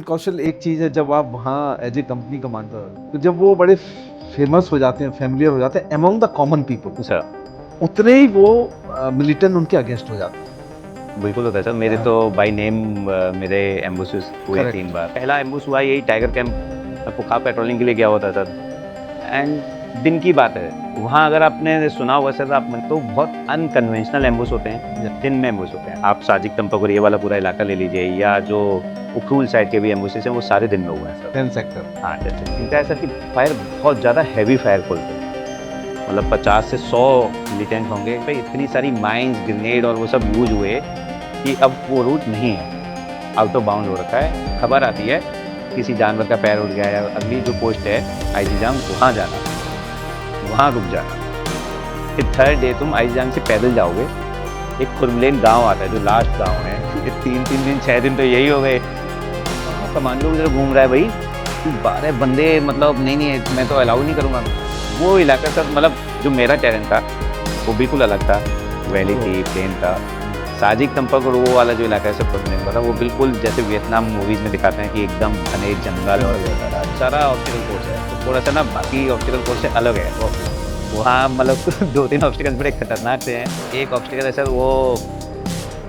कौशल एक चीज़ है, जब आप वहाँ एज ए कंपनी कमांडर, तो जब वो बड़े फेमस हो जाते हैं, फेमिलियर हो जाते हैं अमंग द कॉमन पीपल, अच्छा, उतने ही वो मिलिटेंट उनके अगेंस्ट हो जाते हैं। बिल्कुल होता है सर। मेरे हाँ। तो बाय नेम मेरे एम्बुसेस हुए Correct. 3 बार। पहला एम्बुस हुआ यही टाइगर कैंप, मैं पुखा पेट्रोलिंग के लिए गया हुआ था सर। एंड दिन की बात है, वहाँ अगर आपने सुना होगा सर, आप तो बहुत अनकन्वेंशनल एम्बुस होते हैं, दिन में एम्बुस होते हैं। आप साजिक तंपक ये वाला पूरा इलाका ले लीजिए, या जो उखरूल साइड के भी एम्बुसेस हैं, वो सारे दिन में हुए हैं सर। 10 सेक्टर। हाँ, जैसे इनका ऐसा कि फायर बहुत ज़्यादा हैवी फायर खोलते हैं, मतलब 50 से 100 मिलिटेंट होंगे। पे इतनी सारी माइंस, ग्रेनेड और वो सब यूज हुए कि अब वो रूट नहीं है, आउट ऑफ बाउंड हो रखा है। खबर आती है किसी जानवर का पैर उठ गया, या अगली जो पोस्ट है आईजीजाम, वहाँ जाना, वहाँ रुक जाना। फिर थर्ड डे तुम आईजीजाम से पैदल जाओगे, एक खुरमलेन गांव आता है जो लास्ट गांव है। ये 3-3 दिन 6 दिन तो यही हो गए। कमांडो की तरह घूम रहा है भाई, 12 बंदे, मतलब नहीं मैं तो अलाउ नहीं करूँगा। वो इलाका सर, मतलब जो मेरा टेरेन था वो बिल्कुल अलग था, वैली थी, प्लेन था। साजिक तंपक और वो वाला जो इलाका है सब प्लेन का था, वो बिल्कुल जैसे वियतनाम मूवीज़ में दिखाते हैं कि एकदम घने जंगल और सारा ऑब्स्टिकल कोर्स है। तो थोड़ा सा ना बाकी ऑब्स्टिकल कोर्स से अलग है वहाँ, मतलब 2-3 ऑब्स्टिकल्स बड़े खतरनाक से हैं। एक ऑब्स्टिकल है सर, वो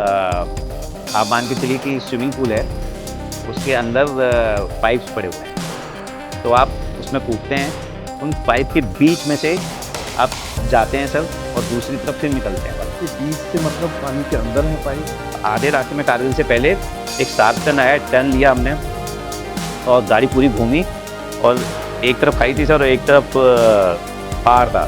आप मान के चलिए कि स्विमिंग पूल है, उसके अंदर पाइप्स पड़े हुए हैं, तो आप उसमें कूदते हैं, उन पाइप के बीच में से आप जाते हैं सर, और दूसरी तरफ से निकलते हैं। ये बीच से मतलब पानी के अंदर है पाइप। आधे रास्ते में कारगिल से पहले एक शार्प टर्न आया, टर्न लिया हमने, और गाड़ी पूरी घूमी, और एक तरफ खाई थी सर और एक तरफ पहाड़ था,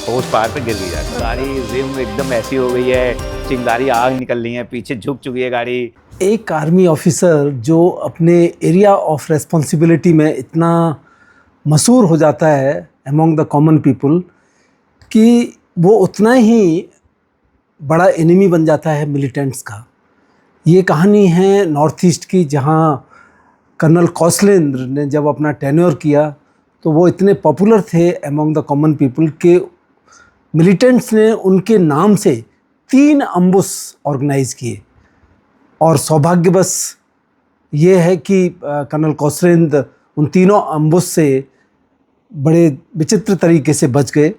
तो उस पहाड़ पे गिर गई जाती गाड़ी। रिम एकदम ऐसी हो गई है, चिंगारी आग निकल रही है, पीछे झुक चुकी है गाड़ी। एक आर्मी ऑफिसर जो अपने एरिया ऑफ रेस्पॉन्सिबिलिटी में इतना मशहूर हो जाता है अमंग द कॉमन पीपल कि वो उतना ही बड़ा एनिमी बन जाता है मिलिटेंट्स का। ये कहानी है नॉर्थ ईस्ट की, जहाँ कर्नल कौशलेंद्र ने जब अपना टेन्योर किया तो वो इतने पॉपुलर थे अमंग द कॉमन पीपल के मिलिटेंट्स ने उनके नाम से 3 अम्बुस ऑर्गेनाइज किए। और सौभाग्यवश ये है कि कर्नल कौशलेंद्र उन तीनों अम्बुस से बड़े विचित्र तरीके से बच गए।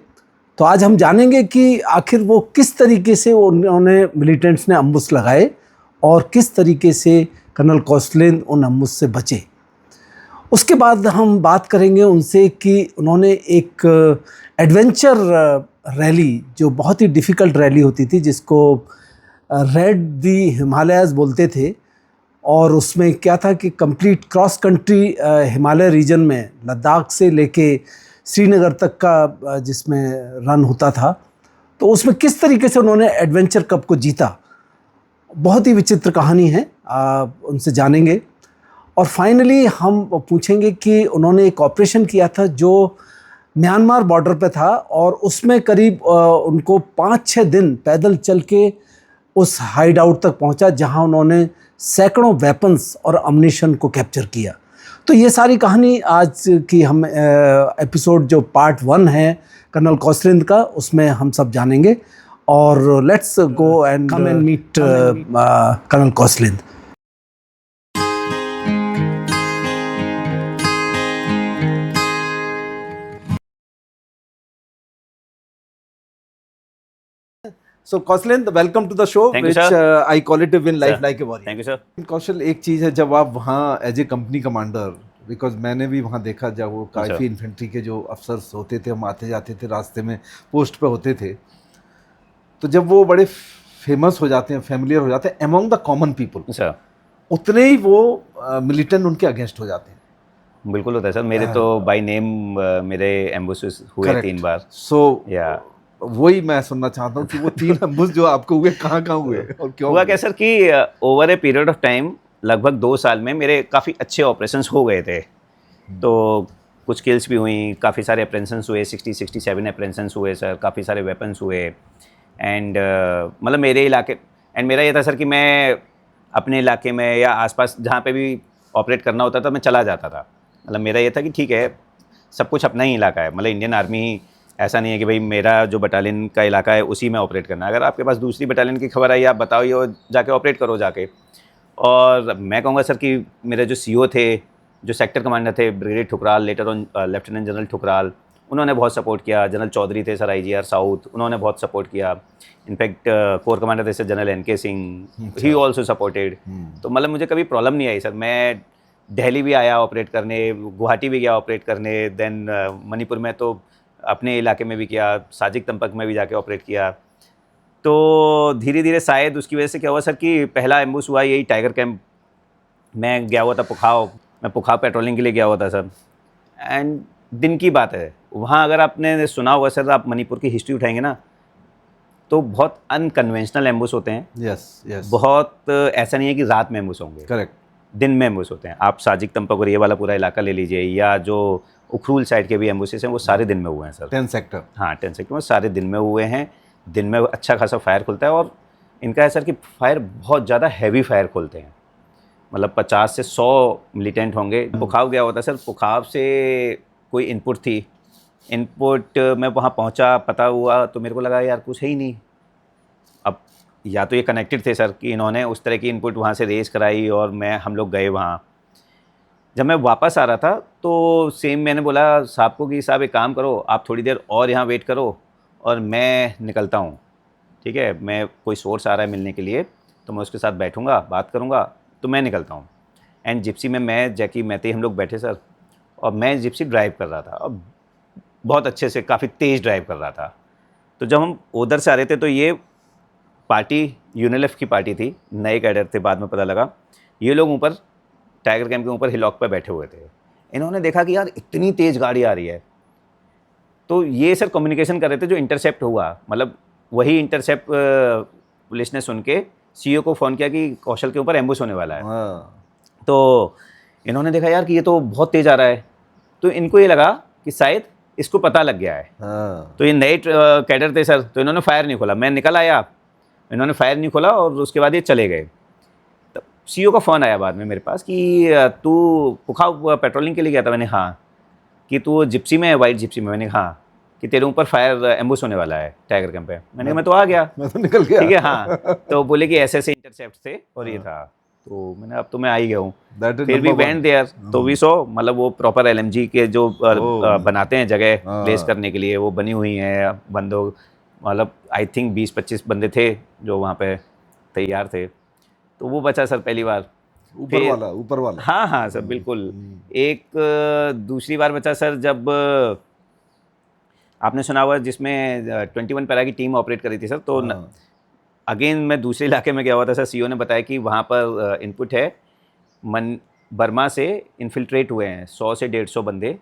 तो आज हम जानेंगे कि आखिर वो किस तरीके से उन्होंने मिलिटेंट्स ने अम्बुस लगाए और किस तरीके से कर्नल कौशलेंद्र उन अम्बुस से बचे। उसके बाद हम बात करेंगे उनसे कि उन्होंने एक एडवेंचर रैली, जो बहुत ही डिफ़िकल्ट रैली होती थी, जिसको रेड दी हिमालयाज़ बोलते थे, और उसमें क्या था कि complete cross country Himalaya region में लद्दाख से लेके श्रीनगर तक का जिसमें रन होता था, तो उसमें किस तरीके से उन्होंने एडवेंचर कप को जीता, बहुत ही विचित्र कहानी है, उनसे जानेंगे। और फाइनली हम पूछेंगे कि उन्होंने एक ऑपरेशन किया था जो म्यांमार बॉर्डर पे था, और उसमें करीब उनको 5-6 दिन पैदल चल के उस हाइड आउट तक पहुंचा, जहां उन्होंने सैकड़ों वेपन्स और अम्यूनिशन को कैप्चर किया। तो ये सारी कहानी आज की हम एपिसोड जो पार्ट 1 है कर्नल कौशलेंद्र का, उसमें हम सब जानेंगे। और let's go and come and meet colonel Kaushalendra. So Kaushal, welcome to the show, Thank you, which sir. I call it a win life Sir. like a warrior. Thank you sir. कौशल एक चीज़ है, जब आप वहाँ as a company commander, because मैंने भी वहाँ देखा, जब वो काफ़ी इन्फेंट्री के जो अफसर्स होते थे, हम आते जाते थे, रास्ते में पोस्ट पे होते थे, तो जब वो बड़े फेमस हो जाते हैं, फेमिलियर हो जाते हैं among the common people, sir उतने ही वो मिलिटेंट उनके अगेंस्ट हो जाते हैं। बिल्कुल होता है सर। मेरे तो बाय नेम मेरे एम्बुसेस हुए Correct. 3 बार। So, या वही मैं सुनना चाहता हूँ कि वो 3 अम्बुस जो आपको हुए, कहाँ हुए और क्यों हुआ हुए? क्या सर कि over a period of time, लगभग 2 साल में मेरे काफ़ी अच्छे ऑपरेशंस हो गए थे। तो कुछ किल्स भी हुई, काफ़ी सारे अप्रेंशंस हुए, 60-67 अप्रेंशंस हुए सर, काफ़ी सारे वेपन्स हुए। एंड मतलब मेरे इलाके, एंड मेरा ये था सर कि मैं अपने इलाके में या आसपास जहाँ पे भी ऑपरेट करना होता था मैं चला जाता था। मतलब मेरा ये था कि ठीक है, सब कुछ अपना ही इलाका है, मतलब इंडियन आर्मी ऐसा नहीं है कि भाई मेरा जो बटालियन का इलाका है उसी में ऑपरेट करना है। अगर आपके पास दूसरी बटालियन की खबर आई, आप बताओ, ये जाके ऑपरेट करो जाके। और मैं कहूँगा सर कि मेरे जो सीईओ थे, जो सेक्टर कमांडर थे brigadier Thukral, later on lieutenant general Thukral, उन्होंने बहुत सपोर्ट किया। जनरल चौधरी थे सर आईजीआर साउथ, उन्होंने बहुत सपोर्ट किया। इनफैक्ट कोर कमांडर थे sir general NK Singh, he also supported. तो मतलब मुझे कभी प्रॉब्लम नहीं आई सर। मैं दिल्ली भी आया ऑपरेट करने, गुवाहाटी भी गया ऑपरेट करने, देन मणिपुर में तो अपने इलाके में भी किया, साजिक तंपक में भी जाके ऑपरेट किया। तो धीरे धीरे शायद उसकी वजह से क्या हुआ सर कि पहला एम्बुश हुआ यही टाइगर कैंप। मैं गया हुआ था पुखाव, मैं पुखाव पेट्रोलिंग के लिए गया हुआ था सर। एंड दिन की बात है, वहाँ अगर आपने सुना होगा सर, आप मणिपुर की हिस्ट्री उठाएंगे ना तो बहुत अनकन्वेंशनल एम्बुश होते हैं। यस यस, बहुत ऐसा नहीं है कि रात में एम्बुश होंगे, करेक्ट। दिन में एम्बुश होते हैं। आप साजिक तंपक और ये वाला पूरा इलाका ले लीजिए, या जो उखरूल साइड के भी एम्बुशेस हैं वो सारे दिन में हुए हैं सर। 10 सेक्टर। हाँ 10 सेक्टर में सारे दिन में हुए हैं। दिन में अच्छा खासा फायर खुलता है, और इनका है सर कि फायर बहुत ज़्यादा हैवी फायर खोलते हैं। मतलब 50 से 100 मिलिटेंट होंगे। पुखाव गया होता सर, पुखाव से कोई इनपुट थी। इनपुट मैं वहाँ पहुँचा, पता हुआ तो मेरे को लगा यार कुछ है ही नहीं। अब या तो ये कनेक्टेड थे सर कि इन्होंने उस तरह की इनपुट वहाँ से रेज कराई और हम लोग गए वहाँ। जब मैं वापस आ रहा था तो सेम मैंने बोला साहब को कि साहब एक काम करो, आप थोड़ी देर और यहाँ वेट करो और मैं निकलता हूँ, ठीक है। मैं कोई सोर्स आ रहा है मिलने के लिए, तो मैं उसके साथ बैठूँगा, बात करूँगा, तो मैं निकलता हूँ। एंड जिप्सी में मैं, जैकी, मैती हम लोग बैठे सर, और मैं जिप्सी ड्राइव कर रहा था। अब बहुत अच्छे से, काफ़ी तेज़ ड्राइव कर रहा था। तो जब हम उधर से आ रहे थे तो ये पार्टी यूनिलेफ की पार्टी थी, नए कैडर थे, बाद में पता लगा। ये लोग ऊपर टाइगर कैंप के ऊपर हिलॉक पे बैठे हुए थे। इन्होंने देखा कि यार इतनी तेज़ गाड़ी आ रही है, तो ये सर कम्युनिकेशन कर रहे थे जो इंटरसेप्ट हुआ। मतलब वही इंटरसेप्ट पुलिस ने सुन के सीईओ को फ़ोन किया कि कौशल के ऊपर एम्बुश होने वाला है। हाँ, तो इन्होंने देखा यार कि ये तो बहुत तेज़ आ रहा है, तो इनको ये लगा कि शायद इसको पता लग गया है। हाँ, तो ये नए कैडर थे सर, तो इन्होंने फायर नहीं खोला। मैं निकल आया, इन्होंने फायर नहीं खोला और उसके बाद ये चले गए। तब सीईओ का फ़ोन आया बाद में मेरे पास कि तू पुखाव पेट्रोलिंग के लिए गया था? मैंने हाँ। कि तू जिप्सी में है, वाइट जिप्सी में? मैंने हाँ। कि तेरे ऊपर फायर एम्बुश होने वाला है टाइगर कैंप पे? मैंने कहा मैं तो आ गया, मैं तो निकल गया। ठीक है हाँ। तो बोले कि ऐसे ऐसे इंटरसेप्ट थे और ये था। तो मैंने अब तो मैं आ ही गया हूँ। That is फिर भी number one. वेंट देयर, तो वी सो, मतलब वो प्रॉपर एलएमजी के जो बनाते हैं जगह हाँ। प्लेस करने के लिए, वो बनी हुई हैं बंदों। मतलब आई थिंक 20-25 बंदे थे जो वहाँ पे तैयार थे। तो वो बचा सर पहली बार। ऊपर वाला, ऊपर वाला। हाँ हाँ सर बिल्कुल। एक दूसरी बार बचा सर जब आपने सुना हुआ जिसमें 21 पैरा की टीम ऑपरेट करी थी सर। तो हाँ। अगेन मैं दूसरे इलाके में गया हुआ था सर। सीईओ ने बताया कि वहाँ पर इनपुट है, बर्मा से इन्फिल्ट्रेट हुए हैं 100 से 150 बंदे,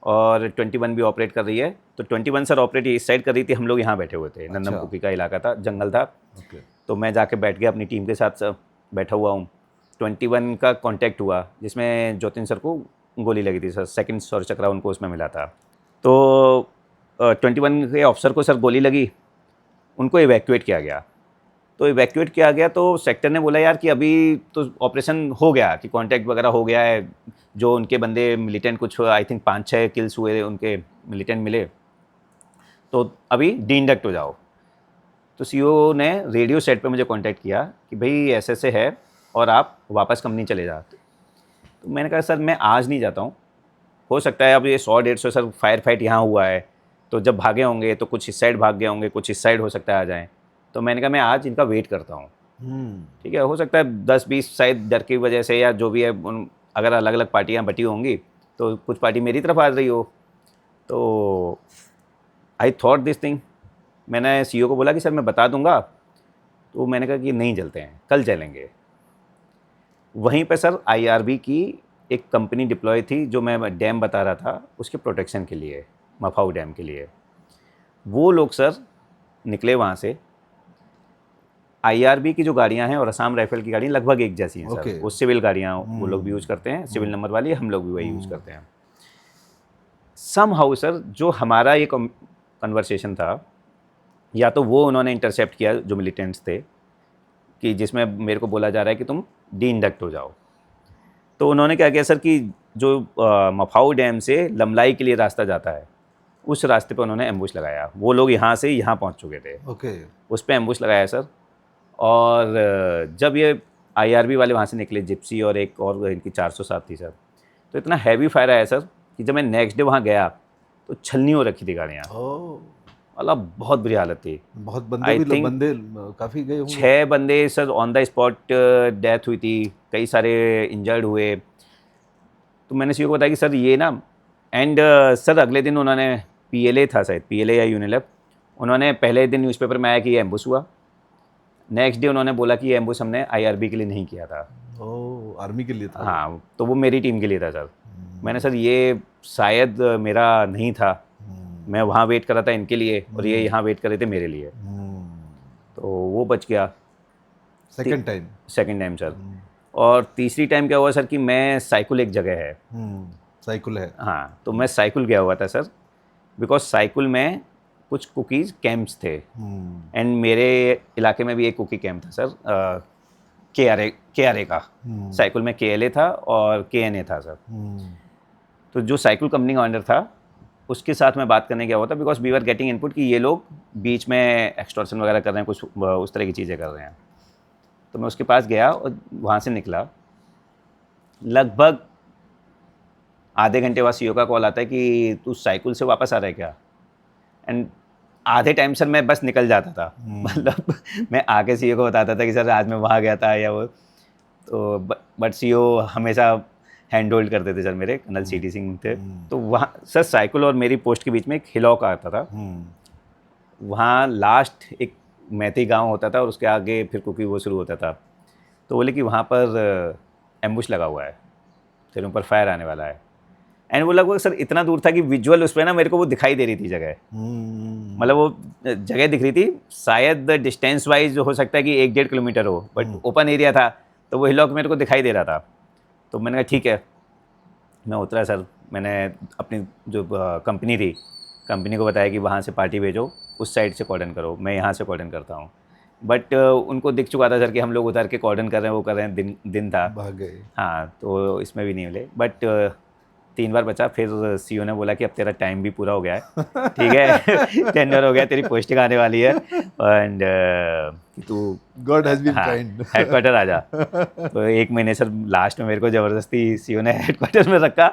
और 21 भी ऑपरेट कर रही है। तो 21 सर ऑपरेट इस साइड कर रही थी, हम लोग यहाँ बैठे हुए थे। नंदम कुकी का इलाका था, जंगल था। ओके। तो मैं जाके बैठ गया अपनी टीम के साथ, सब बैठा हुआ हूँ। 21 का कांटेक्ट हुआ जिसमें ज्योतिन सर को गोली लगी थी सर, सेकंड सौर चक्रा उनको उसमें मिला था। तो 21 के ऑफिसर को सर गोली लगी, उनको इवैक्यूएट किया गया। तो इवैक्यूएट किया गया तो सेक्टर ने बोला यार कि अभी तो ऑपरेशन हो गया, कि कांटेक्ट वगैरह हो गया है, जो उनके बंदे मिलिटेंट कुछ आई थिंक 5-6 किल्स हुए, उनके मिलिटेंट मिले, तो अभी डीइंडक्ट हो जाओ। तो सीईओ ने रेडियो सेट पे मुझे कांटेक्ट किया कि भाई ऐसे ऐसे है और आप वापस कंपनी चले जाते। तो मैंने कहा सर मैं आज नहीं जाता हूँ, हो सकता है अब ये 100-150 सर फायर फाइट यहाँ हुआ है, तो जब भागे होंगे तो कुछ इस साइड भाग गए होंगे, कुछ इस साइड हो सकता है आ जाएँ। तो मैंने कहा मैं आज इनका वेट करता हूँ, ठीक है। हो सकता है 10-20 शायद डर की वजह से या जो भी है, अगर अलग अलग पार्टियाँ बटी होंगी तो कुछ पार्टी मेरी तरफ आ रही हो। तो आई थॉट दिस थिंग। मैंने सीईओ को बोला कि सर मैं बता दूंगा। तो मैंने कहा कि नहीं चलते हैं, कल चलेंगे। वहीं पे सर आईआरबी की एक कंपनी डिप्लॉय थी, जो मैं डैम बता रहा था उसके प्रोटेक्शन के लिए, मफाऊ डैम के लिए। वो लोग सर निकले वहाँ से। आईआरबी की जो गाड़ियाँ हैं और असम राइफल की गाड़ियाँ लगभग एक जैसी हैं सर। वो सिविल गाड़ियाँ वो लोग भी यूज़ करते हैं, सिविल नंबर वाली, हम लोग भी वही यूज़ करते हैं। सम हाउ सर जो हमारा ये कन्वर्सेशन था, या तो वो उन्होंने इंटरसेप्ट किया जो मिलिटेंट्स थे, कि जिसमें मेरे को बोला जा रहा है कि तुम डीइंडक्ट हो जाओ। तो उन्होंने क्या किया सर कि जो मफाऊ डैम से लमलाई के लिए रास्ता जाता है, उस रास्ते पे उन्होंने एम्बुश लगाया। वो लोग यहाँ से यहाँ पहुँच चुके थे, ओके। उस पर एम्बुश लगाया सर। और जब ये IRB वाले वहाँ से निकले, जिप्सी और एक और इनकी 407 थी सर। तो इतना हैवी फायर आया सर कि जब मैं नेक्स्ट डे वहाँ गया तो छलनी हो रखी थी गाड़ियाँ, ओह, मतलब बहुत बुरी हालत थी। बहुत बंदे I भी think बंदे काफ़ी गए होंगे। 6 बंदे sir on the spot death हुई थी, कई सारे इंजर्ड हुए। तो मैंने सीओ को बताया कि सर ये ना, एंड सर अगले दिन उन्होंने, PLA था शायद, PLA या यूनिलेप, उन्होंने पहले दिन न्यूज़पेपर में आया कि ये एम्बुश हुआ। नेक्स्ट डे उन्होंने बोला कि ये एम्बुश हमने IRB के लिए नहीं किया था। ओह, आर्मी के लिए था। हाँ, तो वो मेरी टीम के लिए था सर। मैंने सर ये शायद मेरा नहीं था, मैं वहाँ वेट कर रहा था इनके लिए और ये यहाँ वेट कर रहे थे मेरे लिए, तो वो बच गया second time. Second time sir. और तीसरी टाइम क्या हुआ सर कि मैं साइकिल, एक जगह है, साइकिल है। हाँ, तो मैं साइकिल गया हुआ था सर, बिकॉज साइकिल में कुछ कुकीज़ कैंप्स थे, एंड मेरे इलाके में भी एक कुकी कैंप था सर, KRA का। साइकिल में KLA था और KNA था सर। तो जो साइकिल कंपनी का ऑनर था उसके साथ मैं बात करने गया हुआ था, because we are getting input कि ये लोग बीच में एक्सटॉर्शन वगैरह कर रहे हैं, कुछ उस तरह की चीज़ें कर रहे हैं। तो मैं उसके पास गया और वहाँ से निकला, लगभग आधे घंटे बाद CEO का कॉल आता है कि तू साइकिल से वापस आ रहा है क्या। एंड आधे टाइम सर मैं बस निकल जाता था, मतलब मैं आके CEO को बताता था कि सर आज मैं वहाँ गया था या वो, तो बट CEO हमेशा हैंड होल्ड करते थे सर, मेरे कर्नल CT सिंह थे। तो वहाँ सर साइकिल और मेरी पोस्ट के बीच में एक हिलॉक आता था, वहाँ लास्ट एक मैती गांव होता था और उसके आगे फिर कुकी वो शुरू होता था। तो बोले कि वहाँ पर एम्बुश लगा हुआ है, तेरे ऊपर फायर आने वाला है। एंड वो लगभग सर इतना दूर था कि विजुअल उस पर ना मेरे को वो दिखाई दे रही थी जगह, मतलब वो जगह दिख रही थी, शायद डिस्टेंस वाइज हो सकता है कि 1-1.5 किलोमीटर हो, बट ओपन एरिया था तो वो हिलॉक मेरे को दिखाई दे रहा था। तो मैंने कहा ठीक है, मैं उतरा सर, मैंने अपनी जो कंपनी थी, कंपनी को बताया कि वहाँ से पार्टी भेजो, उस साइड से कॉर्डन करो, मैं यहाँ से कॉर्डन करता हूँ। बट उनको दिख चुका था सर कि हम लोग उतर के कॉर्डन कर रहे हैं, वो कर रहे हैं, दिन था, भाग गए। हाँ, तो इसमें भी नहीं मिले। बट 3 बार बचा, फिर CEO ने बोला कि अब तेरा टाइम भी पूरा हो गया है, ठीक है, टेंडर हो गया, तेरी पोस्टिंग आने वाली है, and to God has been kind, headquarter आ जा। तो 1 महीने सर लास्ट में मेरे को ज़बरदस्ती CEO ने हेडक्वार्टर में रखा,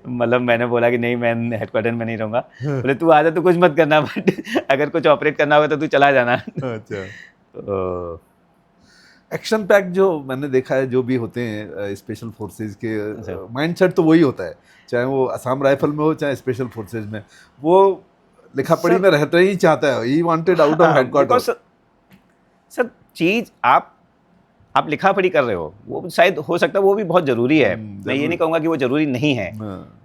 मतलब मैंने बोला कि नहीं, मैं हेडक्वार्टर में नहीं रहूँगा। बोले तू आ जा, तो कुछ मत करना, बट अगर कुछ ऑपरेट करना होगा तो तू चला जाना। अच्छा। तो एक्शन पैक जो मैंने देखा है, जो भी होते हैं स्पेशल फोर्सेज के, माइंडसेट तो वही होता है, चाहे वो असम राइफल में हो चाहे स्पेशल फोर्सेज में, वो लिखा पढ़ी में रहता ही चाहता है, he wanted out of headquarter. Sir चीज़ आप लिखा पढ़ी कर रहे हो, वो शायद हो सकता है वो भी बहुत ज़रूरी है, मैं ये नहीं कहूँगा कि वो ज़रूरी नहीं है,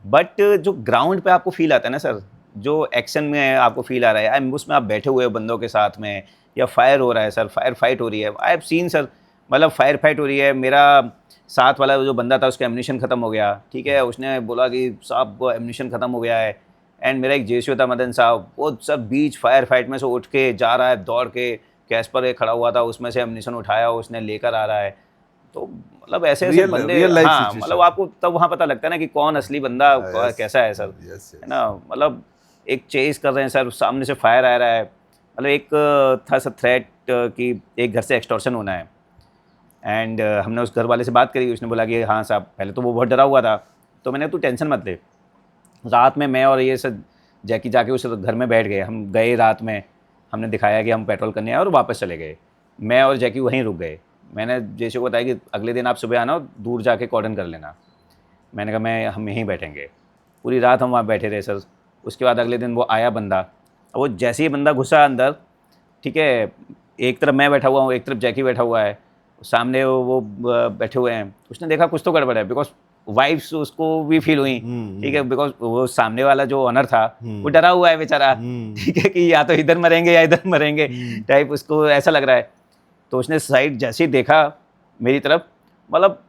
बट जो ग्राउंड पे आपको फील आता है ना सर, जो एक्शन में आपको फील आ रहा है, एम्बुश में आप बैठे हुए हो बंदों के साथ में, या फायर हो रहा है सर, फायर फाइट हो रही है, आई हैव सीन सर, मतलब फायर फाइट हो रही है, मेरा साथ वाला जो बंदा था उसका एम्यूनिशन ख़त्म हो गया, ठीक है, उसने बोला कि साहब एम्यूनिशन ख़त्म हो गया है, एंड मेरा एक JCO था मदन साहब, वो सर बीच फायर फाइट में से उठ के जा रहा है, दौड़ के कैश पर खड़ा हुआ था, उसमें से एम्यूनिशन उठाया, उसने लेकर आ रहा है। तो मतलब ऐसे ऐसे बंदे, हाँ, मतलब आपको तब वहाँ पता लगता है ना कि कौन असली बंदा कैसा है सर, है ना, मतलब एक चेस कर रहे हैं सर, सामने से फायर आ रहा है, मतलब एक था सर थ्रेट कि एक घर से एक्सटॉर्शन होना है, एंड हमने उस घर वाले से बात करी, उसने बोला कि हाँ साहब, पहले तो वो बहुत डरा हुआ था, तो मैंने तू टेंशन मत ले, रात में मैं और ये सर जैकी जाके उस घर में बैठ गए, हम गए रात में, हमने दिखाया कि हम पेट्रोल करने आए और वापस चले गए, मैं और जैकी वहीं रुक गए। मैंने JCO को बताया कि अगले दिन आप सुबह आना और दूर जाके कॉर्डन कर लेना, मैंने कहा हम यहीं बैठेंगे, पूरी रात हम वहाँ बैठे रहे सर। उसके बाद अगले दिन वो आया बंदा, वो जैसे ही बंदा घुसा अंदर, ठीक है, एक तरफ मैं बैठा हुआ हूँ, एक तरफ जैकी बैठा हुआ है, सामने वो बैठे हुए हैं, उसने देखा कुछ तो गड़बड़ है, बिकॉज वाइफ्स उसको भी फील हुई, ठीक है, बिकॉज वो सामने वाला जो ऑनर था वो डरा हुआ है बेचारा, ठीक है, कि या तो इधर मरेंगे या इधर मरेंगे टाइप, उसको ऐसा लग रहा है। तो उसने साइड जैसे ही देखा मेरी तरफ, मतलब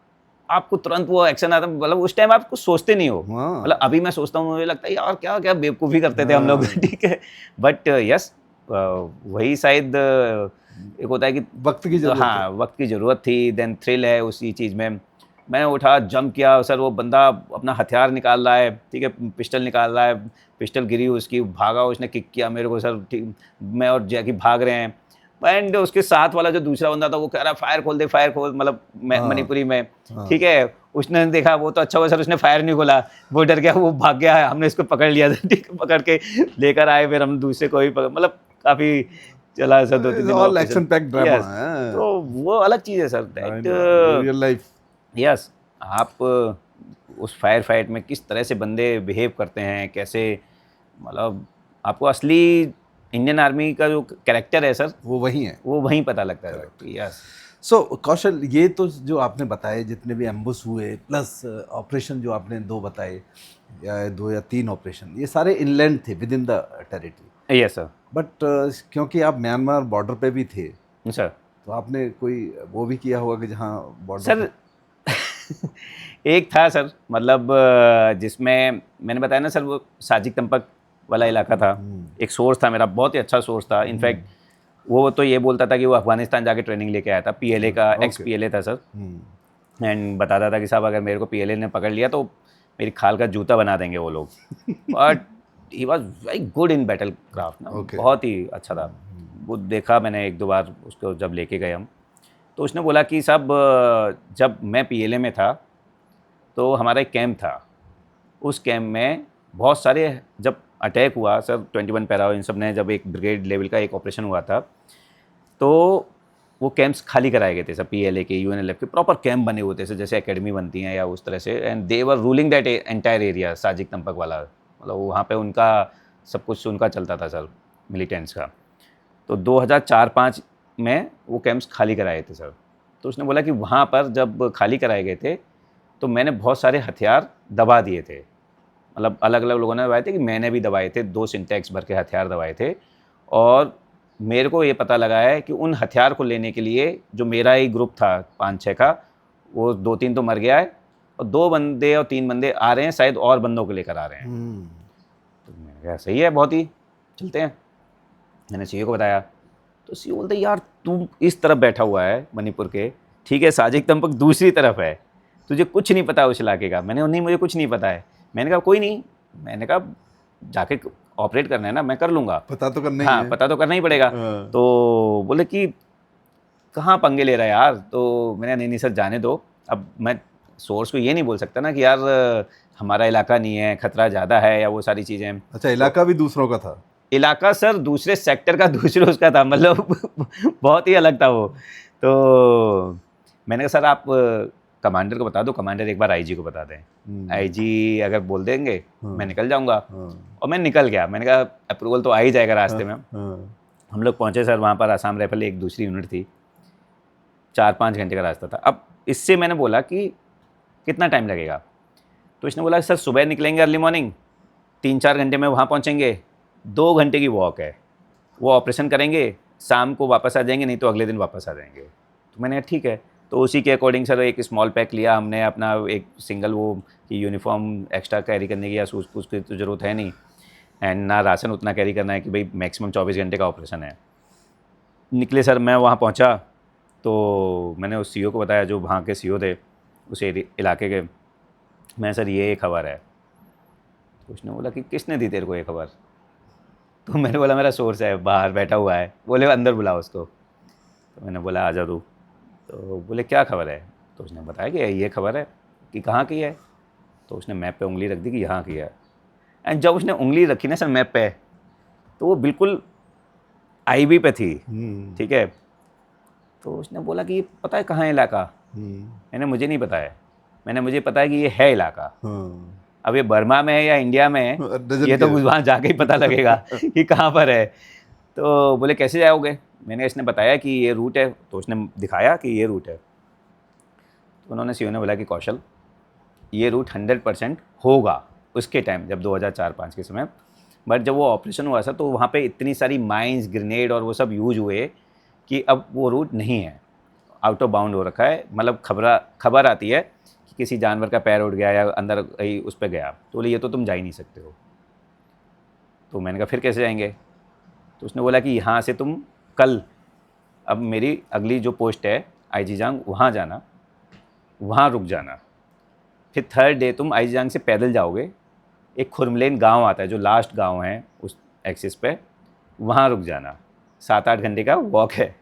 आपको तुरंत वो एक्शन आता, मतलब उस टाइम आप कुछ सोचते नहीं हो, मतलब अभी मैं सोचता हूँ, मुझे लगता है यार क्या क्या बेवकूफ़ी करते थे हम लोग, ठीक है, बट यस, वही शायद एक होता है कि वक्त की जरूरत, हाँ, वक्त की ज़रूरत थी, देन थ्रिल है उसी चीज़ में। मैंने उठा, जंप किया सर, वो बंदा अपना हथियार निकाल रहा है, ठीक है, पिस्टल निकाल रहा है, पिस्टल गिरी उसकी, भागा, उसने किक किया मेरे को सर, ठीक, मैं और जैकी भाग रहे हैं, एंड उसके साथ वाला जो दूसरा बंदा था वो कह रहा फायर खोल दे, फायर खोल, मतलब मणिपुरी में, ठीक है। उसने देखा वो तो अच्छा हुआ सर उसने फायर नहीं खोला, वो डर गया, वो भाग गया, हमने इसको पकड़ लिया था, ठीक है, पकड़ के लेकर आए, फिर हम दूसरे को भी मतलब काफ़ी चला सर 2-3 दिन ऑल एक्शन पैक्ड ड्रामा है, तो वो अलग चीज़ है sir, that real life. Yes. आप उस फायर फाइट में किस तरह से बंदे बिहेव करते हैं, कैसे, मतलब आपको असली इंडियन आर्मी का जो कैरेक्टर है सर वो वही है। वो वहीं पता लगता है। यस। सो कौशल, ये तो जो आपने बताए जितने भी एम्बुश हुए प्लस ऑपरेशन जो आपने 2 बताए या 2 या 3 ऑपरेशन, ये सारे इनलैंड थे with in the territory. Yes sir. But क्योंकि आप म्यांमार बॉर्डर पे भी थे सर तो आपने कोई वो भी किया होगा कि जहाँ बॉर्डर सर एक था सर, मतलब जिसमें मैंने बताया ना सर, वो साजिक तंपक वाला इलाका था, एक सोर्स था मेरा, बहुत ही अच्छा सोर्स था। इनफैक्ट वो तो ये बोलता था कि वो अफगानिस्तान जाके ट्रेनिंग लेके आया था, पीएलए का, एक्स पीएलए था सर, एंड बताता था कि साहब अगर मेरे को पीएलए ने पकड़ लिया तो मेरी खाल का जूता बना देंगे वो लोग। But he was very good in battle craft ना, बहुत ही अच्छा था। वो देखा मैंने 1-2 बार उसको जब लेके गए हम, तो उसने बोला कि साहब जब मैं पीएलए में था तो हमारा एक कैंप था, उस कैंप में बहुत सारे, जब अटैक हुआ सर 21 पैरा इन सब ने, जब एक ब्रिगेड लेवल का एक ऑपरेशन हुआ था तो वो कैंप्स खाली कराए गए थे सर, पीएलए के, यूएनएलएफ के प्रॉपर कैंप बने हुए थे सर, जैसे एकेडमी बनती हैं या उस तरह से, and they were ruling that entire area, साजिक तंपक वाला, मतलब वहाँ पे उनका सब कुछ उनका चलता था सर, मिलिटेंट्स का। तो 2004-05 में वो कैंप्स खाली कराए थे सर। तो उसने बोला कि वहाँ पर जब खाली कराए गए थे तो मैंने बहुत सारे हथियार दबा दिए थे, मतलब अलग अलग लोगों ने दबाए थे, कि मैंने भी दबाए थे, 2 सिंटेक्स भर के हथियार दबाए थे। और मेरे को ये पता लगा है कि उन हथियार को लेने के लिए जो मेरा ही ग्रुप था 5-6 का, वो 2-3 तो मर गया है और 2 बंदे और 3 बंदे आ रहे हैं, शायद और बंदों को लेकर आ रहे हैं। तो मैंने कहा सही है, बहुत ही चलते हैं। मैंने सीओ को बताया तो सीओ बोलते यार तू इस तरफ बैठा हुआ है मणिपुर के, ठीक है, साजिक तंपक दूसरी तरफ है, तुझे कुछ नहीं पता उस इलाके का। मैंने नहीं, मुझे कुछ नहीं पता है। मैंने कहा कोई नहीं, मैंने कहा जाके ऑपरेट करना है ना, मैं कर लूँगा, पता तो करना ही हाँ है। पता तो करना ही पड़ेगा। तो बोले कि कहाँ पंगे ले रहा है यार, तो मैंने नहीं सर जाने दो, अब मैं सोर्स को ये नहीं बोल सकता ना कि यार हमारा इलाका नहीं है, खतरा ज़्यादा है या वो सारी चीज़ें। अच्छा, इलाका भी दूसरों का था? इलाका सर दूसरे सेक्टर का, दूसरे उसका था, मतलब बहुत ही अलग था वो। तो मैंने कहा सर आप कमांडर को बता दो, कमांडर एक बार आईजी को बता दें, आईजी अगर बोल देंगे मैं निकल जाऊंगा। और मैं निकल गया, मैंने कहा अप्रूवल तो आ ही जाएगा रास्ते में। हम लोग पहुंचे सर वहाँ पर, आसाम राइफल एक दूसरी यूनिट थी, 4-5 घंटे का रास्ता था। अब इससे मैंने बोला कि कितना टाइम लगेगा, तो इसने बोला सर सुबह निकलेंगे अर्ली मॉर्निंग, 3-4 घंटे में वहाँ पहुँचेंगे, 2 घंटे की वॉक है, वो ऑपरेशन करेंगे, शाम को वापस आ जाएंगे, नहीं तो अगले दिन वापस आ जाएंगे। तो मैंने कहा ठीक है। तो उसी के अकॉर्डिंग सर एक स्मॉल पैक लिया हमने अपना, एक सिंगल वो कि यूनिफॉर्म एक्स्ट्रा कैरी करने की या सूज पूछ की तो ज़रूरत है नहीं, एंड ना राशन उतना कैरी करना है कि भाई मैक्सिमम 24 घंटे का ऑपरेशन है। निकले सर, मैं वहाँ पहुँचा तो मैंने उस सीओ को बताया जो वहाँ के सीओ थे उस इलाके के, मैं सर ये खबर है। तो उसने बोला कि किसने दी तेरे को ये खबर? तो मैंने बोला मेरा सोर्स है, बाहर बैठा हुआ है। बोले अंदर बुलाओ उसको। तो मैंने बोला आजा तू। तो बोले क्या खबर है? तो उसने बताया कि ये खबर है। कि कहाँ की है? तो उसने मैप पे उंगली रख दी कि यहाँ की है। एंड जब उसने उंगली रखी ना सर मैप पे, तो वो बिल्कुल आईबी पे थी, ठीक है। तो उसने बोला कि ये पता है कहाँ है इलाका? मैंने मुझे नहीं पता है, मुझे पता है कि ये है इलाका। अब ये बर्मा में है या इंडिया में है ये तो वहाँ जाके ही पता लगेगा कि कहाँ पर है। तो बोले कैसे जाओगे? मैंने इसने बताया कि ये रूट है, तो उसने दिखाया कि ये रूट है। तो उन्होंने सीओ ने बोला कि कौशल ये रूट 100% होगा उसके टाइम, जब 2004-05 के समय। बट जब वो ऑपरेशन हुआ था तो वहाँ पे इतनी सारी माइंस, ग्रेनेड और वो सब यूज हुए कि अब वो रूट नहीं है, आउट ऑफ बाउंड हो रखा है। मतलब खबर आती है कि किसी जानवर का पैर उठ गया या अंदर कहीं उस पर गया, तो बोले ये तो तुम जा ही नहीं सकते हो। तो मैंने कहा फिर कैसे जाएंगे? तो उसने बोला कि यहाँ से तुम कल, अब मेरी अगली जो पोस्ट है आईजीजांग, वहाँ जाना, वहाँ रुक जाना। फिर थर्ड डे तुम आईजीजांग से पैदल जाओगे, एक खुरमलेन गांव आता है जो लास्ट गांव है उस एक्सिस पे, वहाँ रुक जाना। 7-8 घंटे का वॉक है,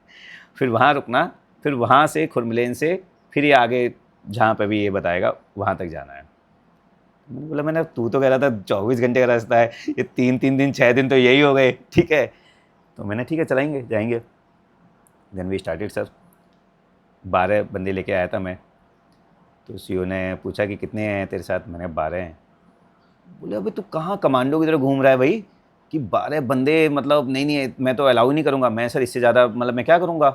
फिर वहाँ रुकना, फिर वहाँ से खुरमलेन से फिर ये आगे जहाँ पे भी ये बताएगा वहाँ तक जाना है। मैंने बोला, मैंने तू तो कह रहा था 24 घंटे का रास्ता है, ये 3-3 दिन 6 दिन तो यही हो गए, ठीक है। तो मैंने ठीक है चलाएंगे, जाएंगे। Then we started sir. 12 बंदे लेके आया था मैं। तो सीओ ने पूछा कि कितने हैं तेरे साथ, मैंने 12 हैं। बोले अबे तू कहाँ कमांडो की तरह घूम रहा है भाई, कि 12 बंदे, मतलब नहीं मैं तो अलाउ नहीं करूँगा। मैं सर इससे ज़्यादा मतलब मैं क्या करूँगा,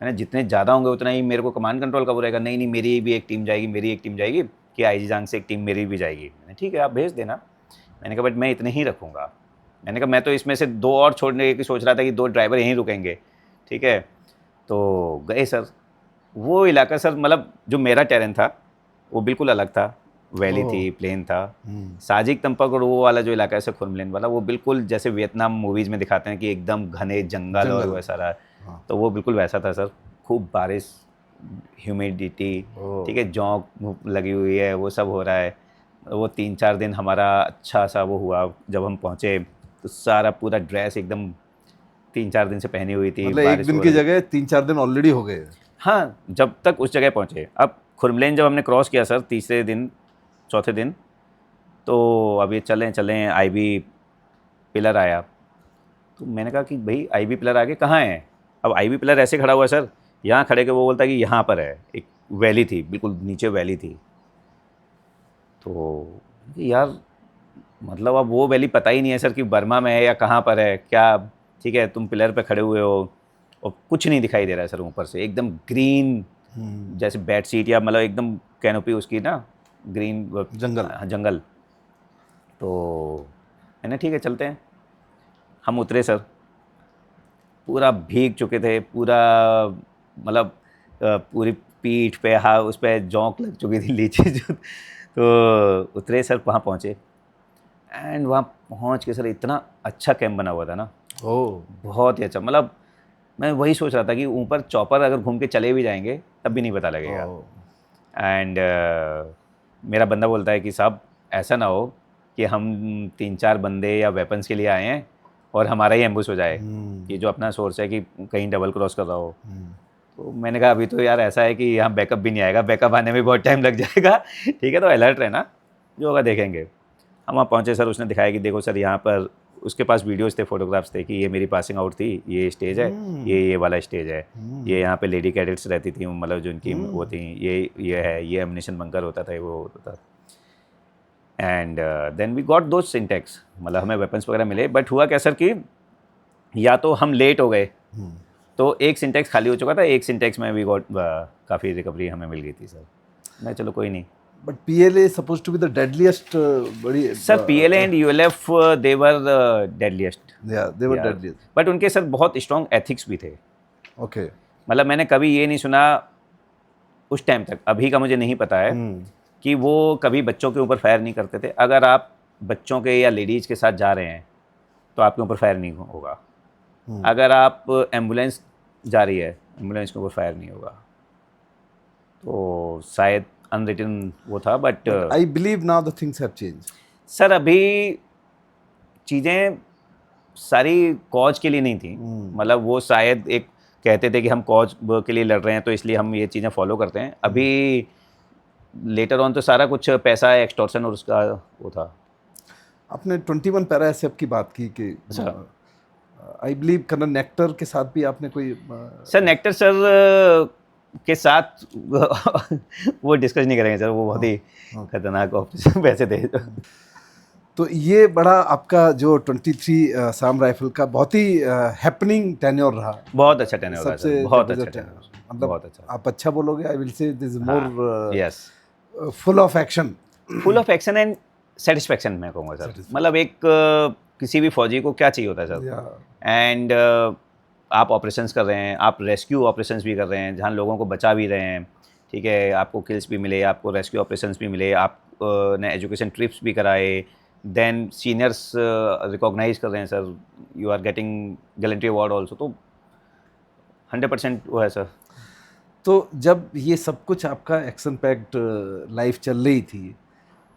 मैंने जितने ज़्यादा होंगे उतना ही मेरे को कमांड कंट्रोल का वो रहेगा। नहीं मेरी भी एक टीम जाएगी, मेरी एक टीम जाएगी, कि आईजी जांग से एक टीम मेरी भी जाएगी। मैंने ठीक है आप भेज देना। मैंने कहा बट मैं इतने ही रखूँगा। मैंने कहा मैं तो इसमें से 2 और छोड़ने की सोच रहा था कि 2 ड्राइवर यहीं रुकेंगे, ठीक है। तो गए सर। वो इलाका सर, मतलब जो मेरा टेरेन था वो बिल्कुल अलग था, वैली थी, प्लेन था। साजिक तंपक और वो वाला जो इलाका है सर खुरमलेन वाला, वो बिल्कुल जैसे वियतनाम मूवीज़ में दिखाते हैं कि एकदम घने जंगल और वैसा रहा। हाँ। तो वो बिल्कुल वैसा था सर। खूब बारिश, ह्यूमिडिटी, ठीक है, जौंक लगी हुई है, वो सब हो रहा है। वो 3-4 दिन हमारा अच्छा सा वो हुआ। जब हम पहुँचे तो सारा पूरा ड्रेस एकदम 3-4 दिन से पहनी हुई थी। मतलब एक दिन की जगह 3-4 दिन ऑलरेडी हो गए। हाँ, जब तक उस जगह पहुँचे। अब खुरमलेन जब हमने क्रॉस किया सर, तीसरे दिन चौथे दिन, तो अब ये चलें आईबी पिलर आया। तो मैंने कहा कि भाई आईबी पिलर आगे कहाँ है। अब आईबी पिलर ऐसे खड़ा हुआ है सर, यहाँ खड़े के वो बोलता है कि यहाँ पर है। एक वैली थी, बिल्कुल नीचे वैली थी। तो यार मतलब अब वो वैली पता ही नहीं है सर कि बर्मा में है या कहाँ पर है क्या, ठीक है। तुम पिलर पे खड़े हुए हो और कुछ नहीं दिखाई दे रहा है सर ऊपर से, एकदम ग्रीन जैसे बेड सीट या मतलब एकदम कैनोपी उसकी ना ग्रीन जंगल। हाँ, जंगल। तो मैंने ठीक है चलते हैं। हम उतरे सर, पूरा भीग चुके थे, पूरा मतलब पूरी पीठ पे, हाँ उस पर जौंक लग चुकी थी लीची जो। तो उतरे सर, वहाँ पहुँचे एंड वहाँ पहुँच के सर इतना अच्छा कैंप बना हुआ था ना, ओह बहुत ही अच्छा। मतलब मैं वही सोच रहा था कि ऊपर चॉपर अगर घूम के चले भी जाएंगे तब भी नहीं पता लगेगा। एंड मेरा बंदा बोलता है कि साहब ऐसा ना हो कि हम 3-4 बंदे या वेपन्स के लिए आए हैं और हमारा ही एम्बुश हो जाए, कि जो अपना सोर्स है कि कहीं डबल क्रॉस कर रहा हो। तो मैंने कहा अभी तो यार ऐसा है कि यहाँ बैकअप भी नहीं आएगा, बैकअप आने में बहुत टाइम लग जाएगा, ठीक है। तो अलर्ट रहना, जो होगा देखेंगे। हम वहाँ पहुँचे सर, उसने दिखाया कि देखो सर यहाँ पर, उसके पास वीडियोस थे, फोटोग्राफ्स थे कि ये मेरी पासिंग आउट थी, ये स्टेज है, ये वाला स्टेज है, ये यहाँ पे लेडी कैडेट्स रहती थी, मतलब जो इनकी वो थी, ये है, ये एमिनेशन बंकर होता था, वो होता था। And then we got those syntax, मतलब हमें वेपन्स वगैरह मिले। बट हुआ क्या सर कि या तो हम लेट हो गए, तो एक सिंटेक्स खाली हो चुका था, एक सिंटेक्स में वी गॉट काफ़ी रिकवरी हमें मिल गई थी सर। मैं चलो कोई नहीं। But PLA is supposed to be the deadliest. बड़ी sir PLA and ULF they were deadliest. Yeah, they were deadliest. But उनके सर बहुत स्ट्रॉन्ग एथिक्स भी थे। Okay. मतलब मैंने कभी ये नहीं सुना उस टाइम तक, अभी का मुझे नहीं पता है, कि वो कभी बच्चों के ऊपर फायर नहीं करते थे। अगर आप बच्चों के या लेडीज़ के साथ जा रहे हैं तो आपके ऊपर फायर नहीं होगा। अगर आप एम्बुलेंस जा रही है, एम्बुलेंस के ऊपर फायर नहीं होगा। तो शायद अनरिटन वो था। But I believe now the things have changed. Sir अभी चीज़ें सारी कॉज के लिए नहीं थी। मतलब वो शायद एक कहते थे कि हम कॉज के लिए लड़ रहे हैं तो इसलिए हम ये चीज़ें फॉलो करते हैं। अभी लेटर ऑन तो सारा कुछ पैसा है, एक्सटॉर्शन और उसका वो था। आपने 21 पैरा एसएफ की बात की कि आई बिलीव कर्नल नेक्टर के साथ भी आपने कोई सर नेक्टर सर के साथ वो डिस्कस नहीं करेंगे सर, वो बहुत ही खतरनाक ऑपरेशन वैसे थे। तो ये बड़ा आपका जो 23 साम राइफल का बहुत ही हैपनिंग टेन्योर रहा। बहुत अच्छा टेन्योर रहा सबसे सर, बहुत अच्छा जबरदस्त टेन्योर, मतलब बहुत अच्छा। आप अच्छा बोलोगे, I will say this more yes, full of action. Full of action and satisfaction मैं कहूँगा सर। मतलब एक किसी भी फौजी को क्या चाहिए होता है सर। एंड आप ऑपरेशंस कर रहे हैं, आप रेस्क्यू ऑपरेशंस भी कर रहे हैं जहाँ लोगों को बचा भी रहे हैं, ठीक है। आपको किल्स भी मिले, आपको रेस्क्यू ऑपरेशंस भी मिले, आप ने एजुकेशन ट्रिप्स भी कराए, देन सीनियर्स रिकॉग्नाइज कर रहे हैं sir, you are getting gallantry award also. तो 100% वो है सर। तो जब ये सब कुछ आपका एक्शन पैक्ड लाइफ चल रही थी,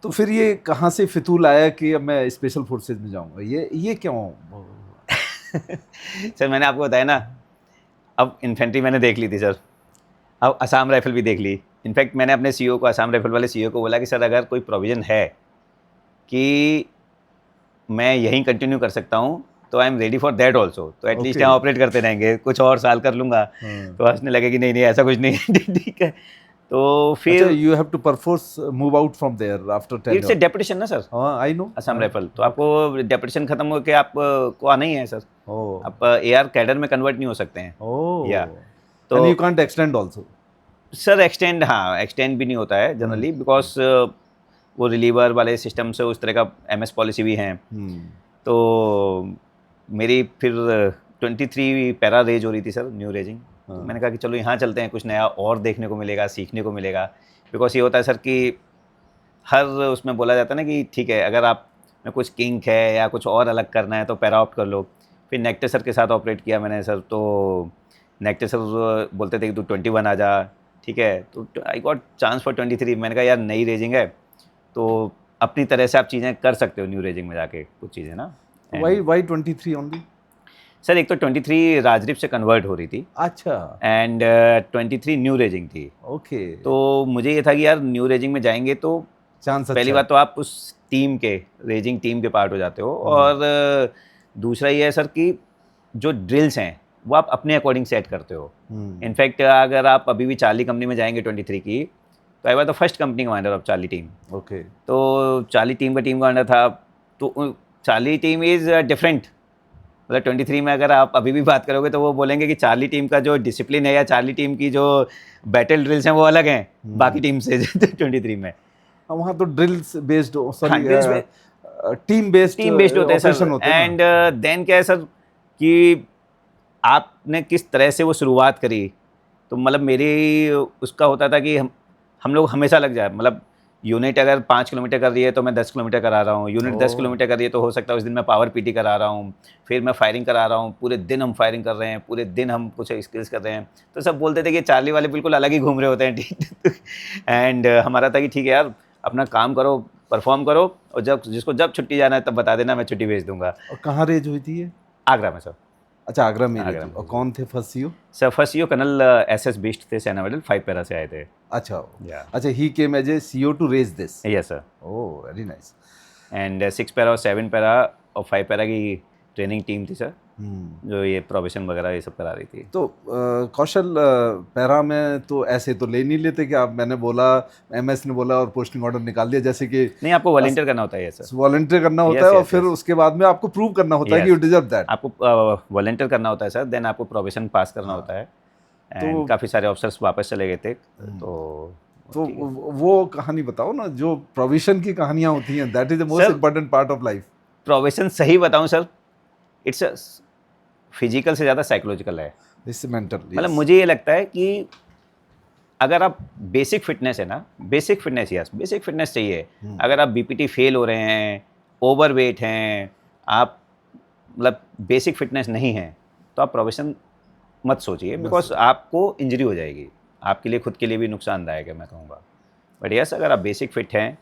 तो फिर ये कहाँ से फितूल आया कि अब मैं स्पेशल फोर्सेज में जाऊंगा? ये क्यों? सर मैंने आपको बताया ना, अब इन्फेंट्री मैंने देख ली थी सर, अब असम राइफल भी देख ली। इनफैक्ट मैंने अपने सीईओ को, असम राइफल वाले सीईओ को बोला कि सर अगर कोई प्रोविज़न है कि मैं यहीं कंटिन्यू कर सकता हूँ तो I am ready for that also, तो एटलीस्ट Okay. यहाँ ऑपरेट करते रहेंगे, कुछ और साल कर लूँगा। हाँ। तो हंसने लगे कि नहीं नहीं ऐसा कुछ नहीं है। ठीक है, तो अच्छा, फिर you have to perforce move out from there after tenure. It's a deputation ना सर, हाँ, I know. असम राइफल, तो आपको डेपुटेशन खत्म होकर आप को आना ही है सर, Oh. आप एआर कैडर में कन्वर्ट नहीं हो सकते हैं। Oh. Yeah. And तो you can't extend also. Sir extend, हाँ एक्सटेंड भी नहीं होता है जनरली, बिकॉज वो रिलीवर वाले सिस्टम से उस तरह का एमएस पॉलिसी भी हैं। Hmm. तो मेरी फिर 23 पैरा रेज हो रही थी सर, न्यू रेजिंग। हाँ. मैंने कहा कि चलो यहाँ चलते हैं, कुछ नया और देखने को मिलेगा, सीखने को मिलेगा। बिकॉज ये होता है सर कि हर उसमें बोला जाता है ना कि ठीक है अगर आप में कुछ किंक है या कुछ और अलग करना है तो पैरा ऑप्ट कर लो। फिर नेक्टर सर के साथ ऑपरेट किया मैंने सर, तो नेक्टर सर बोलते थे कि तू 21 आ जा, ठीक है, तो आई गॉट चांस फॉर 23। मैंने कहा यार नई रेजिंग है तो अपनी तरह से आप चीज़ें कर सकते हो न्यू रेजिंग में जाके कुछ चीज़ें ना। Why 23 only? सर एक तो 23 राजदीप से कन्वर्ट हो रही थी अच्छा. एंड 23 न्यू रेजिंग थी। Okay. तो मुझे ये था कि यार न्यू रेजिंग में जाएंगे तो Chance पहली अच्छा. बात तो आप उस टीम के, रेजिंग टीम के पार्ट हो जाते हो, और दूसरा ये है सर कि जो ड्रिल्स हैं वो आप अपने अकॉर्डिंग सेट करते हो। Hmm. इनफैक्ट अगर आप अभी भी चार्ली कंपनी में जाएंगे 23 की, तो I was the first company commander of Charlie team. Okay. तो चार्ली टीम का टीम कमांडर था, तो चार्ली टीम इज़ डिफरेंट। मतलब 23 में अगर आप अभी भी बात करोगे तो वो बोलेंगे कि चार्ली टीम का जो डिसिप्लिन है या चार्ली टीम की जो बैटल ड्रिल्स हैं वो अलग हैं बाकी टीम से 23 में। वहाँ तो ड्रिल्स बेस्ड, हाँ, सॉरी drills टीम बेस्ड होते हैं ऑपरेशन सर। होते हैं एंड देन क्या है सर कि आपने किस तरह से वो शुरुआत करी, तो मतलब मेरी उसका होता था कि हम लोग हमेशा लग जाए, मतलब यूनिट अगर 5 किलोमीटर कर रही है तो मैं 10 किलोमीटर करा रहा हूँ, यूनिट 10 ओह। किलोमीटर कर रही है तो हो सकता है उस दिन मैं पावर पीटी करा रहा हूँ, फिर मैं फायरिंग करा रहा हूँ, पूरे दिन हम फायरिंग कर रहे हैं, पूरे दिन हम कुछ स्किल्स कर रहे हैं। तो सब बोलते थे कि चार्ली वाले बिल्कुल अलग ही घूम रहे होते हैं, ठीक। एंड हमारा था कि ठीक है यार अपना काम करो, परफॉर्म करो, और जब जिसको जब छुट्टी जाना है तब बता देना, मैं छुट्टी भेज दूंगा। और कहाँ रेज हुई थी ये? आगरा में सर। अच्छा, आगरा में आगरा रेज हुई। में। और कौन थे first CEO? Sir first CEO colonel SS Bisht थे, सेना मेडल 5 पैरा से आए थे। अच्छा, या अच्छा, he came as a CEO to raise this. Yes sir. Oh, very nice. And 6 para और 7 पैरा और 5 पैरा की ट्रेनिंग टीम थी सर, जो ये प्रोबेशन वगैरह ये सब करा रही थी। तो कौशल, पैरा में तो ऐसे तो ले नहीं लेते कि आप, मैंने बोला, एमएस ने बोला और पोस्टिंग ऑर्डर निकाल दिया, जैसे कि नहीं, आपको वॉलंटियर करना होता है ये सर। वॉलंटियर करना होता Yes, है और yes, फिर yes. उसके बाद में आपको प्रूव करना होता है कि Yes. You deserve that. आपको वॉलंटियर करना होता है सर, देन आपको प्रोबेशन पास करना होता है। तो- एंड काफ़ी सारे ऑफिसर्स वापस चले गए थे, तो वो कहानी बताओ ना, जो प्रोविजन की कहानियां होती हैं, that is the most Sir, important part of life. Probation सही बताऊं सर, इट्स फिजिकल से ज़्यादा साइकोलॉजिकल है। It's mental. मतलब मुझे ये लगता है कि अगर आप बेसिक फिटनेस है ना, basic fitness, yes basic fitness चाहिए। अगर आप बीपीटी फेल हो रहे हैं, ओवरवेट हैं, आप मतलब बेसिक फिटनेस नहीं है, तो आप प्रोफेशन मत सोचिए, बिकॉज आपको इंजरी हो जाएगी, आपके लिए खुद के लिए भी नुकसानदायक है मैं कहूँगा। बट यस अगर आप बेसिक फिट हैं,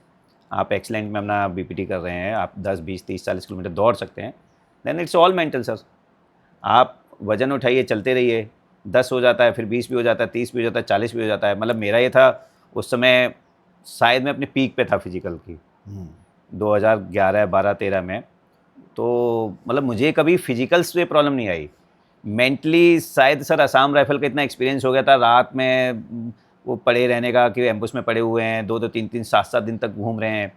आप एक्सीलेंट में अपना बीपीटी कर रहे हैं, आप 10, 20, 30, 40 किलोमीटर दौड़ सकते हैं, then it's all mental sir. आप वज़न उठाइए, चलते रहिए, 10 हो जाता है, फिर 20 भी हो जाता है, 30 भी हो जाता है, 40 भी हो जाता है। मतलब मेरा ये था उस समय, शायद मैं अपने पीक पे था फिजिकल की, 2011, 12, 13 में। तो मतलब मुझे कभी फिजिकल से प्रॉब्लम नहीं आई। मेंटली शायद सर असम राइफल का इतना एक्सपीरियंस हो गया था, रात में वो पड़े रहने का कि एम्बुश में पड़े हुए हैं, 2-2, 3-3, 7-7 दिन तक घूम रहे हैं।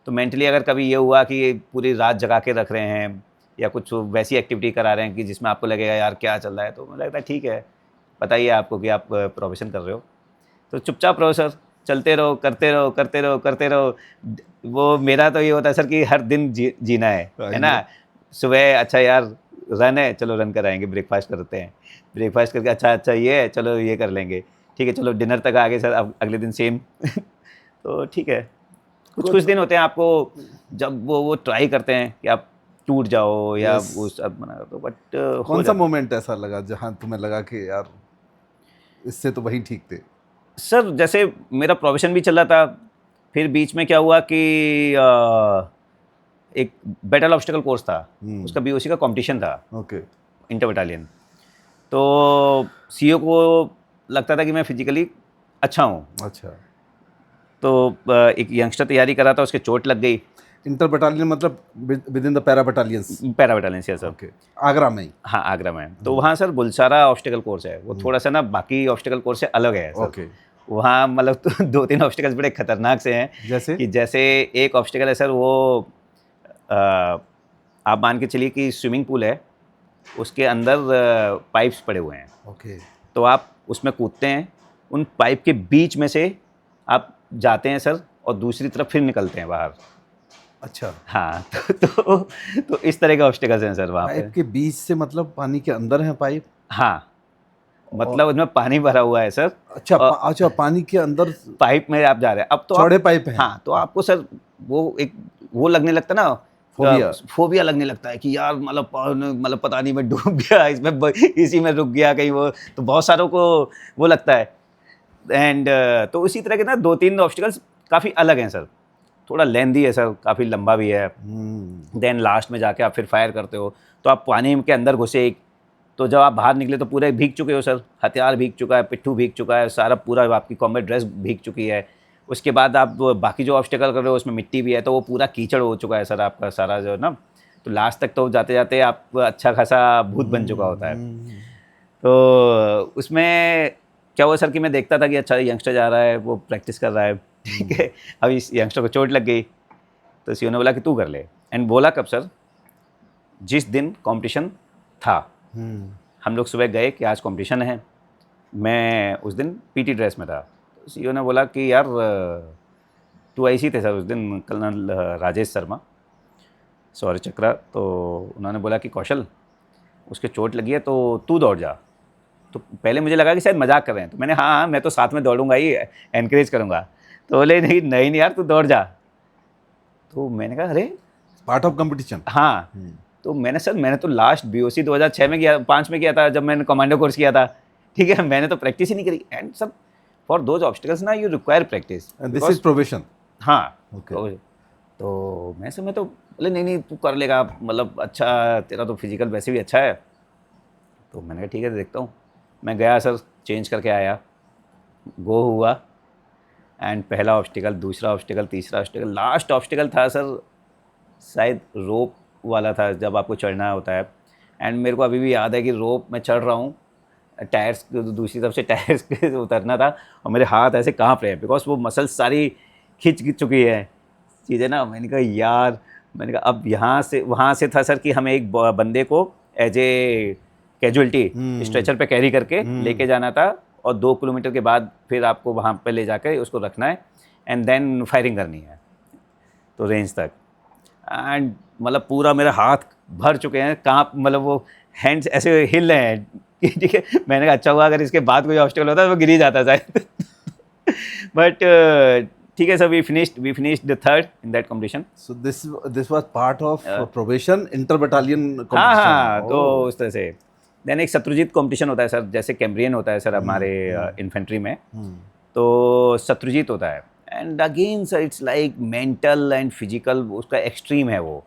तो मेंटली अगर कभी ये हुआ कि पूरी रात जगा के रख रहे हैं या कुछ वैसी एक्टिविटी करा रहे हैं कि जिसमें आपको लगेगा यार क्या चल रहा है, तो मुझे लगता है ठीक है, पता ही है आपको कि आप प्रोफेशन कर रहे हो, तो चुपचाप रहो सर, चलते रहो, करते रहो, करते रहो, करते रहो। वो मेरा तो ये होता है सर कि हर दिन जीना है ना। सुबह अच्छा यार रन है, चलो रन कराएंगे, ब्रेकफास्ट करते हैं, ब्रेकफास्ट करके अच्छा ये है, चलो ये कर लेंगे, ठीक है, चलो डिनर तक आ गए सर, अब अगले दिन सेम। तो ठीक है, कुछ दिन होते हैं आपको जब वो ट्राई करते हैं कि आप टूट जाओ या Yes. वो सब मना कर दो, बट कौन सा मोमेंट ऐसा लगा जहाँ तुम्हें लगा कि यार इससे तो वही ठीक थे? सर जैसे मेरा प्रोफेशन भी चल रहा था, फिर बीच में क्या हुआ कि एक बैटल ऑब्स्टिकल कोर्स था, उसका बीओसी का कंपटीशन था। ओके। Inter battalion. तो सीओ को लगता था कि मैं फिजिकली अच्छा हूँ, अच्छा, तो एक यंगस्टर तैयारी कर रहा था, उसके चोट लग गई। इंटर बटालियन मतलब with in the para battalions. Para battalion से सर। ओके, आगरा में ही। हाँ, आगरा में। तो वहाँ सर बुलसारा ऑब्स्टिकल कोर्स है, वो थोड़ा सा ना बाकी ऑब्स्टिकल कोर्स से अलग है सर। ओके, वहाँ मतलब तो 2-3 ऑब्स्टिकल्स बड़े खतरनाक से हैं। जैसे कि जैसे एक ऑब्स्टिकल है सर, वो आप मान के चलिए कि स्विमिंग पूल है, उसके अंदर पाइप्स पड़े हुए हैं। ओके, तो आप उसमें कूदते हैं, उन पाइप के बीच में से आप जाते हैं सर, और दूसरी तरफ फिर निकलते हैं बाहर। अच्छा, हाँ, तो इस तरह के ऑब्स्टिकल्स हैं सर वहाँ पे। पाइप के बीच से मतलब पानी के अंदर है पाइप? हाँ, मतलब उसमें पानी भरा हुआ है सर। अच्छा, और अच्छा, पानी के अंदर पाइप में आप जा रहे हैं, अब तो चौड़े आप, पाइप हैं। हाँ, तो आपको सर वो एक वो लगने लगता ना, फोबिया। फोबिया लगने लगता है कि यार मतलब पता नहीं मैं डूब गया इसमें, इसी में रुक गया कहीं वो। तो बहुत सारों को वो लगता है। एंड तो इसी तरह के ना 2-3 ऑब्स्टिकल्स काफ़ी अलग हैं सर। थोड़ा लेंदी है सर, काफ़ी लंबा भी है। देन लास्ट में जाके आप फिर फायर करते हो, तो आप पानी के अंदर घुसे, तो जब आप बाहर निकले तो पूरे भीग चुके हो सर, हथियार भीग चुका है, पिट्ठू भीग चुका है, सारा पूरा आपकी कॉम्बैट ड्रेस भीग चुकी है। उसके बाद आप बाकी जो ऑब्स्टिकल कर रहे हो उसमें मिट्टी भी है, तो वो पूरा कीचड़ हो चुका है सर आपका सारा जो है ना। तो लास्ट तक तो जाते जाते आप अच्छा खासा भूत बन चुका होता है। तो उसमें क्या हुआ सर कि मैं देखता था कि अच्छा यंगस्टर जा रहा है, वो प्रैक्टिस कर रहा है, ठीक है। अब इस यंगस्टर को चोट लग गई, तो सीओ ने बोला कि तू कर ले। एंड बोला कब सर, जिस दिन कंपटीशन था, हम लोग सुबह गए कि आज कंपटीशन है, मैं उस दिन पीटी ड्रेस में था। तो सीओ ने बोला कि यार तू ऐसी थे सर उस दिन, कर्नल राजेश शर्मा सौर्य चक्रा। तो उन्होंने बोला कि कौशल, उसके चोट लगी है तो तू दौड़ जा। तो पहले मुझे लगा कि शायद मजाक कर रहे हैं, तो मैंने हाँ मैं तो साथ में दौड़ूंगा ही, एनकरेज करूंगा। तो बोले नहीं नहीं यार तू दौड़ जा। तो मैंने कहा अरे पार्ट ऑफ कंपटीशन। हाँ। तो मैंने तो लास्ट बीओसी 2006 में किया, 5 में किया था, जब मैंने कमांडो कोर्स किया था, ठीक है। मैंने तो प्रैक्टिस ही नहीं करी। एंड सब फॉर दोज ऑब्स्टिकल्स ना you require practice, this is probation. हाँ। Okay. तो मैं तो बोले नहीं नहीं तू कर लेगा, मतलब अच्छा तेरा तो फिजिकल वैसे भी अच्छा है। तो मैंने कहा ठीक है देखता हूँ। मैं गया सर, चेंज करके आया, गो हुआ। एंड पहला ऑब्स्टिकल, दूसरा ऑब्स्टिकल, तीसरा ऑब्स्टिकल, लास्ट ऑब्स्टिकल था सर शायद रोप वाला था, जब आपको चढ़ना होता है। एंड मेरे को अभी भी याद है कि रोप में चढ़ रहा हूँ, टायर्स दूसरी तरफ से टायर्स के उतरना था, और मेरे हाथ ऐसे काँप रहे हैं बिकॉज वो मसल्स सारी खिंच चुकी है चीज़ें ना। मैंने कहा यार, मैंने कहा अब यहाँ से वहाँ से था सर कि हमें एक बंदे को एज ए कैजुअलिटी स्ट्रेचर पे कैरी करके लेके जाना था, और 2 किलोमीटर के बाद फिर आपको वहाँ पे ले जाकर उसको रखना है, एंड देन फायरिंग करनी है तो रेंज तक। एंड मतलब पूरा मेरा हाथ भर चुके हैं, कहाँ मतलब वो हैंड्स ऐसे हिल रहे हैं, ठीक है। मैंने कहा अच्छा हुआ अगर इसके बाद कोई ऑब्स्टिकल होता तो वो गिर ही जाता शायद। बट ठीक है sir, we finished the third in that competition. So this was part of probation inter battalion हाँ competition. हाँ, तो Oh. उस तरह से। देन एक शत्रुजीत कंपटीशन होता है सर, जैसे कैम्ब्रियन होता है सर हमारे इन्फेंट्री में, तो शत्रुजीत होता है। And again sir it's like mental and physical, उसका एक्सट्रीम है वो,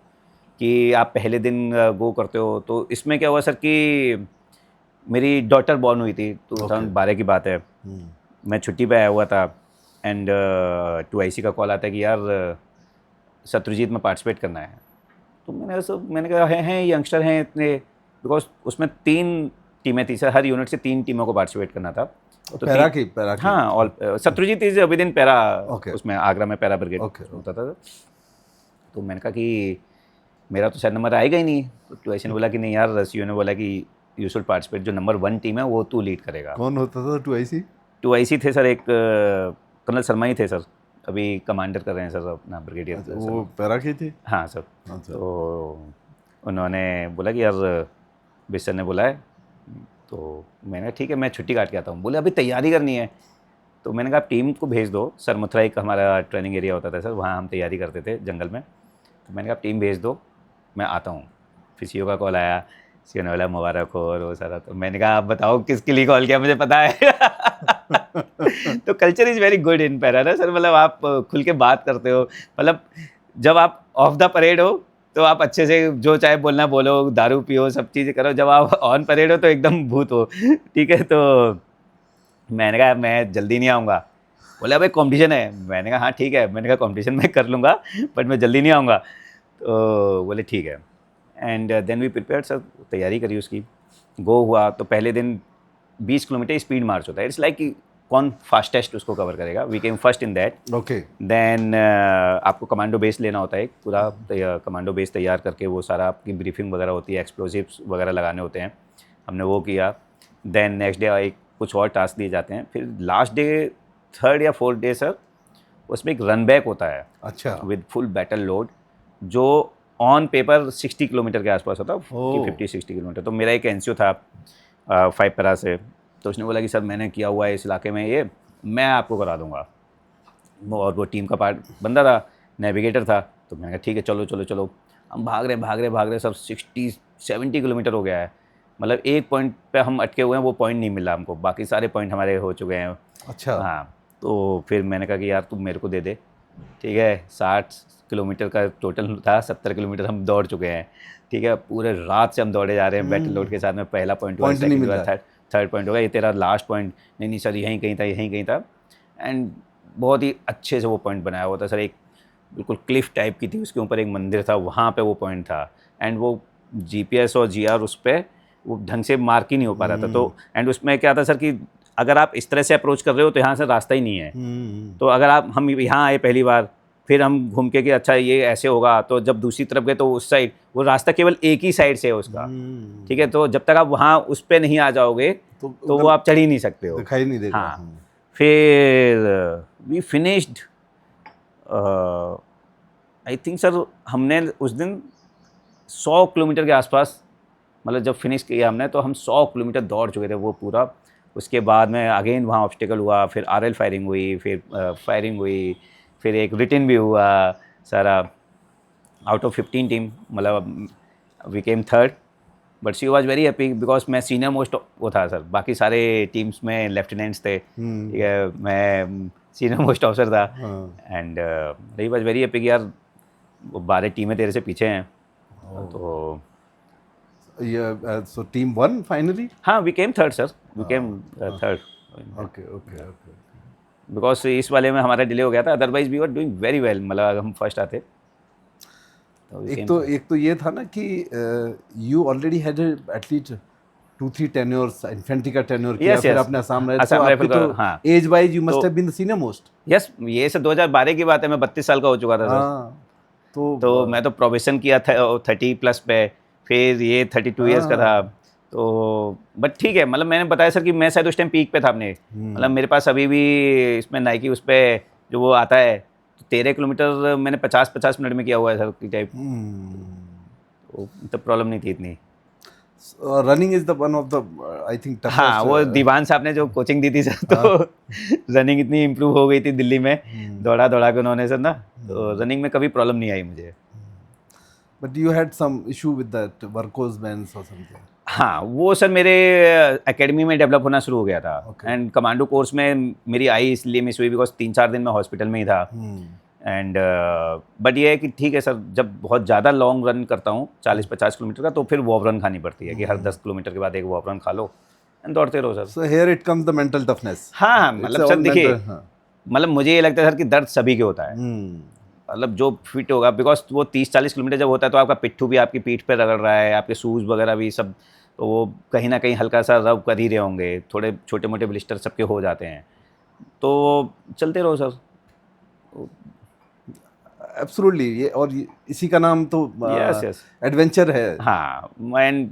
कि आप पहले दिन गो करते हो। तो इसमें क्या हुआ सर कि मेरी डॉटर बॉर्न हुई थी, 2012 की बात है। मैं छुट्टी पे आया हुआ था, एंड 2IC का कॉल आता है कि यार शत्रुजीत में पार्टिसिपेट करना है। तो मैंने कहा हैं यंगस्टर हैं इतने, बिकॉज उसमें 3 टीमें थी सर, हर यूनिट से 3 टीमों को पार्टिसिपेट करना था। तो पैरा की हाँ, all Shatrujeet is within para. Okay. उसमें आगरा में पैरा ब्रिगेड होता था। तो मैंने कहा कि मेरा तो शायद नंबर आएगा ही नहीं। तो 2IC ने बोला कि नहीं यार, सीओ ने बोला कि यू शुड पार्टिसिपेट, जो नंबर 1 टीम है वो तू लीड करेगा। कौन होता था 2IC? 2IC थे सर, एक कर्नल शर्मा ही थे सर, अभी कमांडर कर रहे हैं सर अपना ब्रिगेडियर। वो पैरा के थे? हाँ सर। अच्छा। तो उन्होंने बोला कि यार बिस्टर ने बोला है, तो मैंने ठीक है मैं छुट्टी काट के आता हूँ। बोले अभी तैयारी करनी है। तो मैंने कहा आप टीम को भेज दो, सर मथुराई का हमारा ट्रेनिंग एरिया होता था सर, वहाँ हम तैयारी करते थे जंगल में। तो मैंने कहा आप टीम भेज दो, मैं आता हूँ। फिर सीओ का कॉल आया, सीओ ने बोला मुबारक हो और वो सारा। तो मैंने कहा आप बताओ किसके लिए कॉल किया, मुझे पता है। तो culture is very good in para ना सर, मतलब आप खुल के बात करते हो, मतलब जब आप ऑफ द परेड हो तो आप अच्छे से जो चाहे बोलना बोलो, दारू पियो, सब चीज़ें करो। जब आप ऑन परेड हो तो एकदम भूत हो, ठीक है। तो मैंने कहा मैं जल्दी नहीं आऊँगा। बोले भाई कंपटीशन है। मैंने कहा हाँ ठीक है। मैंने कहा कंपटीशन मैं कर लूँगा बट मैं जल्दी नहीं आऊँगा। तो बोले ठीक है। And then we prepared sir, तैयारी करी उसकी। गो हुआ तो पहले दिन 20 किलोमीटर स्पीड मार्च होता है। इट्स लाइक कि कौन फास्टेस्ट उसको कवर करेगा। We came first in that. Okay. Then आपको कमांडो बेस लेना होता है, एक पूरा कमांडो बेस तैयार करके वो सारा आपकी ब्रीफिंग वगैरह होती है, एक्सप्लोजिव्स वगैरह लगाने होते हैं। हमने वो किया। देन नेक्स्ट डे एक कुछ और टास्क दिए जाते हैं। फिर लास्ट डे 3rd या 4th डे सर, उसमें एक रन बैक होता है अच्छा। विद फुल बैटल लोड, जो ऑन पेपर 60 किलोमीटर के आसपास होता है, ओह। 50-60 किलोमीटर। तो मेरा एक एनसीओ था 5 पैरा से, तो उसने बोला कि सर मैंने किया हुआ है इस इलाके में, ये मैं आपको करा दूंगा। और वो टीम का पार्ट बंदा था, नेविगेटर था। तो मैंने कहा ठीक है चलो चलो चलो। हम भाग रहे सर, 60-70 किलोमीटर हो गया है। मतलब एक पॉइंट पे हम अटके हुए हैं, वो पॉइंट नहीं मिला हमको, बाकी सारे पॉइंट हमारे हो चुके हैं। अच्छा। हाँ। तो फिर मैंने कहा कि यार तुम मेरे को दे दे, ठीक है। 60 किलोमीटर का टोटल था, 70 किलोमीटर हम दौड़ चुके हैं, ठीक है। पूरे रात से हम दौड़े जा रहे हैं बैटल लोड के साथ में। पहला पॉइंट हुआ, Point नहीं सेकंड मिल हुआ, रहा है। थर्ड पॉइंट होगा, ये तेरा लास्ट पॉइंट। नहीं सर यहीं कहीं था। एंड बहुत ही अच्छे से वो पॉइंट बनाया हुआ था सर। एक बिल्कुल क्लिफ टाइप की थी, उसके ऊपर एक मंदिर था, वहाँ पे वो पॉइंट था। एंड वो जीपीएस और जीआर उस पर वो ढंग से मार्क ही नहीं हो पा रहा था। तो एंड उसमें क्या था सर कि अगर आप इस तरह से अप्रोच कर रहे हो तो यहाँ से रास्ता ही नहीं है। तो अगर हम यहाँ आए पहली बार, फिर हम घूम के कि अच्छा ये ऐसे होगा, तो जब दूसरी तरफ गए तो उस साइड वो रास्ता केवल एक ही साइड से है उसका, ठीक है। तो जब तक आप वहाँ उस पर नहीं आ जाओगे तो वो आप चढ़ ही नहीं सकते हो, दिखाई नहीं देगा। हाँ। फिर we finished, I think sir हमने उस दिन 100 किलोमीटर के आसपास, मतलब जब फिनिश किया हमने तो हम 100 किलोमीटर दौड़ चुके थे वो पूरा। उसके बाद में अगेन वहाँ ऑब्स्टिकल हुआ, फिर आरएल फायरिंग हुई, फिर फायरिंग हुई, फिर एक रिटन भी हुआ सारा। आउट ऑफ 15 टीम, मतलब we came 3rd, but she was very happy because मैं सीनियर मोस्ट वो था सर। बाकी सारे टीम्स में लेफ्टिनेंट्स थे, ठीक है, मैं सीनियर मोस्ट ऑफिसर था। And he was very happy कि यार 12 टीमें तेरे से पीछे हैं। तो सो टीम वन फाइनली। हाँ we came 3rd sir, we came 3rd। Okay okay okay. Because इस वाले में हमारा डिले हो गया था, otherwise we were doing very well, मतलब हम फर्स्ट आते। एक तो ये था ना कि you already had at least 2-3 tenures, infantry का टेन्योर किया, फिर आपने असम राइफल, तो हाँ, age wise you must have been the senior most. Yes, ये सब 2012 की बात है, मैं 32 साल का हो चुका था सर। तो मैं तो प्रोबेशन किया था 30+ पे, फिर ये 32 ईयर्स का था। तो बट ठीक है, मतलब मैंने बताया सर कि मैं शायद उस टाइम पीक पे था अपने, मतलब मेरे पास अभी भी इसमें नाइकी उस पर जो वो आता है, तो 13 किलोमीटर मैंने 50 मिनट में किया हुआ है सर की टाइप। तो प्रॉब्लम नहीं थी इतनी। Running is the one of the I think toughest. हाँ, वो दीवान साहब ने जो कोचिंग दी थी सर, तो रनिंग इतनी इम्प्रूव हो गई थी दिल्ली में, दौड़ा के उन्होंने सर ना, तो रनिंग में कभी प्रॉब्लम नहीं आई मुझे। But you had some issue with that वर्कोस बैंड्स और समथिंग। हाँ, वो सर मेरे एकेडमी में डेवलप होना शुरू हो गया था। एंड कमांडो कोर्स में मेरी आई इसलिए मिस हुई बिकॉज 3-4 दिन मैं हॉस्पिटल में ही था। एंड बट ये है कि ठीक है सर, जब बहुत ज़्यादा लॉन्ग रन करता हूँ 40-50 किलोमीटर का, तो फिर वॉक रन खानी पड़ती है कि हर 10 किलोमीटर के बाद एक वॉक रन खा लो एंड दौड़ते रहो sir. So here it comes the mental toughness. हाँ, मतलब सर देखिए, मतलब मुझे ये लगता है सर कि दर्द सभी के होता है, मतलब जो फिट होगा, बिकॉज वो 30-40 किलोमीटर जब होता है तो आपका पिट्ठू भी आपकी पीठ पर रगड़ रहा है, आपके शूज़ वगैरह भी सब, तो वो कहीं ना कहीं हल्का सा रब कर ही रहे होंगे, थोड़े छोटे मोटे ब्लिस्टर सबके हो जाते हैं, तो चलते रहो सर। एब्सोल्युटली, ये और इसी का नाम तो यस एडवेंचर है। हाँ, एंड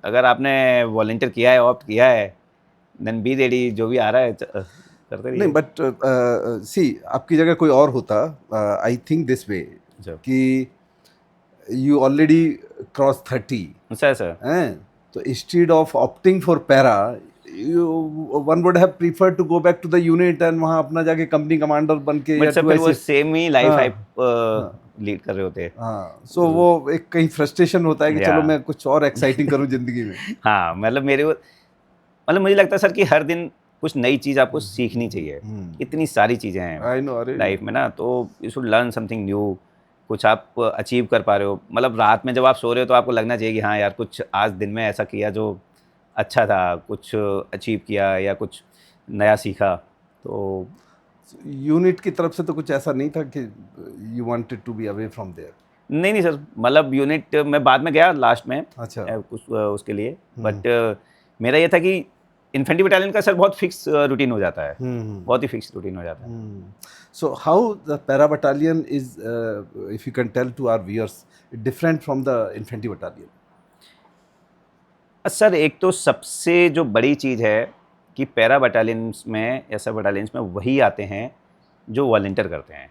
अगर आपने वॉलंटियर किया है, ऑप्ट किया है, देन बी रेडी, जो भी आ रहा है करते रहिए। नहीं, बट सी आपकी जगह कोई और होता, आई थिंक दिस वे कि यू ऑलरेडी क्रॉस 30 सर हैं, तो instead of opting for para, one would have preferred to go back to the unit and वहाँ अपना जाके कंपनी कमांडर बन के, बट सर फिर वो सेम ही लाइफ आप लीड कर रहे होते हैं। हाँ, सो वो एक कहीं फ्रस्ट्रेशन होता है कि चलो मैं कुछ और एक्साइटिंग करूँ जिंदगी में। हाँ, मतलब मतलब मुझे लगता है सर कि हर दिन कुछ नई चीज़ आपको सीखनी चाहिए। इतनी सारी चीज़ें हैं लाइफ में ना, तो you should learn something new. कुछ आप अचीव कर पा रहे हो, मतलब रात में जब आप सो रहे हो तो आपको लगना चाहिए कि हाँ यार कुछ आज दिन में ऐसा किया जो अच्छा था, कुछ अचीव किया या कुछ नया सीखा। तो यूनिट की तरफ से तो कुछ ऐसा नहीं था कि you wanted to be away from there? नहीं सर, मतलब यूनिट मैं बाद में गया लास्ट में अच्छा। कुछ उसके लिए, बट मेरा ये था कि इन्फेंट्री बटालियन का सर बहुत फिक्स रूटीन हो जाता है, बहुत ही फिक्स रूटीन हो जाता है। So how the para battalion is, if you can tell to our viewers, different from the infantry battalion? Sir एक तो सबसे जो बड़ी चीज़ है कि पैरा बटालियंस में, ऐसा बटालियंस में वही आते हैं जो वॉलंटियर करते हैं।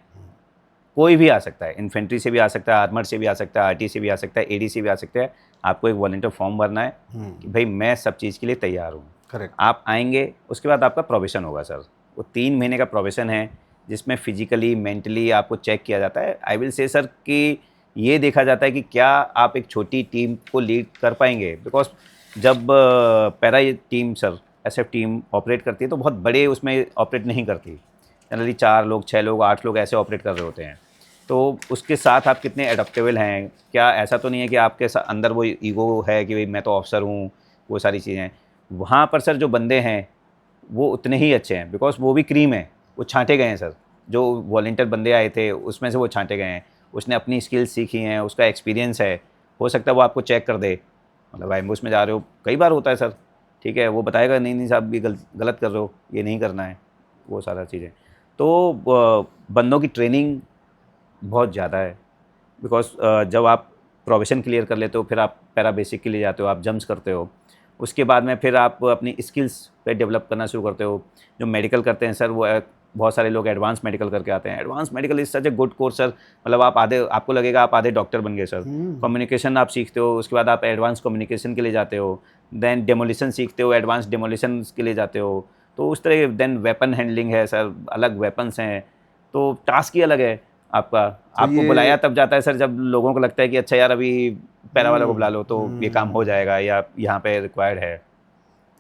कोई भी आ सकता है, इन्फेंट्री से भी आ सकता है, आर्मर से भी आ सकता है, आरटी से भी आ सकता है, एडी से भी आ सकता है। आपको एक वॉलंटियर फॉर्म भरना है कि भाई मैं सब चीज़ के लिए तैयार हूँ। करेक्ट। आप आएंगे, उसके बाद आपका प्रोबेशन होगा सर। वो 3 महीने का प्रोबेशन है जिसमें फिजिकली मेंटली आपको चेक किया जाता है। आई विल से सर कि ये देखा जाता है कि क्या आप एक छोटी टीम को लीड कर पाएंगे, बिकॉज जब para team sir SF team operate करती है तो बहुत बड़े उसमें ऑपरेट नहीं करती। जनरली 4 लोग, 6 लोग, 8 लोग ऐसे ऑपरेट कर रहे होते हैं। तो उसके साथ आप कितने एडप्टेबल हैं, क्या ऐसा तो नहीं है कि आपके अंदर वो ईगो है कि भाई मैं तो ऑफिसर हूँ, वो सारी चीज़ें। वहाँ पर सर जो बंदे हैं वो उतने ही अच्छे हैं, बिकॉज वो भी क्रीम है, वो छांटे गए हैं सर। जो वॉलंटियर बंदे आए थे उसमें से वो छांटे गए हैं, उसने अपनी स्किल्स सीखी हैं, उसका एक्सपीरियंस है। हो सकता है वो आपको चेक कर दे, मतलब एम्बुश में जा रहे हो, कई बार होता है सर, ठीक है, वो बताएगा नहीं साहब ये गलत कर रहे हो, ये नहीं करना है, वो सारा चीज़ें। तो बंदों की ट्रेनिंग बहुत ज़्यादा है, बिकॉज जब आप प्रोबेशन क्लियर कर लेते हो फिर आप पैरा बेसिक के लिए जाते हो, आप जंप्स करते हो, उसके बाद में फिर आप अपनी स्किल्स पे डेवलप करना शुरू करते हो। जो मेडिकल करते हैं सर वो बहुत सारे लोग एडवांस मेडिकल करके आते हैं। Advance medical is such a good course sir, मतलब आप आपको लगेगा आप आधे डॉक्टर बन गए सर। कम्युनिकेशन आप सीखते हो, उसके बाद आप एडवांस कम्युनिकेशन के लिए जाते हो, देन डेमोलिशन सीखते हो, एडवांस डेमोलिशन के लिए जाते हो। तो उस तरह देन वेपन हैंडलिंग है सर, अलग वेपन्स हैं, तो टास्क ही अलग है आपका। आपको बुलाया तब जाता है सर जब लोगों को लगता है कि अच्छा यार अभी पैरा वाला को बुला लो तो ये काम हो जाएगा या यहाँ पे रिक्वायर्ड है।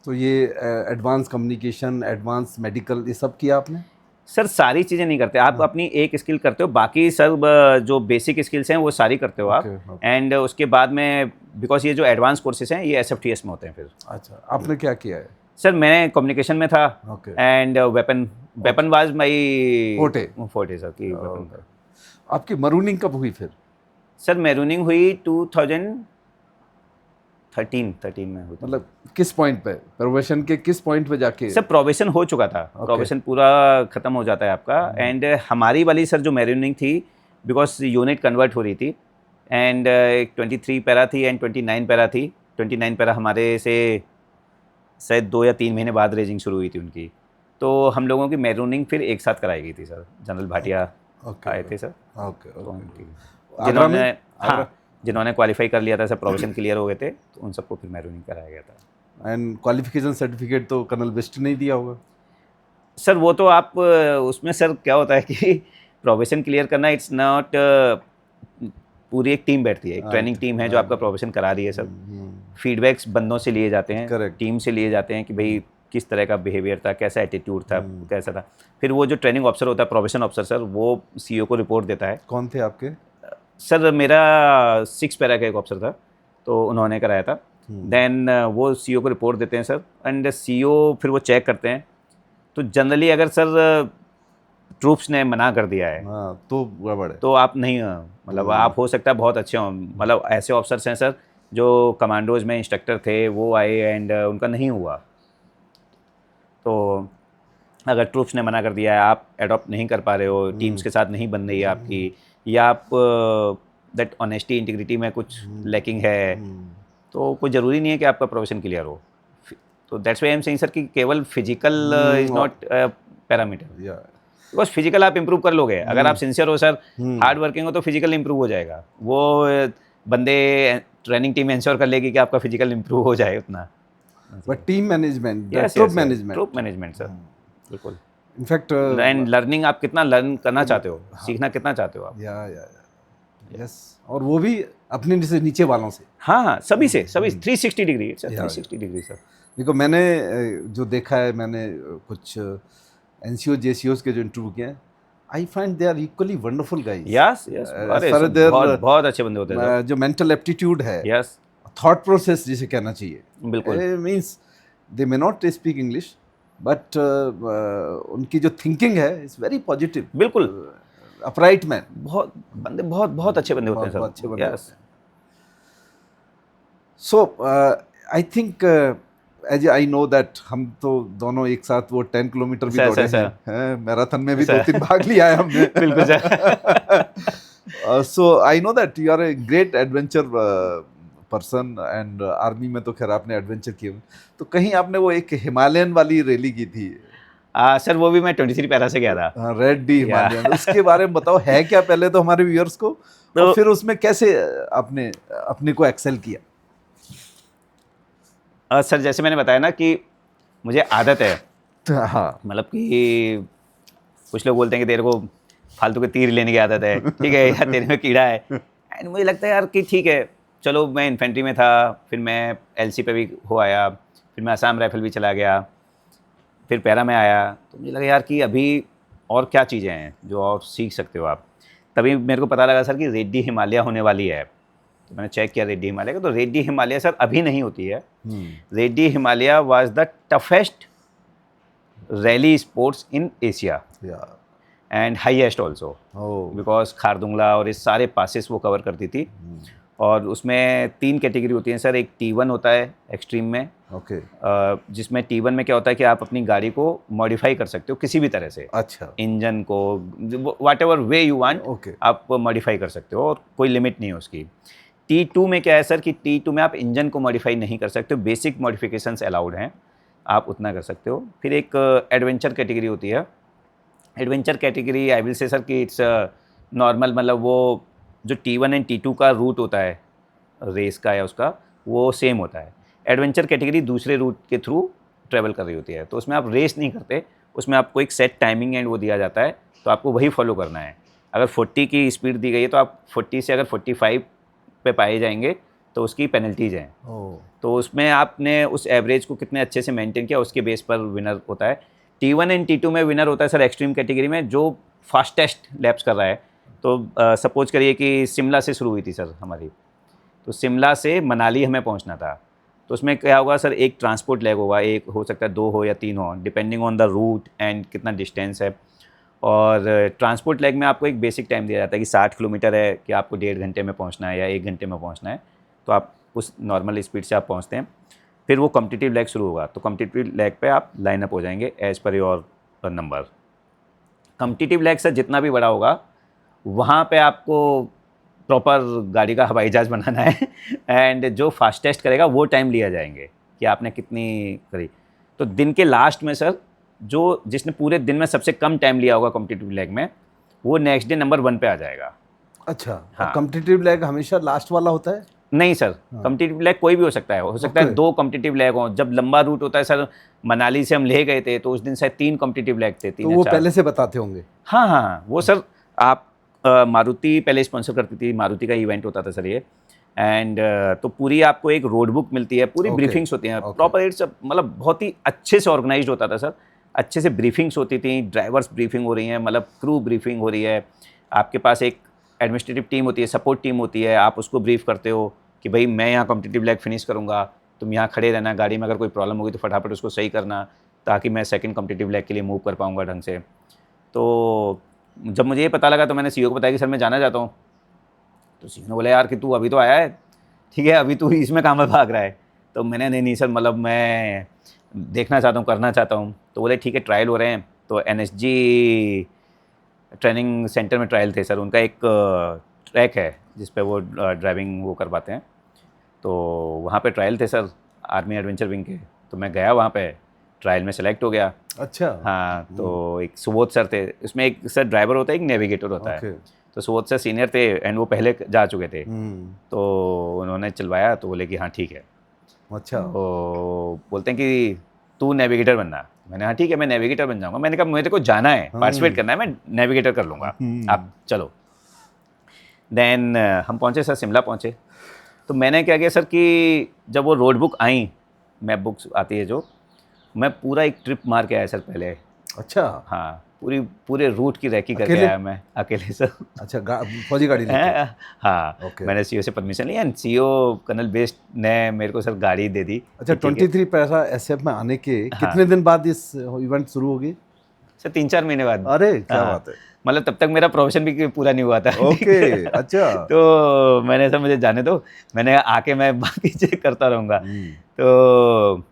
तो ये एडवांस कम्युनिकेशन, एडवांस मेडिकल, ये सब किया आपने? सर सारी चीज़ें नहीं करते आप, अपनी एक स्किल करते हो, बाकी सब जो बेसिक स्किल्स हैं वो सारी करते हो आप। एंड उसके बाद में बिकॉज ये जो एडवांस कोर्सेज हैं ये SFTS में होते हैं फिर। अच्छा, आपने क्या किया है? सर मैं कम्युनिकेशन में था, and weapon was my forte sir की वेपन। आपकी मरूनिंग कब हुई फिर? सर मैरूनिंग हुई 2013 में हुई। मतलब किस पॉइंट पे, प्रोबेशन के किस पॉइंट पे जाके? सर प्रोबेशन हो चुका था, प्रोबेशन पूरा ख़त्म हो जाता है आपका। एंड हमारी वाली सर जो मैरूनिंग थी, बिकॉज यूनिट कन्वर्ट हो रही थी, एंड 23 पैरा थी एंड 29 पैरा थी। 29 पैरा हमारे से शायद 2 या 3 महीने बाद रेजिंग शुरू हुई थी उनकी, तो हम लोगों की मैरूनिंग फिर एक साथ कराई गई थी सर। जनरल भाटिया आए थे सर, जिन्होंने क्वालिफाई कर लिया था सर, प्रोबेशन क्लियर हो गए थे, तो उन सबको फिर मैरूनिंग कराया गया था। एंड क्वालिफिकेशन सर्टिफिकेट तो कर्नल बेस्ट ने ही दिया होगा सर? वो तो आप उसमें सर क्या होता है कि प्रोबेशन क्लियर करना इट्स नॉट, पूरी एक टीम बैठती है, एक ट्रेनिंग टीम है जो आपका प्रोबेशन करा रही है सर। फीडबैक्स बंदों से लिए जाते हैं, टीम से लिए जाते हैं कि भाई किस तरह का बिहेवियर था, कैसा एटीट्यूड था, कैसा था। फिर वो जो ट्रेनिंग ऑफिसर होता है, प्रोबेशन ऑफिसर सर, वो CEO को रिपोर्ट देता है। कौन थे आपके? सर मेरा 6 पैरा का एक ऑफिसर था, तो उन्होंने कराया था। देन वो CEO को रिपोर्ट देते हैं सर, एंड CEO फिर वो चेक करते हैं। तो जनरली अगर सर ट्रूप्स ने मना कर दिया है तो गड़बड़ है, तो आप नहीं, मतलब आप हो सकता है बहुत अच्छे हों, मतलब ऐसे ऑफिसर्स हैं सर जो कमांडोज में इंस्ट्रक्टर थे, वो आए एंड उनका नहीं हुआ। तो अगर ट्रूप्स ने मना कर दिया है, आप एडॉप्ट नहीं कर पा रहे हो, टीम्स के साथ नहीं बन रही है आपकी, या आप दैट ऑनेस्टी इंटीग्रिटी में कुछ लैकिंग है, तो कोई ज़रूरी नहीं है कि आपका प्रोफेशन क्लियर हो। तो that's why I am saying sir कि केवल physical is not parameter, because physical आप इंप्रूव कर लोगे अगर आप सिंसियर हो सर, हार्ड वर्किंग हो तो फिजिकल इंप्रूव हो जाएगा। वो बंदे ट्रेनिंग टीम इंश्योर कर लेगी कि आपका फिजिकल इंप्रूव हो जाए उतना। But team management, troop management sir, बिल्कुल। इनफैक्ट एंड लर्निंग, आप कितना लर्न करना चाहते हो, सीखना कितना चाहते हो आप। यस, और वो भी अपने से नीचे वालों से। हाँ, सभी से, सभी 360 डिग्री, 360 डिग्री सर। देखो मैंने जो देखा है, मैंने कुछ NCO JCOs के जो इंटरव्यू किए हैं, I find they are equally wonderful guys. Yes yes, As अरे far as their, बहुत बहुत अच्छे बंदे होते हैं जो मेंटल एप्टीट्यूड है, यस, थॉट प्रोसेस जिसे कहना चाहिए, बिल्कुल means they may not speak English but उनकी जो थिंकिंग है इज वेरी पॉजिटिव, बिल्कुल, अपराइट मैन, बहुत बंदे बहुत अच्छे बंदे होते हैं बहुत अच्छे सर, बंदे यस। होते हैं. So I think as I know that हम तो दोनों एक साथ वो 10 किलोमीटर भी सर, दौड़े सर, हैं, मैराथन में भी सर। 2-3 भाग लिया है हमने. बिल्कुल sir. So I know that you are a great adventure person, and army में तो खैर आपने एडवेंचर किए होंगे. तो कहीं आपने वो एक हिमालयन वाली रैली की थी, सर वो भी मैं 23 पैरा से गया था। रेड डी हिमालयन, उसके बारे में बताओ, है क्या पहले तो हमारे व्यूअर्स को, तो और फिर उसमें कैसे आपने अपने को एक्सेल किया. सर जैसे मैंने बताया ना कि मुझे आदत है, हाँ, मतलब कि कुछ लोग बोलते हैं कि तेरे को फालतू के तीर लेने की आदत है, ठीक है, या तेरे में कीड़ा है, एंड मुझे लगता है यार कि ठीक है, चलो मैं इन्फेंट्री में था, फिर मैं एलसी पे भी हो आया, फिर मैं असम राइफल भी चला गया, फिर पैरा में आया, तो मुझे लगा यार कि अभी और क्या चीज़ें हैं जो और सीख सकते हो आप. तभी मेरे को पता लगा सर कि रेड डी हिमालय होने वाली है, तो मैंने चेक किया रेड डी हिमालय का, तो रेड डी हिमालय सर अभी नहीं होती है. Red D Himalaya was the toughest rally sports in Asia and highest also, because Khardungla और इस सारे पासेस वो कवर करती थी. और उसमें 3 कैटेगरी होती हैं सर. एक T1 होता है एक्सट्रीम में, ओके, जिसमें T1 में क्या होता है कि आप अपनी गाड़ी को मॉडिफाई कर सकते हो किसी भी तरह से, अच्छा, इंजन को whatever way you want okay, आप मॉडिफाई कर सकते हो और कोई लिमिट नहीं है उसकी. T2 में क्या है सर कि T2 में आप इंजन को मॉडिफाई नहीं कर सकते हो, बेसिक मॉडिफिकेशंस अलाउड हैं, आप उतना कर सकते हो. फिर एक एडवेंचर कैटेगरी होती है. Adventure category I will say sir कि इट्स नॉर्मल, मतलब वो जो T1 एंड T2 का रूट होता है रेस का या उसका, वो सेम होता है. एडवेंचर कैटेगरी दूसरे रूट के थ्रू ट्रैवल कर रही होती है, तो उसमें आप रेस नहीं करते, उसमें आपको एक सेट टाइमिंग एंड वो दिया जाता है, तो आपको वही फॉलो करना है. अगर 40 की स्पीड दी गई है तो आप 40 से अगर 45 पे पाए जाएंगे तो उसकी पेनल्टीज़ हैं. तो उसमें आपने उस एवरेज को कितने अच्छे से मेंटेन किया उसके बेस पर विनर होता है. T1 एंड T2 में विनर होता है सर एक्सट्रीम कैटेगरी में जो फास्टेस्ट लैप्स कर रहा है. तो सपोज करिए कि शिमला से शुरू हुई थी सर हमारी, तो शिमला से मनाली हमें पहुंचना था, तो उसमें क्या होगा सर, एक ट्रांसपोर्ट लेग होगा, एक हो सकता है 2 हो या 3 हो, depending on the route and कितना डिस्टेंस है. और ट्रांसपोर्ट लेग में आपको एक बेसिक टाइम दिया जाता है कि 60 किलोमीटर है कि आपको 1.5 घंटे में पहुंचना है या 1 घंटे में पहुंचना है, तो आप उस नॉर्मल स्पीड से आप पहुंचते हैं. फिर वो कॉम्पिटिटिव लेग शुरू होगा, तो कॉम्पिटिटिव लेग पे आप लाइनअप हो जाएंगे as per your number. Competitive leg से जितना भी बड़ा होगा वहाँ पे आपको प्रॉपर गाड़ी का हवाई जहाज़ बनाना है एंड जो फास्टेस्ट करेगा वो टाइम लिया जाएंगे कि आपने कितनी करी. तो दिन के लास्ट में सर जो जिसने पूरे दिन में सबसे कम टाइम लिया होगा कॉम्पिटिटिव लेग में, वो नेक्स्ट डे नंबर 1 पे आ जाएगा. अच्छा, हाँ. कॉम्पिटिटिव लेग हमेशा लास्ट वाला होता है? नहीं सर, कॉम्पिटिटिव लेग कोई भी हो सकता है, है 2 कॉम्पिटिटिव लेग हो. जब लंबा रूट होता है सर, मनाली से हम ले गए थे तो उस दिन शायद 3 कॉम्पिटिटिव लेग थे, 3 तो या वो 4. पहले से बताते होंगे? हाँ, वो सर आप मारुति पहले स्पॉन्सर करती थी, मारुति का इवेंट होता था सर ये. एंड तो पूरी आपको एक रोड बुक मिलती है, पूरी ब्रीफिंग्स होती हैं प्रॉपर. इट्स मतलब बहुत ही अच्छे से ऑर्गेनाइज्ड होता था सर, अच्छे से ब्रीफिंग्स होती थी, ड्राइवर्स ब्रीफिंग हो रही है, मतलब क्रू ब्रीफिंग हो रही है, आपके पास एक एडमिनिस्ट्रेटिव टीम होती है, सपोर्ट टीम होती है, आप उसको ब्रीफ करते हो कि भाई मैं यहाँ कॉम्पिटिटिव लेग फिनिश करूँगा, तुम यहाँ खड़े रहना, गाड़ी में अगर कोई प्रॉब्लम होगी तो फटाफट उसको सही करना, ताकि मैं सेकंड कॉम्पिटिटिव लेग के लिए मूव कर पाऊँगा ढंग से. तो जब मुझे ये पता लगा तो मैंने सीईओ को बताया कि सर मैं जाना चाहता हूँ. तो सीईओ ने बोला यार कि तू अभी तो आया है, ठीक है, अभी तू इसमें कहाँ में भाग रहा है. तो मैंने नहीं सर, मतलब मैं देखना चाहता हूँ, करना चाहता हूँ. तो बोले ठीक है, ट्रायल हो रहे हैं. तो NSG ट्रेनिंग सेंटर में ट्रायल थे सर, उनका एक ट्रैक है जिस पे वो ड्राइविंग वो करवाते हैं. तो वहाँ पे ट्रायल थे सर आर्मी एडवेंचर विंग के, तो मैं गया वहाँ पे, ट्रायल में सेलेक्ट हो गया. अच्छा. हाँ, तो एक सुबोध सर थे, उसमें एक सर ड्राइवर होता है, एक नेविगेटर होता है. तो सुबोध सर सीनियर थे एंड वो पहले जा चुके थे. तो उन्होंने चलवाया, तो बोले कि हाँ ठीक है. अच्छा. तो बोलते हैं कि तू नेविगेटर बनना. मैंने हाँ ठीक है, मैं नेविगेटर बन जाऊँगा. मैंने कहा मेरे को जाना है, पार्टिसिपेट करना है, मैं नेविगेटर कर लूँगा, आप चलो. देन हम पहुँचे सर, शिमला पहुँचे. तो मैंने क्या किया सर कि जब वो रोड बुक आई, मैप बुक्स आती है जो, मैं पूरा एक ट्रिप मार के आया सर पहले. अच्छा. हाँ, पूरे रूट की रैकी करके अकेले? आया मैं अकेले सर। अच्छा, फौजी गाड़ी लेके? हाँ, ओके। मैंने सीओ से परमिशन ली एंड सीओ कर्नल बेस्ट ने मेरे को सर गाड़ी दे दी अच्छा, कि ठीक है। 23 पैसा एसएफ में आने के हाँ कितने दिन बाद इस इवेंट शुरू होगी? सर 3-4 महीने बाद। अरे क्या हाँ, बात है। मतलब तब तक मेरा प्रोफेशन भी पूरा नहीं हुआ था। ठीक ओके, है। अच्छा। तो मैंने सर मुझे जाने दो, मैंने आके मैं बाकी चेक करता रहूँगा। तो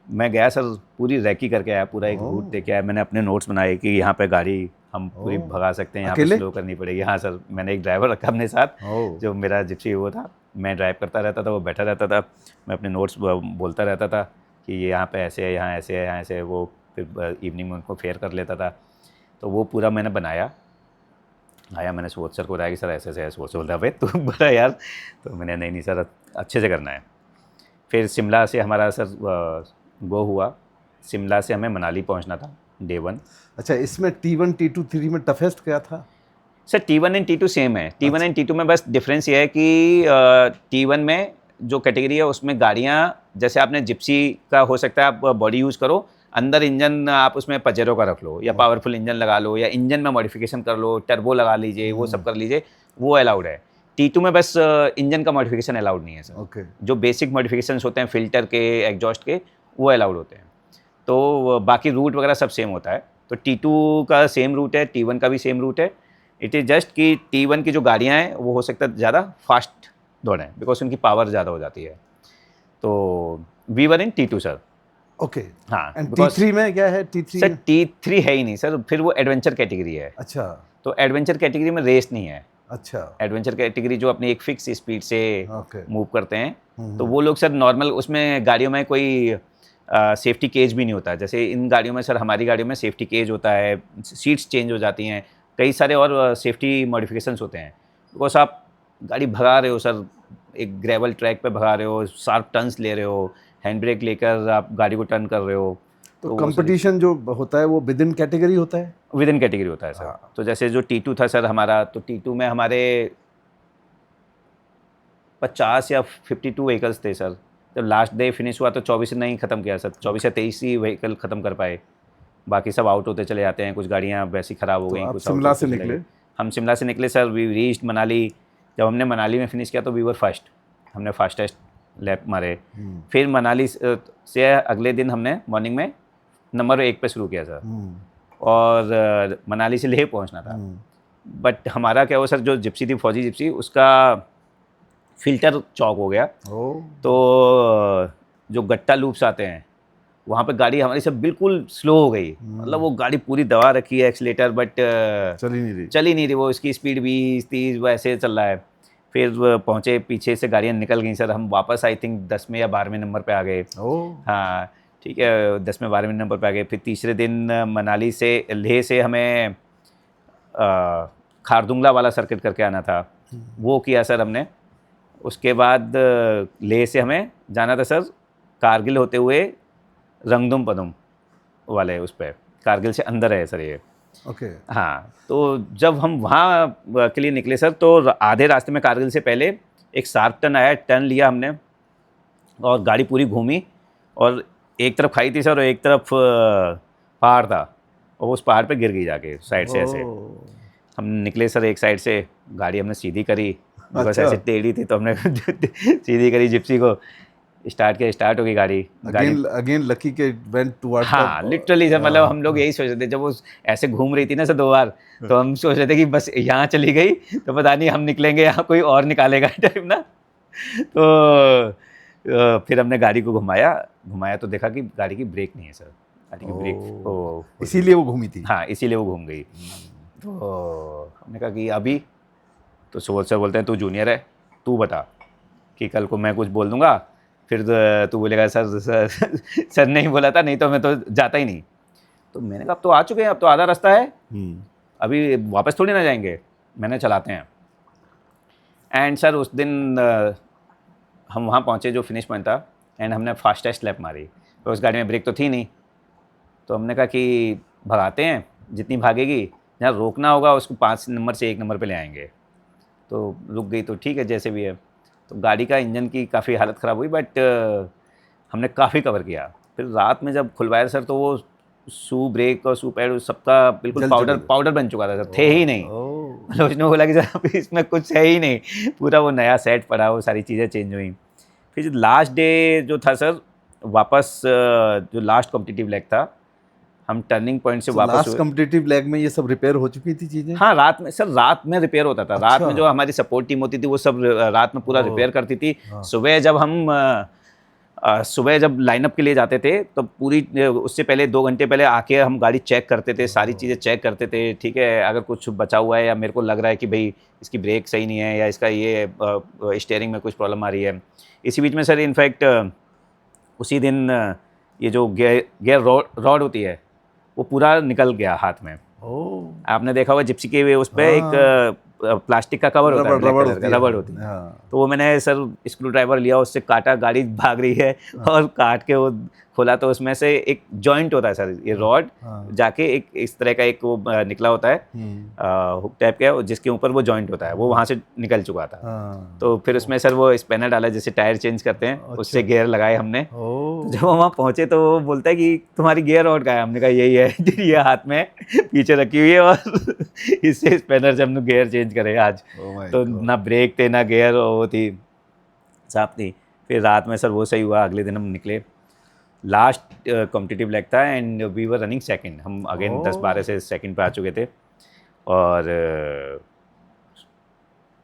मैं गया सर, पूरी रैकी करके आया, पूरा एक रूट देके आया। मैंने अपने नोट्स बनाए कि यहाँ पे गाड़ी हम पूरी भगा सकते हैं, यहाँ पे अकेले? स्लो करनी पड़ेगी। हाँ सर, मैंने एक ड्राइवर रखा अपने साथ, ओह। जो मेरा जिप्सी वो था। मैं ड्राइव करता रहता था, वो बैठा रहता था, मैं अपने नोट्स बोलता रहता था कि ये यहाँ पे ऐसे है, यहाँ ऐसे है, यहाँ ऐसे है। वो फिर इवनिंग में उनको फेयर कर लेता था। तो वो पूरा मैंने बनाया। आया, मैंने सुबोध सर को बताया कि सर ऐसे ऐसे है। सुबोध सर बोल रहा भाई तू बोला यार। तो मैंने नहीं सर, अच्छे से करना है। फिर शिमला से हमारा सर गो हुआ। शिमला से हमें मनाली पहुंचना था डे 1। अच्छा, इसमें T1 T2 3 में टफेस्ट क्या था? Sir T1 and T2 same है। T1 एंड T2 में बस डिफरेंस ये है कि T1 में जो कैटेगरी है उसमें गाड़ियाँ, जैसे आपने जिप्सी का हो सकता है आप बॉडी यूज़ करो, अंदर इंजन आप उसमें पजेरो का रख लो या पावरफुल इंजन लगा लो या इंजन में मॉडिफिकेशन कर लो, टर्बो लगा लीजिए, वो सब कर लीजिए, वो अलाउड है। T2 में बस इंजन का मॉडिफिकेशन अलाउड नहीं है सर। ओके। जो बेसिक मॉडिफिकेशंस होते हैं फिल्टर के, एग्जॉस्ट के, वो अलाउड होते हैं। तो बाकी रूट वगैरह सब सेम होता है। तो T2 का सेम रूट है, T1 का भी सेम रूट है। इट इज़ जस्ट कि T1 की जो गाड़ियाँ हैं वो हो सकता है ज़्यादा फास्ट दौड़ें, बिकॉज उनकी पावर ज़्यादा हो जाती है। तो we were in T2 sir. Okay. हाँ, एंड because T3 में क्या है? T3 सर में? T3 है ही नहीं सर, फिर वो एडवेंचर कैटेगरी है। अच्छा, तो एडवेंचर कैटेगरी में रेस नहीं है। अच्छा। एडवेंचर कैटेगरी जो अपनी एक फिक्स स्पीड से ओके। मूव करते हैं, तो वो लोग सर नॉर्मल, उसमें गाड़ियों में कोई सेफ्टी केज भी नहीं होता। जैसे इन गाड़ियों में सर, हमारी गाड़ियों में सेफ्टी केज होता है, सीट्स चेंज हो जाती हैं, कई सारे और सेफ्टी मॉडिफिकेशंस होते हैं। बिकॉज आप गाड़ी भगा रहे हो सर, एक ग्रेवल ट्रैक पे भगा रहे हो, शार्प टर्न्स ले रहे हो, हैंड ब्रेक लेकर आप गाड़ी को टर्न कर रहे हो। तो वो कंपटीशन जो होता है वो विद इन कैटेगरी होता है? विद इन कैटेगरी होता है सर। हाँ। तो जैसे जो T2 था सर हमारा, तो T2 में हमारे 50 या 52 व्हीकल्स थे सर। जब लास्ट डे फिनिश हुआ तो 24 ने ही ख़त्म किया सर, 24 या 23 ही व्हीकल ख़त्म कर पाए। बाकी सब आउट होते चले जाते हैं, कुछ गाड़ियाँ वैसी ख़राब हो तो गई, आप कुछ शिमला आउट से होते चले निकले? गए। हम शिमला से निकले सर, वी रीच्ड मनाली। जब हमने मनाली में फिनिश किया तो वी वर फर्स्ट, हमने फास्टेस्ट लैप मारे। फिर मनाली से अगले दिन हमने मॉर्निंग में नंबर 1 पे शुरू किया सर, और मनाली से लेह पहुंचना था। बट हमारा क्या हुआ सर, जो जिप्सी थी, फौजी जिप्सी, उसका फिल्टर चौक हो गया। तो जो गट्टा लूप्स आते हैं वहाँ पे गाड़ी हमारी सब बिल्कुल स्लो हो गई। मतलब वो गाड़ी पूरी दबा रखी है एक्सीलेटर, बट चल ही नहीं रही वो, इसकी स्पीड 20-30 वैसे चल रहा है। फिर पहुँचे, पीछे से गाड़ियाँ निकल गई सर। हम वापस आई थिंक 10वें या 12वें नंबर पे आ गए। हाँ ठीक है, 10वें 12वें नंबर पे आ गए। फिर तीसरे दिन मनाली से, लेह से हमें खारदुंगला वाला सर्किट करके आना था, वो किया सर हमने। उसके बाद लेह से हमें जाना था सर कारगिल होते हुए रंगदुम पदम वाले, उस पर कारगिल से अंदर है सर ये। ओके। हाँ, तो जब हम वहाँ के लिए निकले सर, तो आधे रास्ते में कारगिल से पहले एक शार्प टर्न आया, टर्न लिया हमने और गाड़ी पूरी घूमी, और एक तरफ खाई थी सर और एक तरफ पहाड़ था, और उस पहाड़ पे गिर गई जाके साइड से ऐसे। हम निकले सर एक साइड से, गाड़ी हमने सीधी करी, बिकॉज ऐसे टेढ़ी थी तो हमने सीधी करी, जिप्सी को स्टार्ट किया, स्टार्ट हो गई गाड़ी। अगेन लकी के वेंट टुवर्ड्स। हाँ लिटरली सर, मतलब हम लोग यही सोच रहे थे जब वो ऐसे घूम रही थी ना सर 2 बार, तो हम सोच रहे थे कि बस यहाँ चली गई तो पता नहीं हम निकलेंगे यहाँ कोई और निकालेगा टाइप ना। तो फिर हमने गाड़ी को घुमाया तो देखा कि गाड़ी की ब्रेक नहीं है सर, गाड़ी की ब्रेक, इसीलिए वो घूमी थी। हाँ इसीलिए वो घूम गई। तो हमने कहा कि अभी, तो सुबोध सर बोलते हैं तू जूनियर है, तू बता कि कल को मैं कुछ बोल दूंगा फिर तू बोलेगा सर नहीं बोला था, नहीं तो मैं तो जाता ही नहीं। तो मैंने कहा अब तो आ चुके हैं, अब तो आधा रास्ता है, अभी वापस थोड़ी ना जाएंगे, मैंने चलाते हैं। एंड सर उस दिन हम वहाँ पहुँचे जो फिनिश पॉइंट था, एंड हमने फास्टेस्ट लैप मारी, तो उस गाड़ी में ब्रेक तो थी नहीं, तो हमने कहा कि भगाते हैं, जितनी भागेगी, जहाँ रोकना होगा उसको 5 नंबर से 1 नंबर पे ले आएंगे। तो रुक गई तो ठीक है जैसे भी है। तो गाड़ी का इंजन की काफ़ी हालत ख़राब हुई, बट हमने काफ़ी कवर किया। फिर रात में जब खुलवाया सर, तो वो शू ब्रेक और शू पैड सबका बिल्कुल जल पाउडर चुके थे। पाउडर बन चुका था सर, थे ही नहीं। ओह, मतलब उसने बोला कि सर अभी इसमें कुछ है ही नहीं, पूरा वो नया सेट पड़ा, वो सारी चीज़ें चेंज हुई। फिर लास्ट डे जो था सर, वापस जो लास्ट कॉम्पिटिटिव लेग था, हम टर्निंग पॉइंट से वापस लास्ट हुए। कॉम्पिटिटिव लेग में ये सब रिपेयर हो चुकी थी चीजें? हाँ, रात में सर, रात में रिपेयर होता था। रात अच्छा। में जो हमारी सपोर्ट टीम होती थी वो सब रात में पूरा ओह, रिपेयर करती थी। हाँ। सुबह जब हम सुबह जब लाइनअप के लिए जाते थे तो पूरी उससे पहले 2 घंटे पहले आके हम गाड़ी चेक करते थे, सारी चीज़ें चेक करते थे, ठीक है। अगर कुछ बचा हुआ है या मेरे को लग रहा है कि भाई इसकी ब्रेक सही नहीं है या इसका ये स्टीयरिंग में कुछ प्रॉब्लम आ रही है। इसी बीच में सर इनफैक्ट उसी दिन ये जो गेयर रॉड होती है वो पूरा निकल गया हाथ में। ओह, आपने देखा होगा जिप्सी के उस पे एक प्लास्टिक का कवर होता है, ब्लैक कलर का रबड़ होती है। हाँ। तो वो मैंने सर स्क्रू ड्राइवर लिया, उससे काटा, गाड़ी भाग रही है और काट के वो खोला तो उसमें से एक जॉइंट होता है सर, ये रॉड हाँ। जाके एक इस तरह का एक वो निकला होता है, हुक टाइप का, जिसके ऊपर वो जॉइंट होता है, वो वहाँ से निकल चुका था। हाँ। तो फिर उसमें सर वो स्पैनर डाला, जैसे टायर चेंज करते हैं, उससे गियर लगाए हमने। ओह, तो जब हम वहाँ पहुँचे तो वो बोलता है कि तुम्हारी गियर रॉड कहाँ है? हमने कहा यही है, ये हाथ में पीछे रखी हुई है और इससे स्पैनर से हमने गियर चेंज करे आज। oh my तो God. ना ब्रेक थे ना गियर वो थी, साफ थी। फिर रात में सर वो सही हुआ, अगले दिन हम निकले। लास्ट कॉम्पिटिटिव लेग था and we were running second. हम अगेन 10-12 से सेकंड पे आ चुके थे और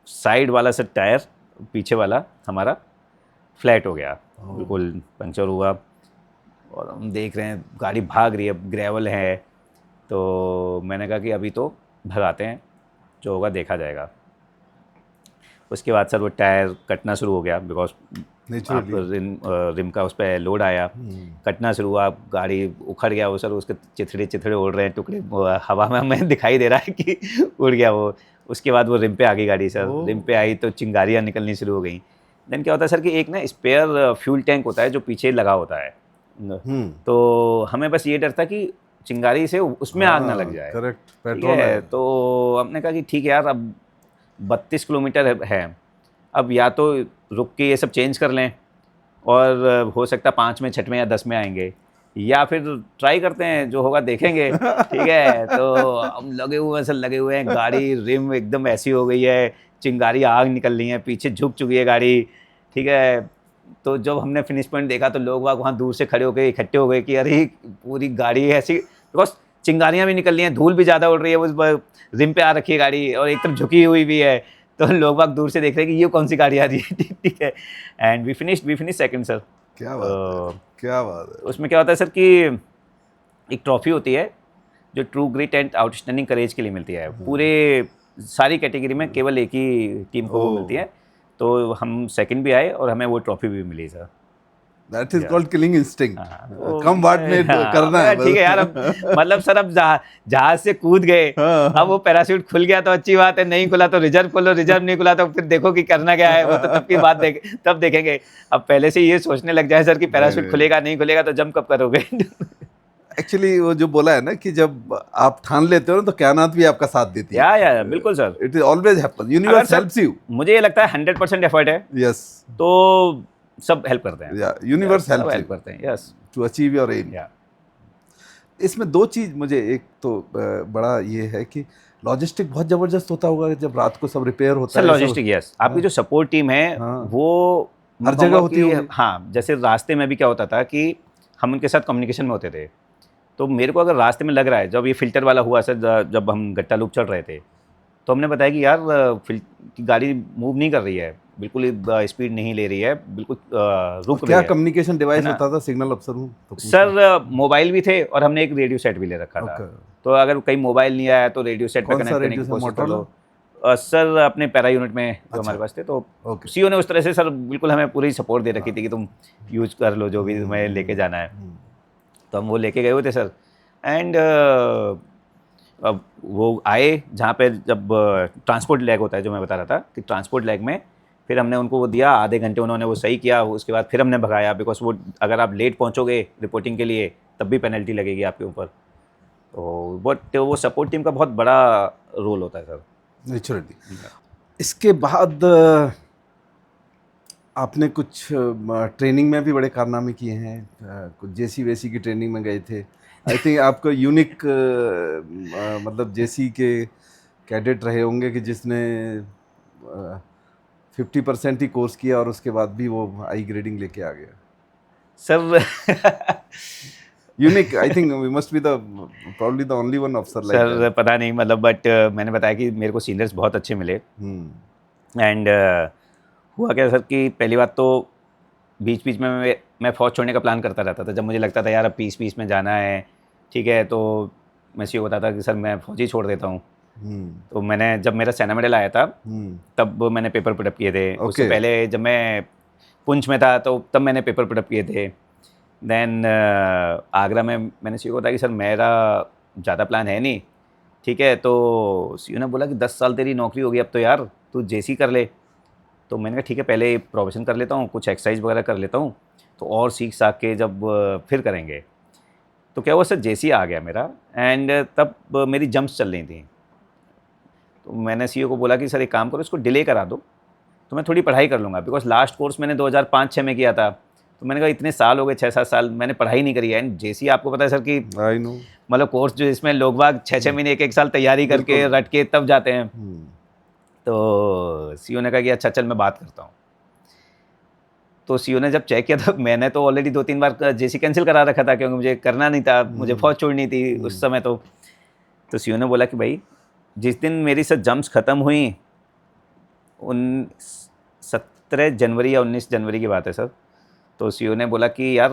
साइड वाला सर टायर पीछे वाला हमारा फ्लैट हो गया, बिल्कुल पंचर हुआ। और हम देख रहे हैं गाड़ी भाग रही है, ग्रेवल है, तो मैंने कहा कि अभी तो भगाते हैं, जो होगा देखा जाएगा। उसके बाद सर वो टायर कटना शुरू हो गया, बिकॉज Naturally. रिम का उस पर लोड आया, कटना शुरू हुआ, गाड़ी उखड़ गया वो सर, उसके चिथड़े उड़ रहे हैं, टुकड़े वो हवा में हमें दिखाई दे रहा है कि उड़ गया वो। उसके बाद वो रिम पे आ गई गाड़ी सर, रिम पे आई तो चिंगारियाँ निकलनी शुरू हो गई। देन क्या होता है सर कि एक ना स्पेयर फ्यूल टैंक होता है जो पीछे लगा होता है, तो हमें बस ये डर था कि चिंगारी से उसमें आग ना लग जाए। करेक्ट, ठीक पेट्रोल है, है। तो हमने कहा कि ठीक है यार, अब 32 किलोमीटर है, अब या तो रुक के ये सब चेंज कर लें और हो सकता है 5 में 6 में या 10 में आएंगे, या फिर ट्राई करते हैं, जो होगा देखेंगे। ठीक है, तो हम लगे हुए हैं सर, लगे हुए हैं, गाड़ी रिम एकदम ऐसी हो गई है, चिंगारी आग निकल रही है, पीछे झुक चुकी है गाड़ी। ठीक है, तो जब हमने फिनिश पॉइंट देखा तो लोग वहाँ दूर से खड़े हो गए, इकट्ठे हो गए कि अरे पूरी गाड़ी ऐसी, बिकॉज चिंगारियाँ भी निकल रही हैं, धूल भी ज़्यादा उड़ रही है, उस रिम पे आ रखी है गाड़ी और एक तरफ झुकी हुई भी है, तो लोग बाग दूर से देख रहे हैं कि ये कौन सी गाड़ी आ रही है। ठीक है, and we finish second sir. क्या बात है, क्या बात है। उसमें क्या होता है सर कि एक ट्रॉफी होती है जो ट्रू ग्रिट एंड आउटस्टैंडिंग करेज के लिए मिलती है, पूरे सारी कैटेगरी में केवल एक ही टीम को वो मिलती है। तो हम सेकंड भी आए और हमें वो ट्रॉफी भी मिली sir. That is called killing instinct. तो कम वाट में करना है। ठीक है यार, अब मतलब सर, अब जहाज से कूद गए, अब वो पैराशूट खुल गया तो अच्छी बात है, नहीं खुला तो रिजर्व खोलो, रिजर्व नहीं खुला तो फिर देखो कि करना क्या है, वो तो तब की बात तब देखेंगे। अब पहले से ये सोचने लग जाए सर कि पैराशूट खुलेगा नहीं खुलेगा तो जंप कब करोगे। एक्चुअली वो जो बोला है ना कि जब आप ठान लेते हो ना तो कायनात भी आपका साथ देती है। या बिल्कुल sir, it is always happen, universe helps you. मुझे ये लगता है 100% एफर्ट है, यस, तो सब हेल्प करते हैं। या यूनिवर्स हेल्प्स हेल्प करते हैं, yes, to achieve your aim. या इसमें दो चीज मुझे, एक तो बड़ा ये है कि लॉजिस्टिक बहुत जबरदस्त होता होगा जब रात को सब रिपेयर होता सर। है। लॉजिस्टिक, यस, आपकी जो सपोर्ट टीम है वो हर जगह होती है। हाँ, जैसे रास्ते में भी क्या होता था कि हम उनके साथ कम्युनिकेशन में होते थे, तो मेरे को अगर रास्ते में लग रहा है, जब ये फिल्टर वाला हुआ सर, जब हम गट्टा लूप चढ़ रहे थे, तो हमने बताया कि यार गाड़ी मूव नहीं कर रही है, बिल्कुल स्पीड नहीं ले रही है, बिल्कुल रुक रही क्या है। कम्युनिकेशन डिवाइस होता था? सिग्नल अफसर हूँ तो सर मोबाइल भी थे और हमने एक रेडियो सेट भी ले रखा था, तो अगर कहीं मोबाइल नहीं आया तो रेडियो सेट पे कनेक्ट करने की कोशिश कर लो। सर अपने पैरा यूनिट में जो हमारे पास थे, तो सीओ ने उस तरह से सर बिल्कुल हमें पूरी सपोर्ट दे रखी थी कि तुम यूज कर लो जो भी तुम्हें लेके जाना है। तो हम वो लेके गए हुए थे सर, एंड अब वो आए जहाँ पे जब ट्रांसपोर्ट लैग होता है, जो मैं बता रहा था कि ट्रांसपोर्ट लैग में फिर हमने उनको वो दिया, आधे घंटे उन्होंने वो सही किया, उसके बाद फिर हमने भगाया, बिकॉज वो अगर आप लेट पहुँचोगे रिपोर्टिंग के लिए तब भी पेनल्टी लगेगी आपके ऊपर। तो बट वो सपोर्ट टीम का बहुत बड़ा रोल होता है सर। नेचुरली। इसके बाद आपने कुछ ट्रेनिंग में भी बड़े कारनामे किए हैं, कुछ जेसी वेसी की ट्रेनिंग में गए थे, आई थिंक आपको यूनिक मतलब जेसी के कैडेट रहे होंगे कि जिसने 50% ही कोर्स किया और उसके बाद भी वो हाई ग्रेडिंग लेके आ गया। Sir unique, I think we must be the probably the only one officer like sir that। पता नहीं मतलब, बट मैंने बताया कि मेरे को सीनियर्स बहुत अच्छे मिले। एंड हुआ क्या सर कि पहली बात तो बीच बीच में मैं फ़ौज छोड़ने का प्लान करता रहता था। जब मुझे लगता था यार अब पीस पीस में जाना है, ठीक है, तो मैं सीओ बताता कि सर मैं फ़ौज ही छोड़ देता हूँ। तो मैंने जब मेरा सेना मेडल आया था तब मैंने पेपर पुटअप किए थे। उससे Okay। पहले जब मैं पुंछ में था तो तब मैंने पेपर पुटअप किए थे। देन आगरा में मैंने सीओ को बताया कि सर मेरा ज़्यादा प्लान है नहीं, ठीक है। तो सीओ ने बोला कि 10 साल तेरी नौकरी होगी अब तो यार, तू जेसी कर ले। तो मैंने कहा ठीक है, पहले प्रोफेशन कर लेता हूँ, कुछ एक्सरसाइज वगैरह कर लेता हूँ, तो और सीख साख के जब फिर करेंगे। तो क्या हुआ सर, जेसी आ गया मेरा, एंड तब मेरी जंप्स चल रही थी। तो मैंने सीईओ को बोला कि सर एक काम करो, इसको डिले करा दो तो मैं थोड़ी पढ़ाई कर लूँगा, बिकॉज लास्ट कोर्स मैंने 2005-06 में किया था। तो मैंने कहा इतने साल हो गए, 6-7 साल मैंने पढ़ाई नहीं करी है। एंड जेसी आपको पता है सर कि आई नो, मतलब कोर्स जो इसमें लोग बाग 6-6 महीने 1-1 साल तैयारी करके बिल्कुल। रट के तब जाते हैं। तो सीईओ ने कहा कि अच्छा चल मैं बात करता हूँ। तो सीईओ ने जब चेक किया तो मैंने तो ऑलरेडी 2-3 बार जेसी कैंसिल करा रखा था, क्योंकि मुझे करना नहीं था, मुझे फौज छोड़नी थी उस समय। तो सीईओ ने बोला कि भाई जिस दिन मेरी सर जंप्स ख़त्म हुई, 17 जनवरी या 19 जनवरी की बात है सर। तो सीईओ ने बोला कि यार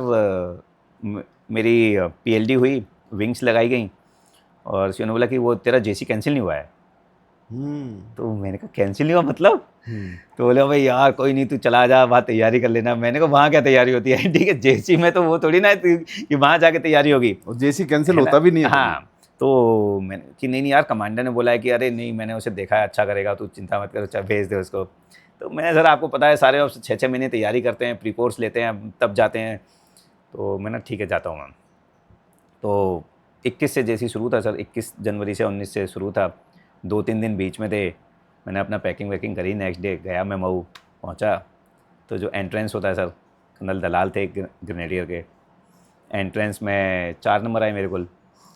मेरी पीएलडी हुई, विंग्स लगाई गई, और सीईओ ने बोला कि वो तेरा जेसी कैंसिल नहीं हुआ है। तो मैंने कहा कैंसिल नहीं हुआ मतलब? तो बोले भाई यार कोई नहीं, तू चला जा, वहाँ तैयारी कर लेना। मैंने कहा वहाँ क्या तैयारी होती है, ठीक है, जेसी में तो वो थोड़ी ना है कि वहाँ जाके तैयारी होगी, और जेसी कैंसिल है ना? होता भी नहीं है कभी। हाँ, तो मैंने कि नहीं यार, कमांडर ने बोला है कि अरे नहीं, मैंने उसे देखा है, अच्छा करेगा, तू चिंता मत कर, अच्छा भेज दे उसको। तो मैं सर आपको पता है सारे ऑफिसर 6-6 महीने तैयारी करते हैं, प्री कोर्स लेते हैं, तब जाते हैं। तो मैंने ठीक है जाता हूँ मैं। तो 21 से जेसी शुरू था सर, 21 जनवरी से 19 से शुरू था, 2-3 दिन बीच में थे। मैंने अपना पैकिंग वैकिंग करी, नेक्स्ट डे गया मैं मऊ, पहुँचा। तो जो एंट्रेंस होता है सर, कर्नल दलाल थे ग्रेनेडियर के, एंट्रेंस में 4 नंबर आए मेरे को।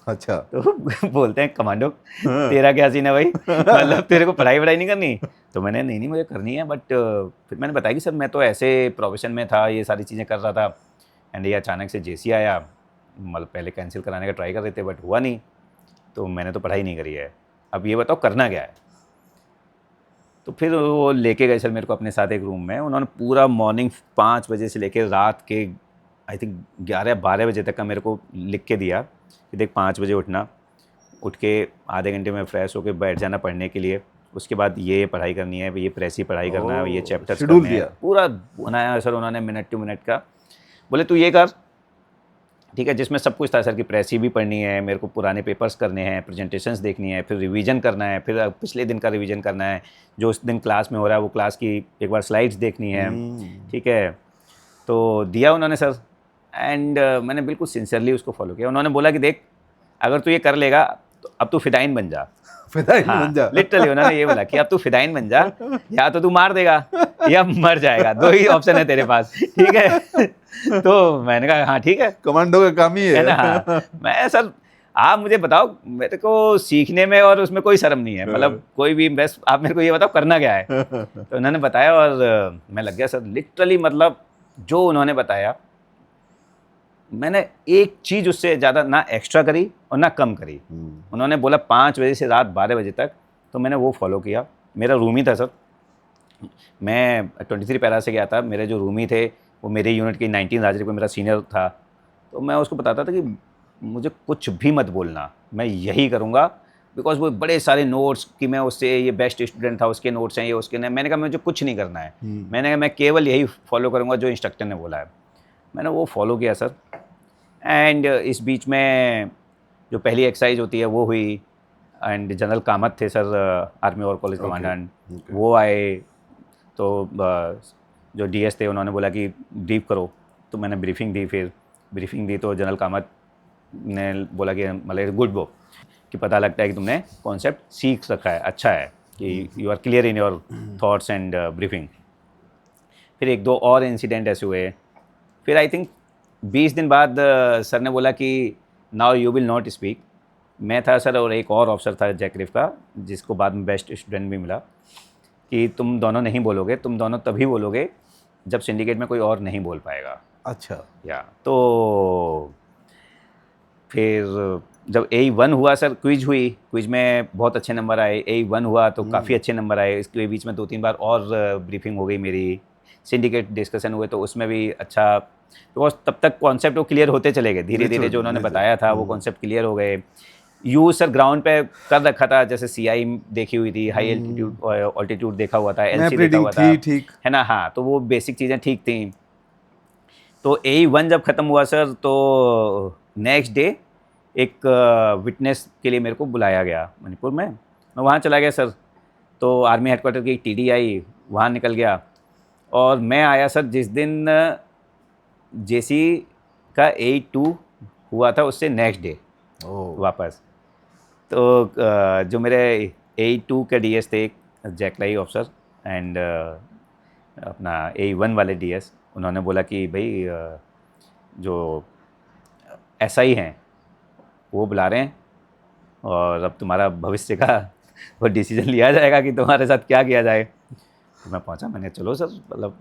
अच्छा। तो बोलते हैं कमांडो तेरा क्या सीन है भाई, मतलब तेरे को पढ़ाई नहीं करनी? तो मैंने नहीं मुझे करनी है, बट फिर मैंने बताया कि सर मैं तो ऐसे प्रोफेशन में था, ये सारी चीज़ें कर रहा था, एंड ये अचानक से जेसी आया, मतलब पहले कैंसिल कराने का ट्राई कर रहे थे बट हुआ नहीं, तो मैंने तो पढ़ाई नहीं करी है, अब ये बताओ करना क्या है। तो फिर वो लेके गए सर मेरे को अपने साथ एक रूम में, उन्होंने पूरा मॉर्निंग 5 बजे से लेकर रात के आई थिंक 11-12 बजे तक का मेरे को लिख के दिया कि देख 5 बजे उठना, उठ के आधे घंटे में फ्रेश होकर बैठ जाना पढ़ने के लिए, उसके बाद ये पढ़ाई करनी है, ये प्रेसी पढ़ाई करना है, ये चैप्टर्स शेड्यूल करने हैं, दिया। पूरा बनाया सर उन्होंने मिनट टू मिनट का। बोले तू ये कर, ठीक है, जिसमें सब कुछ था सर कि प्रेसी भी पढ़नी है, मेरे को पुराने पेपर्स करने हैं, प्रेजेंटेशंस देखनी है, फिर रिवीजन करना है, फिर पिछले दिन का रिवीजन करना है, जो उस दिन क्लास में हो रहा है वो क्लास की एक बार स्लाइड्स देखनी है, ठीक है। तो दिया उन्होंने सर, एंड मैंने बिल्कुल सिंसियरली उसको फॉलो किया। उन्होंने बोला कि देख अगर तू ये कर लेगा तो अब तू फिदाइन बन जा। फिदाइन बन जा। लिटरली उन्होंने ये बोला कि अब तू फिदाइन बन जा, या तो तू मार देगा या मर जाएगा, 2 ही ऑप्शन है तेरे पास, ठीक है। तो मैंने कहा हाँ ठीक है, कमांडो का काम ही है ना। हाँ, मैं सर आप मुझे बताओ, मेरे को सीखने में और उसमें कोई शर्म नहीं है, मतलब कोई भी, बस आप मेरे को ये बताओ करना क्या है। तो उन्होंने बताया और मैं लग गया सर, लिटरली मतलब जो उन्होंने बताया मैंने एक चीज़ उससे ज़्यादा ना एक्स्ट्रा करी और ना कम करी। उन्होंने बोला 5 बजे से रात 12 बजे तक, तो मैंने वो फॉलो किया। मेरा रूमी था सर, मैं 23 पैरा से गया था, मेरे जो रूमी थे वो मेरे यूनिट की 19 हाजिरी पे मेरा सीनियर था। तो मैं उसको बताता था कि मुझे कुछ भी मत बोलना, मैं यही करूँगा, बिकॉज वो बड़े सारे नोट्स कि मैं उससे ये बेस्ट स्टूडेंट था, उसके नोट्स हैं, ये उसके नहीं। मैंने कहा मुझे कुछ नहीं करना है, मैंने कहा मैं केवल यही फॉलो करूँगा जो इंस्ट्रक्टर ने बोला है। मैंने वो फॉलो किया सर, एंड इस बीच में जो पहली एक्सरसाइज होती है वो हुई, एंड जनरल कामत थे sir, army war college commandant, वो आए। तो जो डीएस थे उन्होंने बोला कि ब्रीफ करो, तो मैंने ब्रीफिंग दी। फिर ब्रीफिंग दी तो जनरल कामत ने बोला कि मतलब गुड वो कि पता लगता है कि तुमने कॉन्सेप्ट सीख रखा है, अच्छा है कि you are clear in your thoughts and briefing. फिर 1-2 और इंसिडेंट ऐसे हुए। फिर आई थिंक 20 दिन बाद सर ने बोला कि now you will not speak. मैं था सर और एक और ऑफिसर था जैकरिफ का, जिसको बाद में बेस्ट स्टूडेंट भी मिला, कि तुम दोनों नहीं बोलोगे, तुम दोनों तभी बोलोगे जब सिंडिकेट में कोई और नहीं बोल पाएगा। अच्छा। या तो फिर जब A1 हुआ सर, क्विज हुई, क्विज में बहुत अच्छे नंबर आए, A1 हुआ तो काफ़ी अच्छे नंबर आए। इसके बीच में 2-3 बार और ब्रीफिंग हो गई मेरी, सिंडिकेट डिस्कशन हुए तो उसमें भी अच्छा, बिकॉज तब तक कॉन्सेप्ट वो क्लियर होते चले गए, धीरे धीरे जो उन्होंने बताया था वो कॉन्सेप्ट क्लियर हो गए। यू सर ग्राउंड पे कर रखा था, जैसे CI देखी हुई थी, हाई एल्टीट्यूड ऑल्टीट्यूड देखा हुआ था, LC देखा हुआ था, ठीक है ना। हाँ, तो वो बेसिक चीज़ें ठीक थी। तो A1 जब ख़त्म हुआ सर, तो नेक्स्ट डे एक विटनेस के लिए मेरे को बुलाया गया मणिपुर में। मैं वहाँ चला गया सर, तो आर्मी हेडक्वार्टर की TD आई, वहाँ निकल गया। और मैं आया सर जिस दिन JC का A2 हुआ था, उससे नेक्स्ट डे वापस। तो जो मेरे A2 के DS थे, जैकलाई ऑफिसर एंड अपना A1 वाले DS, उन्होंने बोला कि भाई जो SI हैं वो बुला रहे हैं और अब तुम्हारा भविष्य का वो डिसीजन लिया जाएगा कि तुम्हारे साथ क्या किया जाए। तो मैं पहुंचा, मैंने चलो सर, मतलब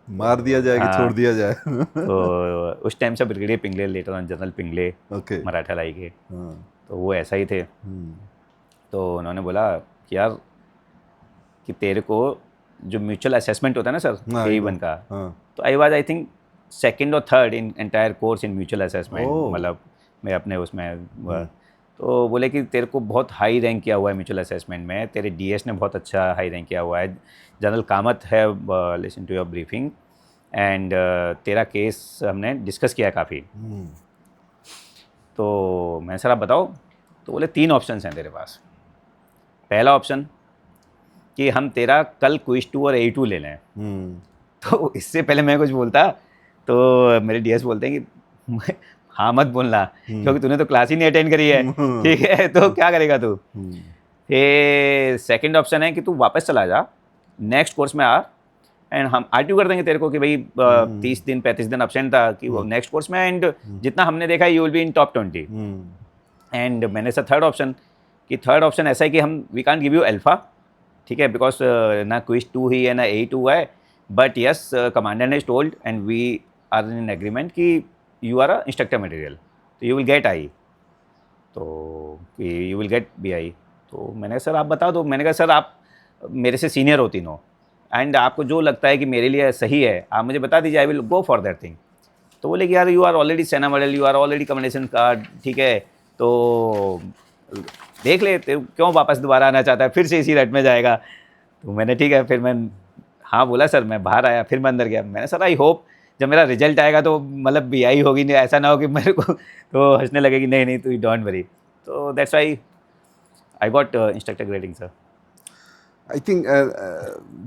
मार दिया जाए कि हाँ। छोड़ दिया जाए। तो उस टाइम से brigadier Pingle, later on general Pingle, okay. Maratha light के, हाँ। तो वो ऐसा ही थे। तो उन्होंने बोला कि यार कि तेरे को जो म्यूचुअल असेसमेंट होता है ना सर हाँ, A1 का, हाँ। तो I was I think second और third in entire course in mutual assessment, oh. मतलब मैं अपने उसमें तो बोले कि तेरे को बहुत हाई रैंक किया हुआ है म्यूचुअल असेसमेंट में, तेरे DS ने बहुत अच्छा हाई रैंक किया हुआ है, जनरल कामत है listen to your briefing and तेरा केस हमने डिस्कस किया है काफ़ी। तो मैं सर आप बताओ। तो बोले 3 ऑप्शंस हैं तेरे पास। पहला ऑप्शन कि हम तेरा कल क्विज 2 और A2 ले लें। तो इससे पहले मैं कुछ बोलता तो मेरे DS बोलते हैं कि हाँ मत बोलना, क्योंकि तूने तो क्लास ही नहीं अटेंड करी है, ठीक है, तो क्या करेगा तू। फिर सेकंड ऑप्शन है कि तू वापस चला जा, नेक्स्ट कोर्स में आ एंड हम आर्ट्यू कर देंगे तेरे को कि भाई 30 दिन 35 दिन अब्सेंट था कि वो नेक्स्ट कोर्स में, एंड जितना हमने देखा you will be in top 20। And मैंने सर थर्ड ऑप्शन कि थर्ड ऑप्शन ऐसा है कि हम we can't give you alpha, ठीक है, बिकॉज ना क्विज 2 ही है ना A2 है, बट यस कमांडर ने told and we are in agreement कि you are a instructor material, तो यू विल गेट आई, तो यू विल गेट BI। तो मैंने सर आप बता दो, मैंने कहा सर आप मेरे से सीनियर हो तीनों, एंड आपको जो लगता है कि मेरे लिए सही है आप मुझे बता दीजिए, I will go for that thing. तो बोले कि यार you are already Sena medal, you are already commendation card, ठीक है, तो देख ले क्यों वापस दोबारा आना चाहता है, फिर से इसी रट में जाएगा। तो मैंने ठीक है, फिर मैं हाँ बोला सर, मैं बाहर आया, फिर मैं अंदर गया। मैंने सर आई होप जब मेरा रिजल्ट आएगा तो मतलब BI होगी, नहीं ऐसा ना हो कि मेरे को तो हंसने लगे कि नहीं नहीं तू डोंट वरी। तो that's why I got instructor grading sir. I think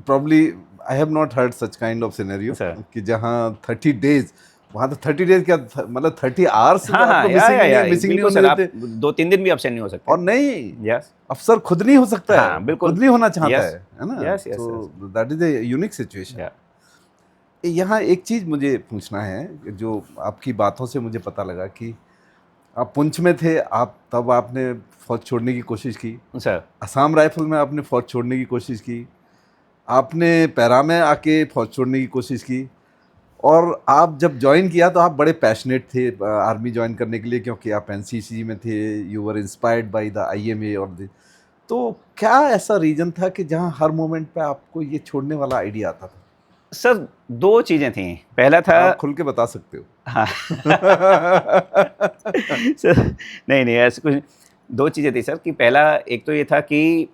probably I have not heard such kind of scenario Sir. कि जहाँ 30 days, वहाँ तो 30 days क्या मतलब 30 hours हाँ हाँ मिसिंग नहीं बिल्कुल सर, होने आप देते। 2-3 दिन भी अब्सेंट नहीं हो सकते। और नहीं, यस अफसर खुद नहीं हो सकता है, हाँ, बिल्कुल। खुद नहीं होना चाहता Yes. है ना। Yes, yes, तो that is a unique situation. या यहाँ एक चीज़ मुझे पूछना है, जो आपकी बातों से मुझे पता लगा कि आप पुंछ में थे, आप तब आपने फौज छोड़ने की कोशिश की, सर असम राइफल में आपने फौज छोड़ने की कोशिश की, आपने पैरा में आके फौज छोड़ने की कोशिश की, और आप जब ज्वाइन किया तो आप बड़े पैशनेट थे आर्मी ज्वाइन करने के लिए, क्योंकि आप NCC में थे, you were inspired by the IMA और द, तो क्या ऐसा रीजन था कि जहाँ हर मोमेंट पे आपको ये छोड़ने वाला आइडिया आता था? सर 2 चीज़ें थी। पहला था आप खुल के बता सकते हो। हाँ सर नहीं नहीं ऐसे कुछ 2 चीज़ें थी सर कि पहला एक तो ये था कि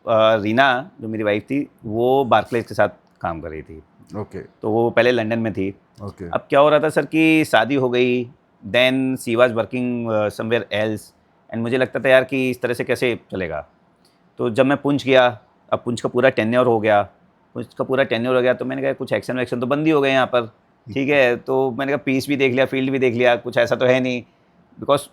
रीना जो मेरी वाइफ थी वो बार्कलेज के साथ काम कर रही थी। ओके तो वो पहले लंदन में थी। ओके अब क्या हो रहा था सर कि शादी हो गई, then she was working somewhere else, and मुझे लगता था यार कि इस तरह से कैसे चलेगा। तो जब मैं पुंछ गया, अब पुंछ का पूरा टेन्योर हो गया, तो मैंने कहा कुछ एक्शन वैक्शन तो बंद ही हो गए यहाँ पर, ठीक है। तो मैंने कहा पीस भी देख लिया, फील्ड भी देख लिया, कुछ ऐसा तो है नहीं। बिकॉज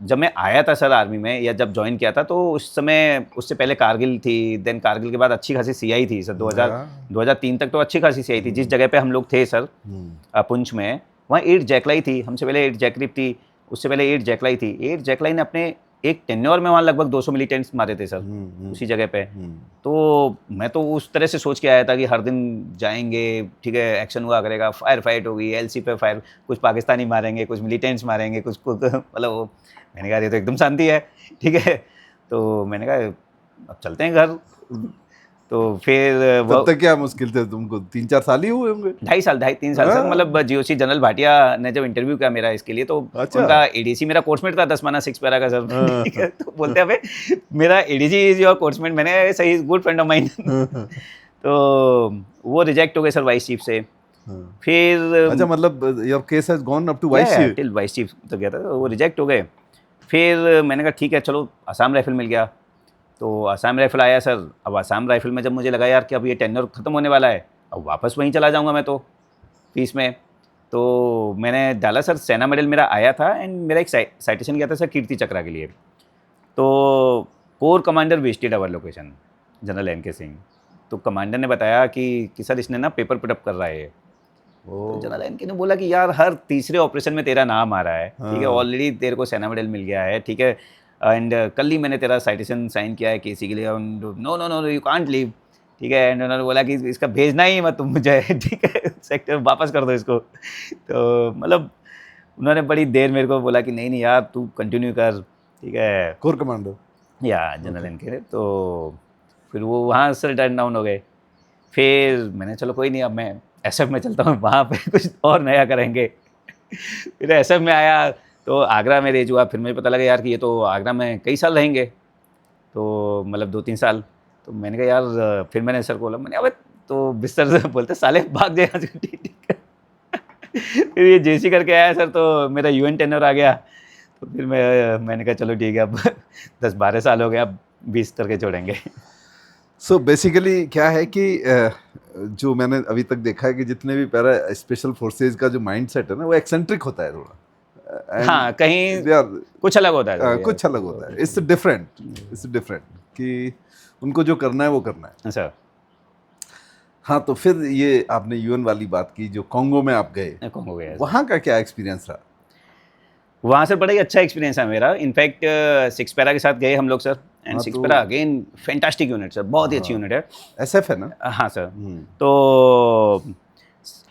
जब मैं आया था सर आर्मी में, या जब ज्वाइन किया था, तो उस समय उससे पहले कारगिल थी, देन कारगिल के बाद अच्छी खासी CI थी सर। 2003 तक तो अच्छी खासी CI थी। जिस जगह पे हम लोग थे सर पुंछ में, वहाँ 8 जैकलाई थी, हमसे पहले 8 जैकरिप थी, उससे पहले 8 जैकलाई थी। 8 जैकलाई ने अपने एक टेन्योर में वहाँ लगभग 200 मिलिटेंट्स मारे थे सर, उसी जगह पे। तो मैं तो उस तरह से सोच के आया था कि हर दिन जाएंगे, ठीक है, एक्शन हुआ करेगा, फायर फाइट होगी, एलसी पे फायर, कुछ पाकिस्तानी मारेंगे, कुछ मिलिटेंट्स मारेंगे, कुछ मतलब मैंने कहा ये तो एकदम शांति है, ठीक है। तो मैंने कहा अब चलते हैं घर। तो फिर तब तक क्या मुश्किल थे तुमको, 3-4 साल ही हुए होंगे? 2.5 3 साल सर। मतलब जीओसी जनरल भाटिया ने जब इंटरव्यू किया मेरा इसके लिए, तो अच्छा। उनका एडीसी मेरा कोर्समेट था 10 6 पैरा का सर, ठीक है। तो बोलते अबे मेरा एडीसी इज योर कोर्समेट। मैंने सही, गुड फ्रेंड ऑफ माइन। तो वो रिजेक्ट हो गए सर वाइस चीफ से। फिर अच्छा, मतलब your case has gone up to vice chief? Till vice chief तो गया था, वो रिजेक्ट हो गए। फिर मैंने कहा ठीक है चलो, आसाम राइफल मिल गया। तो आसाम राइफल आया सर। अब आसाम राइफल में जब मुझे लगा यार कि अब ये टेन्योर ख़त्म होने वाला है, अब वापस वहीं चला जाऊंगा मैं तो फीस में। तो मैंने डाला सर, सेना मेडल मेरा आया था, एंड मेरा एक साइटेशन गया था सर कीर्ति चक्रा के लिए। तो core commander visited our location, general N K Singh. तो कमांडर ने बताया कि सर इसने ना पेपर पुटअप कर रहा है। तो जनरल एन के ने बोला कि यार हर तीसरे ऑपरेशन में तेरा नाम आ रहा है, ठीक है, ऑलरेडी तेरे को सेना मेडल मिल गया है, ठीक है, एंड कल ही मैंने तेरा साइटेशन साइन किया है केसी के लिए। No no no you can't leave, ठीक है। एंड उन्होंने बोला कि इसका भेजना ही मत तुम मुझे, ठीक है, सेक्टर वापस कर दो इसको। तो मतलब उन्होंने बड़ी देर मेरे को बोला कि नहीं नहीं यार तू कंटिन्यू कर, ठीक है। कोर कमांडर या जनरल एन के। तो फिर वो वहाँ से रिटर्न डाउन हो गए। फिर मैंने चलो कोई नहीं, अब मैं एसएफ में चलता हूँ, वहाँ पे कुछ और नया करेंगे। फिर एसएफ में आया तो आगरा में रेज हुआ। फिर मुझे पता लगा यार कि ये तो आगरा में कई साल रहेंगे, तो मतलब 2-3 साल। तो मैंने कहा यार, फिर मैंने सर को बोला, मैंने अबे तो बिस्तर से बोलते साले भाग जाए, ठीक है। फिर ये जेसी करके आया सर, तो मेरा यूएन टेनर आ गया। तो फिर मैंने कहा चलो ठीक है, अब 10-12 साल हो गए, अब 20 करके छोड़ेंगे। सो बेसिकली क्या है कि जो मैंने अभी तक देखा है कि जितने भी पैरा स्पेशल फोर्सेज का जो माइंडसेट है ना, वो एक्सेंट्रिक होता है थोड़ा। हाँ, कहीं कुछ अलग होता है। कुछ अलग होता है। इट्स डिफरेंट कि उनको जो करना है वो करना है। अच्छा। हाँ, तो फिर ये आपने यूएन वाली बात की, जो कॉन्गो में आप गए, कॉन्गो गया, वहाँ का क्या एक्सपीरियंस रहा? वहाँ से बड़ा ही अच्छा एक्सपीरियंस है मेरा। इनफैक्ट 6 पैरा के साथ गए हम लोग sir, and 6 para again fantastic unit sir, बहुत ही अच्छी यूनिट है। एसएफ है ना? हाँ सर। तो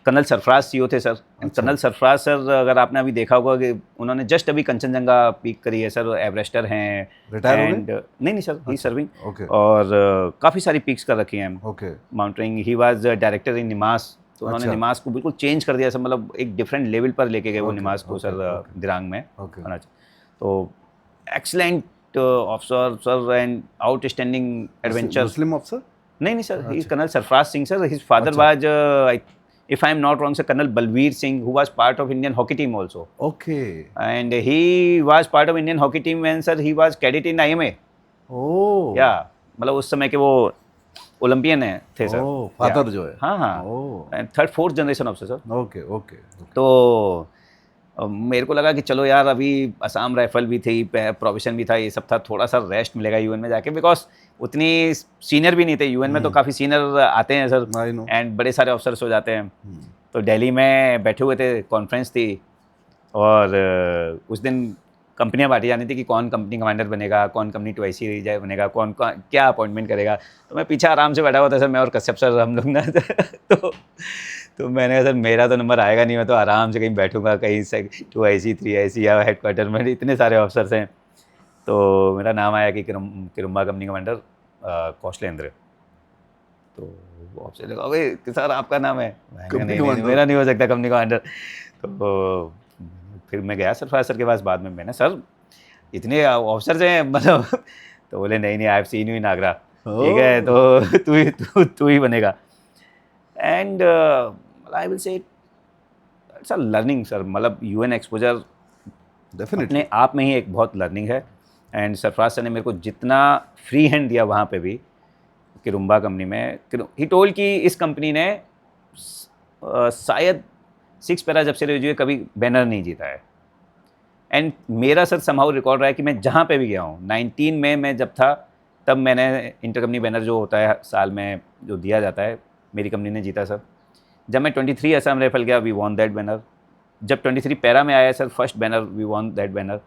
कर्नल सरफराज सीओ थे सर। कर्नल सरफराज सर, अगर आपने अभी देखा होगा कि उन्होंने जस्ट अभी कंचनजंगा पीक करी है सर, एवरेस्टर हैं। रिटायर हो गए? नहीं सर, ही सर्विंग। ओके। और काफ़ी सारी पीक्स कर रखी हैं। Okay. Mountaineering, he was director in NIMAS. तो उन्होंने निमास को बिल्कुल चेंज कर दिया सर, मतलब एक डिफरेंट लेवल पर लेके गए वो निमास को सर, दिरांग में। तो excellent officer sir, and outstanding adventure. Muslim officer? नहीं sir, he is colonel Sarfaraz Singh sir. His father was, if I am not wrong, sir, Colonel Balveer Singh, who was part of Indian hockey team also. Okay. And he was part of Indian hockey team when, sir, he was cadet in IMA. Oh. Yeah, मतलब उस समय के वो Olympian है थे sir. Father जो है। हाँ। And 3rd 4th generation of sir. Okay. तो मेरे को लगा कि चलो यार, अभी असम राइफल भी थी, प्रोविजन भी था, ये सब था, थोड़ा सा रेस्ट मिलेगा यूएन में जाके, बिकॉज उतनी सीनियर भी नहीं थे यूएन में। तो काफ़ी सीनियर आते हैं सर, एंड बड़े सारे ऑफिसर्स हो जाते हैं। तो दिल्ली में बैठे हुए थे, कॉन्फ्रेंस थी, और उस दिन कंपनियां बांटी जानी थी कि कौन कंपनी कमांडर बनेगा, कौन कंपनी 2IC बनेगा, कौन क्या अपॉइंटमेंट करेगा। तो मैं पीछे आराम से बैठा हुआ था सर, मैं और कश्यप सर, हम लोग ना। तो मैंने कहा सर मेरा तो नंबर आएगा नहीं, मैं तो आराम से कहीं बैठूंगा, कहीं से 2IC 3IC या हेडक्वार्टर में, इतने सारे ऑफिसर्स हैं। तो मेरा नाम आया कि किरुम्बा कंपनी कमांडर कौशलेंद्र। तो वो ऑफिसर ने कहा भाई सर आपका नाम है। नहीं, मेरा नहीं हो सकता कंपनी कमांडर। तो फिर मैं गया सरफराज सर के पास बाद में, मैंने सर इतने ऑफिसर्स हैं मतलब। तो बोले नहीं I have seen you in Agra, ठीक है, तो तू ही बनेगा। And I will say it's a learning sir, मतलब यूएन एक्सपोजर अपने आप में ही एक बहुत लर्निंग है। एंड सरफराज सर ने मेरे को जितना फ्री हैंड दिया वहाँ पे भी, किरुम्बा कंपनी में, ही टोल्ड कि इस कंपनी ने शायद 6 पैरा जब से रेज हुए कभी बैनर नहीं जीता है। एंड मेरा सर समहाउ रिकॉर्ड रहा है कि मैं जहाँ पे भी गया हूँ, 19 में मैं जब था तब मैंने इंटर कंपनी बैनर जो होता है साल में जो दिया जाता है, मेरी कंपनी ने जीता सर। जब मैं 23 असम राइफल गया, वी वॉन दैट बैनर। जब 23 पैरा में आया sir, first banner, we won that banner,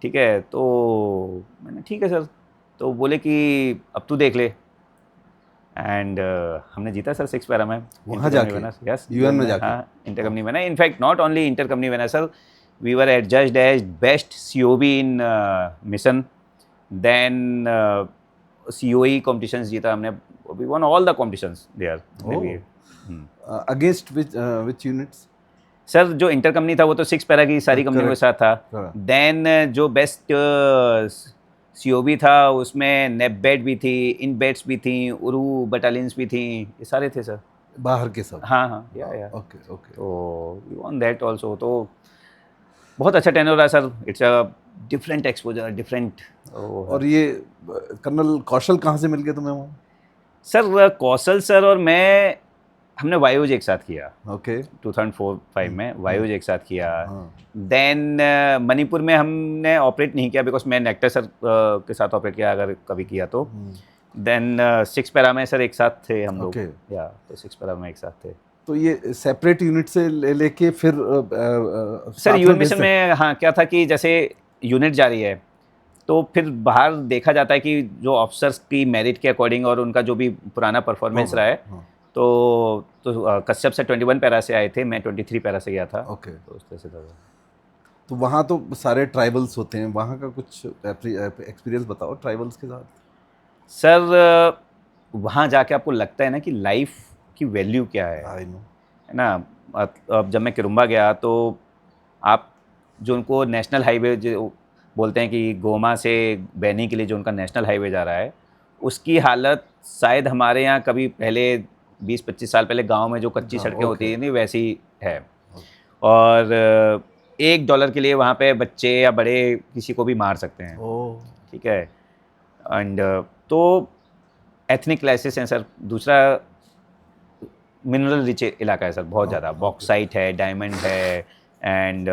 ठीक है। तो मैंने ठीक है सर, तो बोले कि अब तू देख ले, एंड हमने जीता सर 6 पैरा में वहाँ जाके यस UN में जाके? हाँ, inter company winner. In fact not only inter company winner sir, we were adjudged as best COB in mission, then COE competitions जीता हमने, we won all the competitions there. Against which units? Sir जो inter company था वो तो 6 para की सारी कंपनियों के साथ था। Correct. देन जो बेस्ट COB था उसमें नेपबेट भी थी, इनबेट्स भी थी, उरू बटालियंस भी थी, ये सारे थे सर। बाहर के सब? हाँ हाँ, या ओके ओके। तो वी वांट दैट आल्सो। तो बहुत अच्छा टेन्योर रहा sir, it's a different exposure, different. और ये कर्नल कौशल कहाँ से मिल गए तुम्हें वहाँ? सर कौशल सर और मैं, हमने वायुज एक साथ किया ओके 2004-5 में, वायुज एक साथ किया। हाँ। देन मणिपुर में हमने ऑपरेट नहीं किया बिकॉज मैं नेक्टर सर के साथ ऑपरेट किया अगर कभी किया तो। देन 6 पैरा में सर एक साथ थे हम लोग, Okay. या तो 6 पैरा में एक साथ थे। तो ये सेपरेट यूनिट से लेके फिर सर यूएन मिशन में हाँ क्या था कि जैसे यूनिट जा रही है तो फिर बाहर देखा जाता है कि जो ऑफिसर्स की मेरिट के अकॉर्डिंग और उनका जो भी पुराना परफॉर्मेंस रहा है, तो कश्यप से 21 पैरा से आए थे, मैं 23 पैरा से गया था। ओके। तो उस तरह से था। तो वहाँ तो सारे ट्राइबल्स होते हैं, वहाँ का कुछ एक्सपीरियंस बताओ ट्राइबल्स के साथ। सर वहाँ जाके आपको लगता है ना कि लाइफ की वैल्यू क्या है आई नो, है ना। अब जब मैं किरुम्बा गया तो आप जो उनको नेशनल हाईवे जो बोलते हैं कि गोमा से बैनी के लिए जो उनका नेशनल हाईवे जा रहा है, उसकी हालत शायद हमारे यहाँ कभी पहले 20-25 साल पहले गांव में जो कच्ची सड़कें होती हैं नहीं वैसी है। और $1 के लिए वहाँ पे बच्चे या बड़े किसी को भी मार सकते हैं, ठीक है। एंड तो एथनिक क्लाइसिस हैं सर। दूसरा मिनरल रिच इलाका है सर, बहुत ज़्यादा। बॉक्साइट है, डायमंड है, and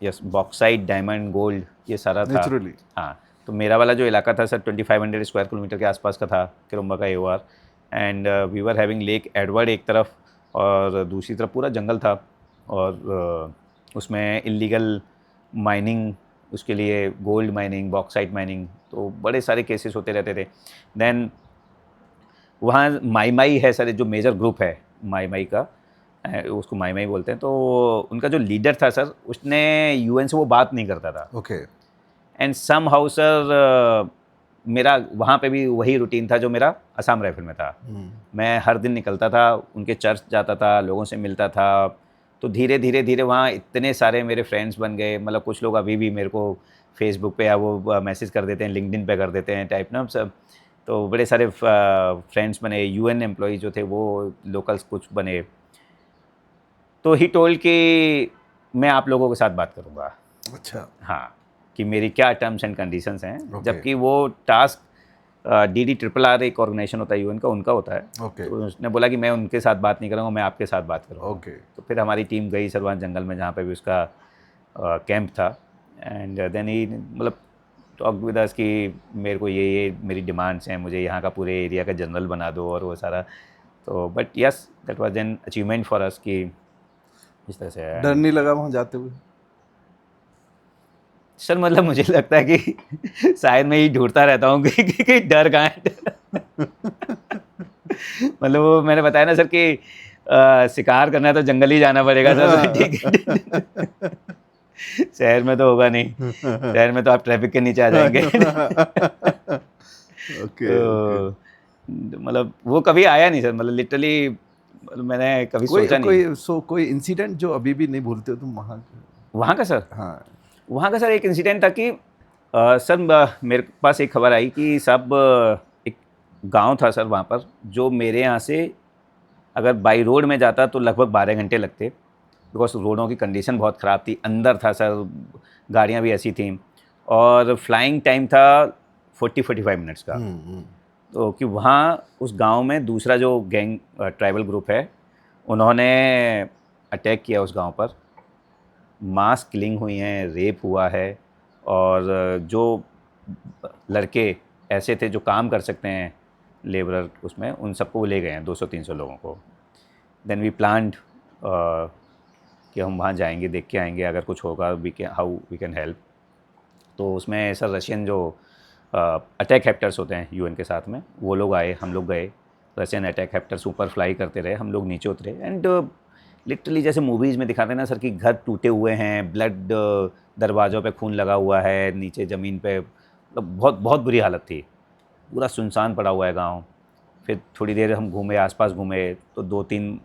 yes bauxite, diamond, gold, ये सारा था। नेचुरली। हाँ, तो मेरा वाला जो इलाका था सर 2500 स्क्वायर किलोमीटर के आसपास का था, किरुम्बा का AOR। And we were having lake Edward एक तरफ और दूसरी तरफ पूरा जंगल था, और उसमें इलीगल माइनिंग, उसके लिए गोल्ड माइनिंग, बॉक्साइट माइनिंग, तो बड़े सारे केसेस होते रहते थे। देन वहाँ माई माई है सर, जो मेजर ग्रुप है माई माई का, उसको माई माई बोलते हैं। तो उनका जो लीडर था सर, उसने UN से वो बात नहीं करता था। Okay. And somehow sir मेरा वहाँ पे भी वही रूटीन था जो मेरा असम राइफल में था। मैं हर दिन निकलता था, उनके चर्च जाता था, लोगों से मिलता था। तो धीरे धीरे धीरे वहाँ इतने सारे मेरे फ्रेंड्स बन गए, मतलब कुछ लोग अभी भी मेरे को फेसबुक पे या वो मैसेज कर देते हैं, लिंक्डइन पे कर देते हैं टाइप ना सब। तो बड़े सारे फ्रेंड्स बने, UN एम्प्लॉई जो थे वो लोकल्स कुछ बने। तो ही टोल्ड कि मैं आप लोगों के साथ बात करूँगा। अच्छा। हाँ, कि मेरी क्या टर्म्स एंड कंडीशंस हैं। Okay. जबकि वो टास्क DDRRR एक ऑर्गेनाइजेशन होता है UN का, उनका होता है। ओके तो उसने बोला कि मैं उनके साथ बात नहीं करूँगा, मैं आपके साथ बात करूँगा। ओके। तो फिर हमारी टीम गई सर वहाँ जंगल में जहाँ पे भी उसका कैंप था। एंड देन ही मतलब टॉक विद अस कि मेरे को ये मेरी डिमांड्स हैं, मुझे यहाँ का पूरे एरिया का जनरल बना दो और वो सारा। तो but yes that was an achievement for us कि इस तरह से। डर नहीं लगा वहाँ जाते हुए? सर मतलब मुझे लगता है कि शायद मैं ही ढूंढता रहता हूँ कि डर कहाँ है। मतलब वो मैंने बताया ना सर कि शिकार करना है तो जंगल ही जाना पड़ेगा सर। ठीक है, शहर में तो होगा नहीं, शहर में तो आप ट्रैफिक के नीचे आ जाएंगे। ओके। मतलब वो कभी आया नहीं सर, मतलब लिटरली मैंने कभी सोचा नहीं। कोई इंसिडेंट जो अभी भी नहीं भूलते हो तुम वहाँ का सर? हाँ। वहाँ का सर एक इंसिडेंट था कि सर मेरे पास एक खबर आई कि सब एक गांव था सर वहाँ पर, जो मेरे यहाँ से अगर बाई रोड में जाता तो लगभग 12 घंटे लगते, बिकॉज रोडों की कंडीशन बहुत ख़राब थी। अंदर था सर, गाड़ियाँ भी ऐसी थी, और फ्लाइंग टाइम था 40-45 मिनट्स का। तो कि वहाँ उस गांव में दूसरा जो गैंग ट्राइबल ग्रुप है, उन्होंने अटैक किया उस गांव पर, मास किलिंग हुई हैं, रेप हुआ है, और जो लड़के ऐसे थे जो काम कर सकते हैं लेबरर उसमें, उन सबको ले गए हैं, 200-300 लोगों को। देन वी प्लान्ड कि हम वहाँ जाएंगे, देख के आएंगे, अगर कुछ होगा हाउ वी कैन हेल्प। तो उसमें सर रशियन जो अटैक हेप्टर्स होते हैं यूएन के साथ में, वो लोग आए, हम लोग गए। रशियन अटैक हेप्टर्स ऊपर फ्लाई करते रहे, हम लोग नीचे उतरे। एंड लिटरली जैसे मूवीज़ में दिखाते हैं ना सर कि घर टूटे हुए हैं, ब्लड दरवाज़ों पे खून लगा हुआ है, नीचे ज़मीन पे, मतलब बहुत बहुत बुरी हालत थी। पूरा सुनसान पड़ा हुआ है गांव। फिर थोड़ी देर हम घूमे, आसपास घूमे, तो 2-3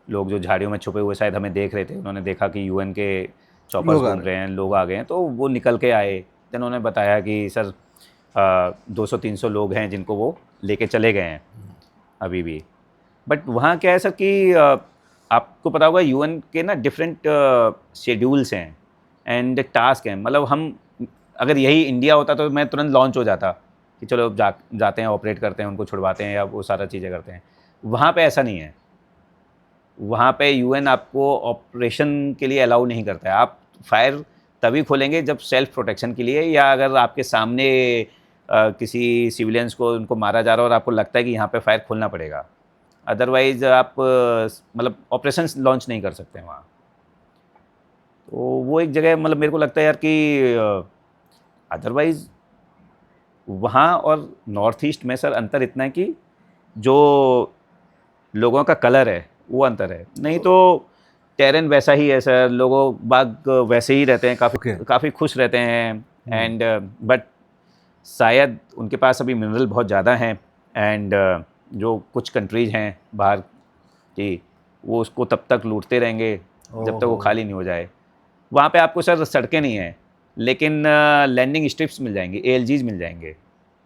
लोग जो झाड़ियों में छुपे हुए शायद हमें देख रहे थे, उन्होंने देखा कि यूएन के चॉपर्स लोग आ घूम रहे हैं, लोग आ गए हैं, तो वो निकल के आए। देन उन्होंने बताया कि सर 200-300 लोग हैं जिनको वो लेके चले गए हैं अभी भी। बट वहाँ क्या है सर कि आपको पता होगा यूएन के ना डिफरेंट शेड्यूल्स हैं एंड टास्क हैं। मतलब हम, अगर यही इंडिया होता तो मैं तुरंत लॉन्च हो जाता कि चलो जाते हैं, ऑपरेट करते हैं, उनको छुड़वाते हैं या वो सारा चीज़ें करते हैं। वहाँ पे ऐसा नहीं है। वहाँ पे यूएन आपको ऑपरेशन के लिए अलाउ नहीं करता है। आप फायर तभी खोलेंगे जब सेल्फ प्रोटेक्शन के लिए, या अगर आपके सामने किसी सिविलियंस को उनको मारा जा रहा है और आपको लगता है कि यहाँ पे फायर खोलना पड़ेगा। अदरवाइज़ आप मतलब ऑपरेशन लॉन्च नहीं कर सकते हैं वहाँ। तो वो एक जगह, मतलब मेरे को लगता है यार कि अदरवाइज़ वहाँ और नॉर्थ ईस्ट में सर अंतर इतना है कि जो लोगों का कलर है वो अंतर है, नहीं तो टेरेन वैसा ही है सर, लोगों बाग वैसे ही रहते हैं, काफ़ी खुश रहते हैं। एंड बट शायद उनके पास अभी मिनरल बहुत ज़्यादा हैं, एंड जो कुछ कंट्रीज़ हैं बाहर की, वो उसको तब तक लूटते रहेंगे जब तक वो खाली नहीं हो जाए। वहाँ पे आपको सर सड़कें नहीं हैं, लेकिन लैंडिंग स्ट्रिप्स मिल जाएंगी, ALGs मिल जाएंगे,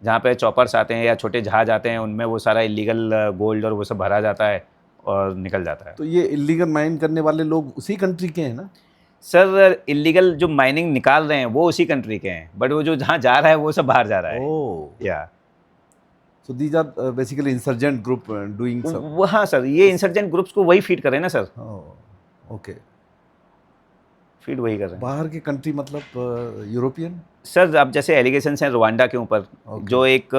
जहाँ पे चॉपर्स आते हैं या छोटे जहाज आते हैं, उनमें वो सारा इलीगल गोल्ड और वो सब भरा जाता है और निकल जाता है। तो ये इलीगल माइन करने वाले लोग उसी कंट्री के हैं ना? सर इलीगल जो माइनिंग निकाल रहे हैं वो उसी कंट्री के हैं, बट वो जो जहाँ जा रहा है वो सब बाहर जा रहा है। Oh, yeah so these are basically insurgent group doing सब। वो, हाँ सर, ये इंसर्जेंट ग्रुप्स को वही फीड कर रहे हैं ना सर, ओके, फीड वही कर रहे हैं। बाहर के कंट्री मतलब यूरोपियन? सर अब जैसे एलिगेशंस हैं रुवांडा के ऊपर, जो एक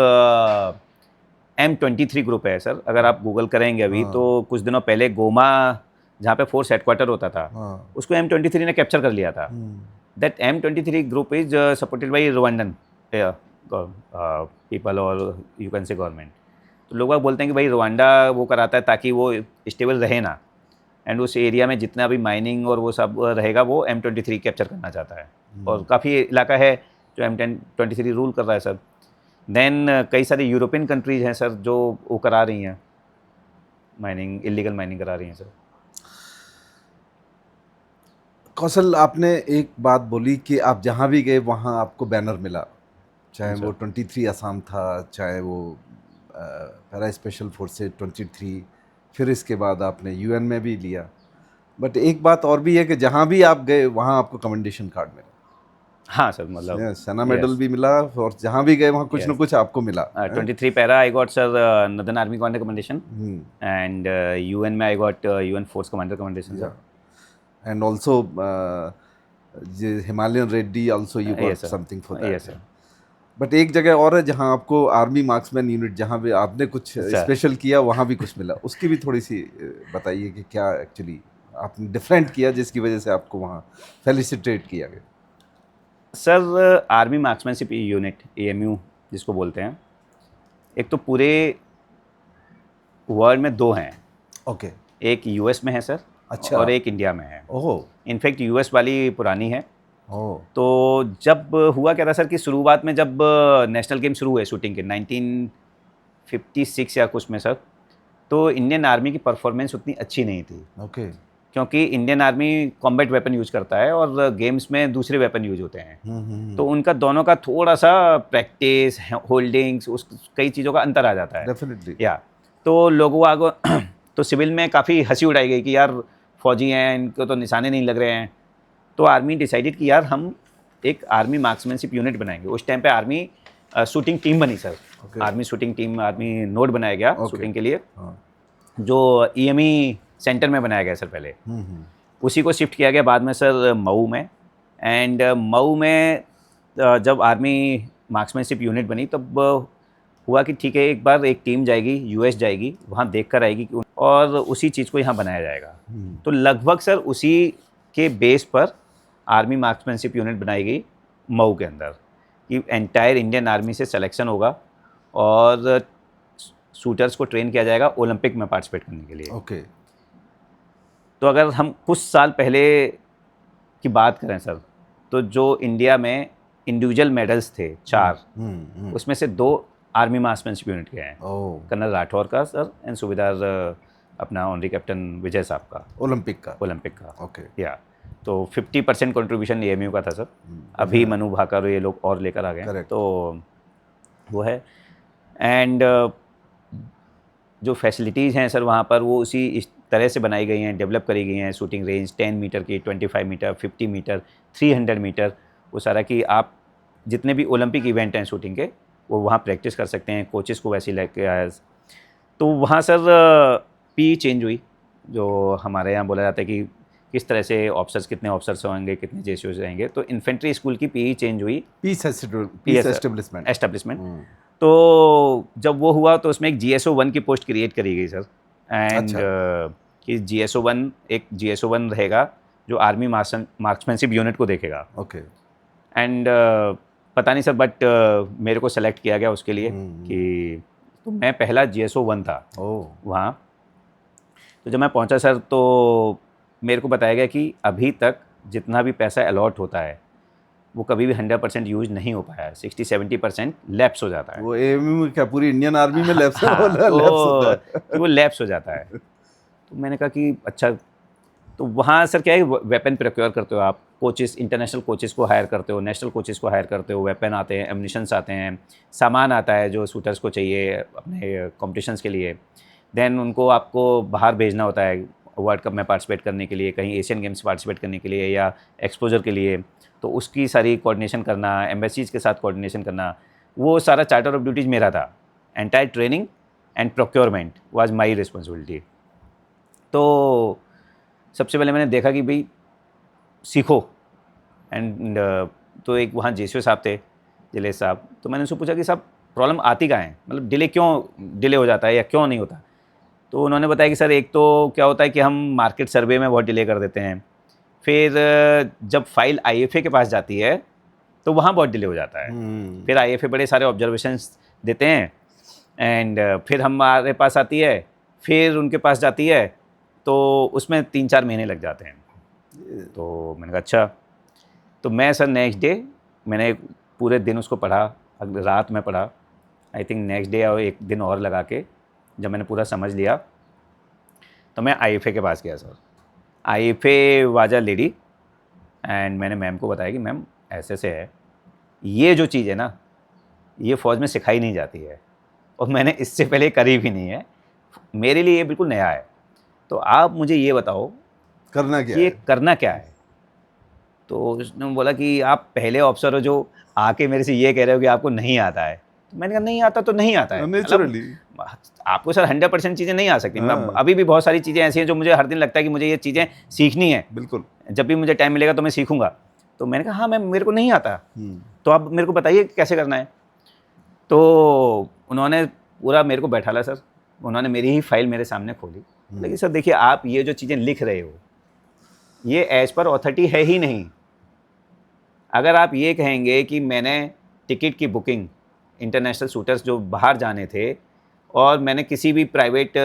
M23 ग्रुप है सर, अगर आप गूगल करेंगे अभी तो कुछ दिनों पहले गोमा, जहाँ पे फोर्स हेडक्वार्टर होता था, उसको M23 ने कैप्चर कर लिया था। That M23 group is supported by Rwandan people और यू कैन से गवर्नमेंट। तो लोग बोलते हैं कि भाई रुवांडा वो कराता है ताकि वो स्टेबल रहे ना, एंड उस एरिया में जितना भी माइनिंग और वो सब रहेगा वो M23 कैप्चर करना चाहता है। और काफ़ी इलाका है जो M23 रूल कर रहा है सर। देन कई सारी यूरोपियन कंट्रीज़ हैं सर जो वो करा रही हैं माइनिंग, इलीगल माइनिंग करा रही हैं सर। कौशल, आपने एक बात बोली कि आप जहाँ भी गए वहाँ आपको बैनर मिला, चाहे वो 23 असम था, चाहे वो पैरा स्पेशल फोर्सेज 23, फिर इसके बाद आपने यूएन में भी लिया। बट एक बात और भी है कि जहाँ भी आप गए वहाँ आपको कमेंडेशन कार्ड मिला। हाँ सर, मतलब सेना मेडल भी मिला, और जहाँ भी गए वहाँ कुछ ना कुछ आपको मिला। 23 para I got sir northern army commander commendation, and UN में I got UN force commander commendation sir, and also Himalayan रेड्डी also you got something for that. Yes sir. But एक जगह और है जहाँ आपको आर्मी मार्क्समैन यूनिट, जहाँ भी आपने कुछ स्पेशल किया, वहाँ भी कुछ मिला। उसकी भी थोड़ी सी बताइए कि क्या एक्चुअली आपने डिफरेंट किया जिसकी वजह से आपको वहाँ फेलिसिटेट किया गया। Sir army marksmanship unit, AMU जिसको बोलते हैं, एक तो पूरे वर्ल्ड में 2 हैं। ओके। एक US में है सर, अच्छा, और एक इंडिया में है। ओह, इनफैक्ट US वाली पुरानी है। ओह, तो जब हुआ क्या था सर कि शुरुआत में जब नेशनल गेम शुरू हुए शूटिंग के 1956 या कुछ में सर, तो इंडियन आर्मी की परफॉर्मेंस उतनी अच्छी नहीं थी। ओके। क्योंकि Indian army combat weapon use करता है और गेम्स में दूसरे वेपन यूज होते हैं, तो उनका दोनों का थोड़ा सा प्रैक्टिस, होल्डिंग्स, उस कई चीज़ों का अंतर आ जाता है। डेफिनेटली। या तो लोगों आगो तो सिविल में काफ़ी हंसी उड़ाई गई कि यार फौजी हैं, इनको तो निशाने नहीं लग रहे हैं। तो आर्मी डिसाइडेड कि यार हम एक आर्मी मार्क्समैनशिप यूनिट बनाएंगे। उस टाइम पे आर्मी शूटिंग टीम बनी sir. Army shooting team, army node बनाया गया शूटिंग के लिए, जो EME सेंटर में बनाया गया सर पहले। उसी को शिफ्ट किया गया बाद में सर मऊ में। एंड मऊ में जब आर्मी मार्क्समैनशिप यूनिट बनी तब हुआ कि ठीक है, एक बार एक टीम जाएगी, US जाएगी, वहाँ देख कर आएगी और उसी चीज़ को यहाँ बनाया जाएगा। तो लगभग सर उसी के बेस पर आर्मी मार्क्समैनशिप यूनिट बनाई गई मऊ के अंदर, कि एंटायर इंडियन आर्मी से सिलेक्शन होगा और शूटर्स को ट्रेन किया जाएगा ओलंपिक में पार्टिसिपेट करने के लिए। ओके। तो अगर हम कुछ साल पहले की बात करें सर, तो जो इंडिया में इंडिविजुअल मेडल्स थे 4, उसमें से 2 आर्मी मार्क्समैनशिप यूनिट के हैं, कर्नल राठौर का सर एंड सूबेदार अपना ऑनरी कैप्टन विजय साहब का, ओलंपिक का। ओके या तो 50% कंट्रीब्यूशन एएमयू का था सर। अभी मनु भाकर ये लोग और लेकर आ गए, तो वो है। एंड जो फैसिलिटीज़ हैं सर वहाँ पर, वो उसी इस तरह से बनाई गई हैं, डेवलप करी गई हैं। शूटिंग रेंज 10 मीटर की, 25 मीटर, 50 मीटर, 300 मीटर, वो सारा कि आप जितने भी ओलंपिक इवेंट हैं शूटिंग के, वो वहाँ प्रैक्टिस कर सकते हैं। कोचेस को वैसे लेके आया। तो वहाँ सर पी चेंज हुई, जो हमारे यहाँ बोला जाता है कि किस तरह से ऑफिसर्स, कितने ऑफिसर्स होंगे, कितने जेसीओ रहेंगे। तो इन्फेंट्री स्कूल की पी चेंज हुई, पीस एस्टेब्लिशमेंट। तो जब वो हुआ तो उसमें एक GSO 1 की पोस्ट क्रिएट करी गई सर। एंड कि GSO 1 एक GSO 1 रहेगा जो आर्मी मार्क्समैनशिप यूनिट को देखेगा। ओके। एंड पता नहीं सर, बट मेरे को सेलेक्ट किया गया उसके लिए कि तो मैं पहला GSO 1 था वहाँ। तो जब मैं पहुँचा सर, तो मेरे को बताया गया कि अभी तक जितना भी पैसा अलॉट होता है वो कभी भी 100% यूज नहीं हो पाया है, 60-70% लैप्स हो जाता है। वो एएमयू क्या पूरी इंडियन आर्मी में लैप्स वो लैप्स हो जाता है। तो मैंने कहा कि अच्छा, तो वहाँ सर क्या है, वेपन प्रोक्योर करते हो आप, कोचेस, इंटरनेशनल कोचेस को हायर करते हो, नेशनल कोचेस को हायर करते हो, वेपन आते हैं, एम्युनिशंस आते हैं, सामान आता है जो शूटर्स को चाहिए अपने कॉम्पिटिशन्स के लिए। देन उनको आपको बाहर भेजना होता है वर्ल्ड कप में पार्टिसिपेट करने के लिए, कहीं एशियन गेम्स पार्टिसिपेट करने के लिए या एक्सपोजर के लिए। तो उसकी सारी कोऑर्डिनेशन करना, एम्बेसीज़ के साथ कोऑर्डिनेशन करना, वो सारा चार्टर ऑफ ड्यूटीज़ मेरा था। Entire training and procurement was my responsibility. तो सबसे पहले मैंने देखा कि भाई सीखो। एंड तो एक वहाँ जेसीओ साहब थे, जिले साहब। तो मैंने उनसे पूछा कि साहब प्रॉब्लम आती कहाँ है, मतलब डिले हो जाता है या क्यों नहीं होता। तो उन्होंने बताया कि सर एक तो क्या होता है कि हम मार्केट सर्वे में बहुत डिले कर देते हैं, फिर जब फाइल IFA के पास जाती है तो वहाँ बहुत डिले हो जाता है। फिर IFA बड़े सारे ऑब्जर्वेशंस देते हैं एंड फिर हमारे पास आती है, फिर उनके पास जाती है, तो उसमें 3-4 महीने लग जाते हैं। तो मैंने कहा अच्छा। तो मैं सर नेक्स्ट डे मैंने पूरे दिन उसको पढ़ा, अगले रात में पढ़ा, आई थिंक नेक्स्ट डे और एक दिन और लगा के जब मैंने पूरा समझ लिया तो मैं IFA के पास गया sir. IFA was a lady and मैंने मैम को बताया कि मैम ऐसे से है, ये जो चीज़ है ना ये फ़ौज में सिखाई नहीं जाती है और मैंने इससे पहले करी भी नहीं है, मेरे लिए ये बिल्कुल नया है। तो आप मुझे ये बताओ करना क्या ये है? करना क्या है। तो उसने बोला कि आप पहले ऑफिसर हो जो आके मेरे से ये कह रहे हो कि आपको नहीं आता है। तो मैंने कहा नहीं आता तो नहीं आता है, नेचुरली आपको सर 100% चीज़ें नहीं आ सकती। अभी भी बहुत सारी चीज़ें ऐसी हैं जो मुझे हर दिन लगता है कि मुझे ये चीज़ें सीखनी है। बिल्कुल, जब भी मुझे टाइम मिलेगा तो मैं सीखूंगा। तो मैंने कहा हाँ मैम मेरे को नहीं आता, तो आप मेरे को बताइए कैसे करना है। तो उन्होंने पूरा मेरे को बैठाला सर, उन्होंने मेरी ही फाइल मेरे सामने खोली। लेकिन सर देखिए आप ये जो चीज़ें लिख रहे हो ये एज पर ऑथोरिटी है ही नहीं। अगर आप ये कहेंगे कि मैंने टिकट की बुकिंग इंटरनेशनल शूटर्स जो बाहर जाने थे और मैंने किसी भी प्राइवेट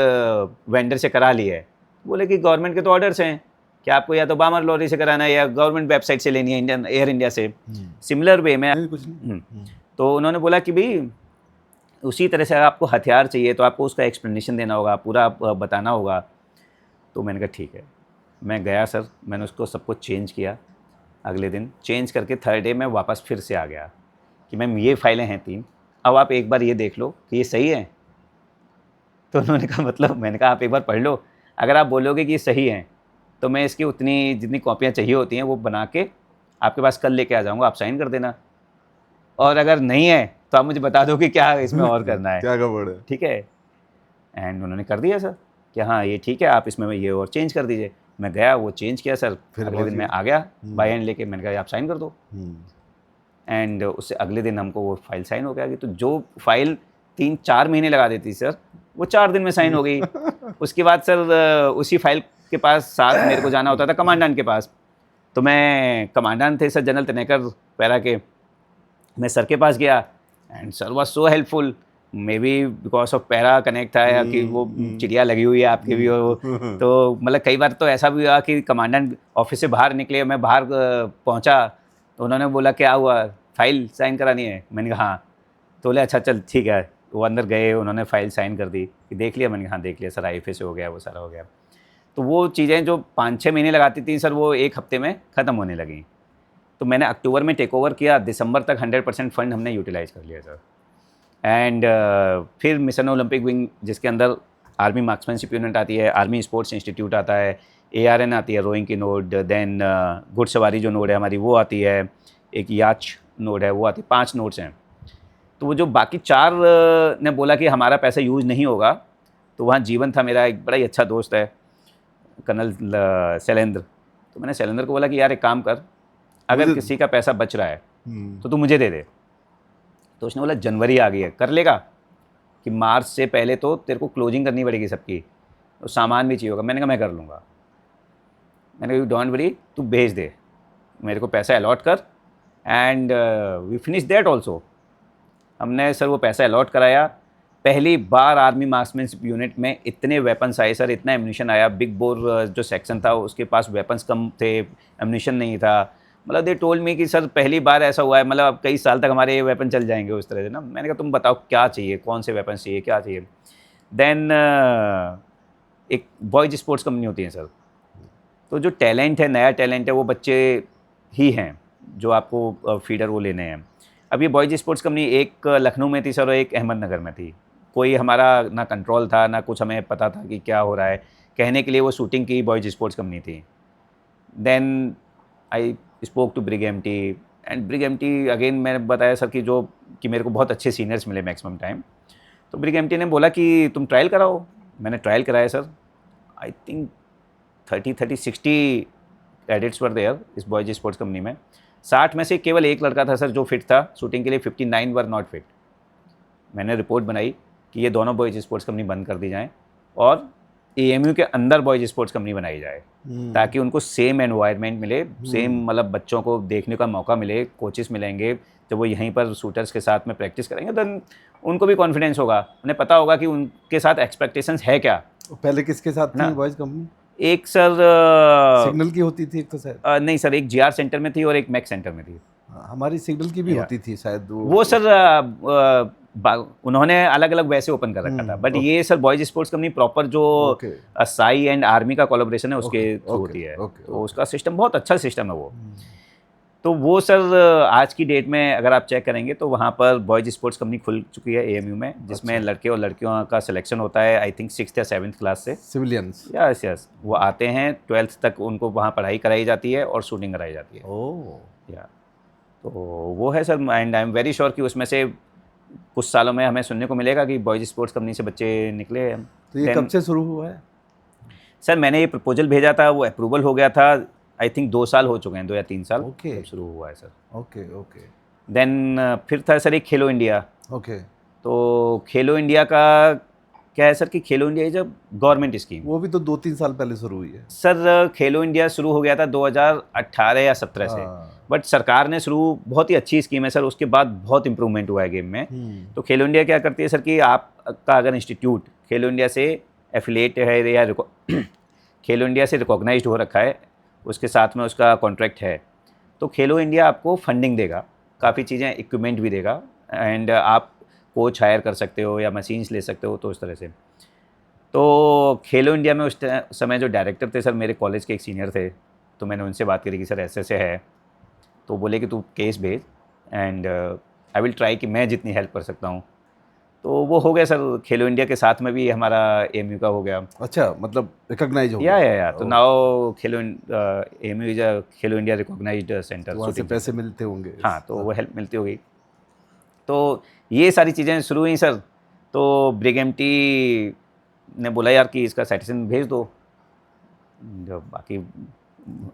वेंडर से करा ली है, बोले कि गवर्नमेंट के तो ऑर्डर्स हैं कि आपको या तो बामर लॉरी से कराना है या गवर्नमेंट वेबसाइट से लेनी है, इंडियन एयर इंडिया से। सिमिलर वे में कुछ नहीं। तो उन्होंने बोला कि भाई उसी तरह से अगर आपको हथियार चाहिए तो आपको उसका एक्सप्लेनेशन देना होगा, पूरा बताना होगा। तो मैंने कहा ठीक है। मैं गया सर, मैंने उसको सब कुछ चेंज किया। अगले दिन चेंज करके थर्ड डे मैं वापस फिर से आ गया कि मैम ये फाइलें हैं 3, अब आप एक बार ये देख लो कि ये सही है। तो उन्होंने कहा मतलब, मैंने कहा आप एक बार पढ़ लो, अगर आप बोलोगे कि ये सही है तो मैं इसकी उतनी जितनी कॉपियाँ चाहिए होती हैं वो बना के आपके पास कल लेके आ जाऊँगा, आप साइन कर देना। और अगर नहीं है तो आप मुझे बता दो कि क्या इसमें और करना है, क्या गड़बड़ है, ठीक है। एंड उन्होंने कर दिया सर कि हाँ ये ठीक है, आप इसमें ये और चेंज कर दीजिए। मैं गया, वो चेंज किया सर, फिर अगले दिन मैं आ गया बाय हैंड लेके, मैंने कहा आप साइन कर दो। एंड उससे अगले दिन हमको वो फाइल साइन हो गया कि तो जो फाइल 3-4 महीने लगा देती सर वो 4 दिन में साइन हो गई। उसके बाद सर उसी फाइल के पास साथ मेरे को जाना होता था कमांडेंट के पास तो मैं कमांडेंट थे सर जनरल तनेकर पैरा के, मैं सर के पास गया and sir was so helpful, may be because of para connect था या कि वो चिड़िया लगी हुई है आपके भी वो, तो मतलब कई बार तो ऐसा भी हुआ कि कमांडेंट ऑफिस से बाहर निकले, मैं बाहर पहुंचा तो उन्होंने बोला क्या हुआ, फाइल साइन करानी है, मैंने कहा हाँ, तो बोले अच्छा चल ठीक है, वो अंदर गए, उन्होंने फाइल साइन कर दी कि देख लिया, मैंने कहा हाँ देख लिया सर, IFA से हो गया, वो सारा हो गया। तो वो चीज़ें जो 5-6 महीने लगाती थी सर, वो 1 हफ्ते में ख़त्म होने लगी। तो मैंने अक्टूबर में टेक ओवर किया, दिसंबर तक 100% फंड हमने यूटिलाइज़ कर लिया सर। एंड फिर मिशन ओलंपिक विंग जिसके अंदर आर्मी मार्क्समैनशिप यूनिट आती है, आर्मी स्पोर्ट्स इंस्टीट्यूट आता है, ARN आती है रोइंग की नोड, देन घुड़सवारी जो नोड है हमारी वो आती है, एक याच नोड है वो आती है, 5 नोड्स हैं। तो वो जो बाकी 4 ने बोला कि हमारा पैसा यूज़ नहीं होगा, तो वहाँ जीवन था मेरा एक बड़ा ही अच्छा दोस्त है कर्नल शैलेंद्र। तो मैंने शैलेंद्र को बोला कि यार एक काम कर, अगर किसी का पैसा बच रहा है तो तू मुझे दे दे। तो उसने बोला जनवरी आ गई है, कर लेगा कि मार्च से पहले तो तेरे को क्लोजिंग करनी पड़ेगी सबकी, तो सामान भी चाहिए होगा। मैंने कहा मैं कर लूँगा, मैंने कहा डोंट वरी, तू भेज दे, मेरे को पैसा अलॉट कर। And we finish that also. हमने सर वो पैसा अलॉट कराया, पहली बार आर्मी मार्क्समैनशिप यूनिट में इतने वेपन्स आए सर, इतना एम्यूनिशन आया। बिग बोर जो सेक्शन था उसके पास वेपन्स कम थे, एम्यूनिशन नहीं था। मतलब दे टोल्ड मी कि सर पहली बार ऐसा हुआ है, मतलब अब कई साल तक हमारे ये वेपन चल जाएंगे उस तरह से ना। मैंने कहा तुम बताओ क्या चाहिए, कौन से वेपन चाहिए, क्या चाहिए। देन एक बॉयज स्पोर्ट्स कंपनी होती है सर, तो जो टैलेंट है, नया टैलेंट है, वो बच्चे ही हैं जो आपको फीडर वो लेने हैं। अब ये बॉयज स्पोर्ट्स कंपनी एक लखनऊ में थी सर और एक अहमदनगर में थी। कोई हमारा ना कंट्रोल था ना कुछ हमें पता था कि क्या हो रहा है। कहने के लिए वो शूटिंग की बॉयज स्पोर्ट्स कंपनी थी। Then I spoke to brig MT and brig MT again मैंने बताया सर कि मेरे को बहुत अच्छे सीनियर्स मिले मैक्सिमम टाइम। तो ब्रिग एमटी ने बोला कि तुम ट्रायल कराओ। मैंने ट्रायल कराया sir, I think 30-60 cadets were there इस बॉयज स्पोर्ट्स कंपनी में। 60 में से केवल एक लड़का था सर जो फिट था शूटिंग के लिए, 59 वर नॉट फिट। मैंने रिपोर्ट बनाई कि ये दोनों बॉयज स्पोर्ट्स कंपनी बंद कर दी जाएँ और AMU के अंदर बॉयज स्पोर्ट्स कंपनी बनाई जाए, ताकि उनको सेम एनवायरनमेंट मिले, सेम मतलब बच्चों को देखने का मौका मिले, कोचेस मिलेंगे, जब वो यहीं पर शूटर्स के साथ में प्रैक्टिस करेंगे तो उनको भी कॉन्फिडेंस होगा, उन्हें पता होगा कि उनके साथ एक्सपेक्टेशंस है क्या। पहले किसके साथ थी बॉयज कंपनी? एक सर सिग्नल की होती थी एक तो शायद, नहीं सर, एक GR सेंटर में थी और एक मैक सेंटर में थी। हमारी सिग्नल की भी होती थी शायद। वो सर उन्होंने अलग अलग वैसे ओपन कर रखा था, बट ये sir boys sports company proper जो साई एंड आर्मी का कोलैबोरेशन है उसके थ्रू होती है। तो उसका सिस्टम बहुत अच्छा सिस्टम है वो। तो वो सर आज की डेट में अगर आप चेक करेंगे तो वहाँ पर बॉयज स्पोर्ट्स कंपनी खुल चुकी है AMU में, जिसमें लड़के और लड़कियों का सिलेक्शन होता है आई थिंक 6th या 7th क्लास से। सिविलियंस? यस, वो आते हैं 12th तक, उनको वहाँ पढ़ाई कराई जाती है और शूटिंग कराई जाती है। या तो वो है sir, and I am very sure कि उसमें से कुछ सालों में हमें सुनने को मिलेगा कि बॉयज स्पोर्ट्स कंपनी से बच्चे निकले हैं। तो ये कब से शुरू हुआ है? सर मैंने ये प्रपोजल भेजा था, वो अप्रूवल हो गया था, आई थिंक 2 साल हो चुके हैं, 2 या 3 साल शुरू हुआ है सर। ओके। देन फिर था सर एक खेलो इंडिया। तो खेलो इंडिया का क्या है सर कि खेलो India is a government scheme. वो भी तो 2-3 साल पहले शुरू हुई है सर। खेलो इंडिया शुरू हो गया था 2018 या 17 से, बट सरकार ने शुरू, बहुत ही अच्छी स्कीम है सर, उसके बाद बहुत इंप्रूवमेंट हुआ है गेम में। तो खेलो इंडिया क्या करती है सर कि आपका अगर इंस्टीट्यूट खेलो इंडिया से एफिलिएट है या खेलो इंडिया से रिकॉग्नाइज्ड हो रखा है, उसके साथ में उसका कॉन्ट्रैक्ट है, तो खेलो इंडिया आपको फंडिंग देगा, काफ़ी चीज़ें, इक्विपमेंट भी देगा, एंड आप कोच हायर कर सकते हो या मशीन्स ले सकते हो, तो उस तरह से। तो खेलो इंडिया में उस समय जो डायरेक्टर थे सर, मेरे कॉलेज के एक सीनियर थे, तो मैंने उनसे बात करी कि सर ऐसे है, तो बोले कि तू केस भेज एंड आई विल ट्राई कि मैं जितनी हेल्प कर सकता हूँ। तो वो हो गया सर, खेलो इंडिया के साथ में भी हमारा AMU का हो गया। अच्छा, मतलब रिकॉग्नाइज हो गया? या तो now AMU is a Khelo India recognised centre. वहाँ से पैसे मिलते होंगे? हाँ, तो वो हेल्प मिलती होगी। तो ये सारी चीज़ें शुरू हुई सर। तो ब्रिग एमटी ने बोला यार कि इसका साइटेशन भेज दो, जो बाकी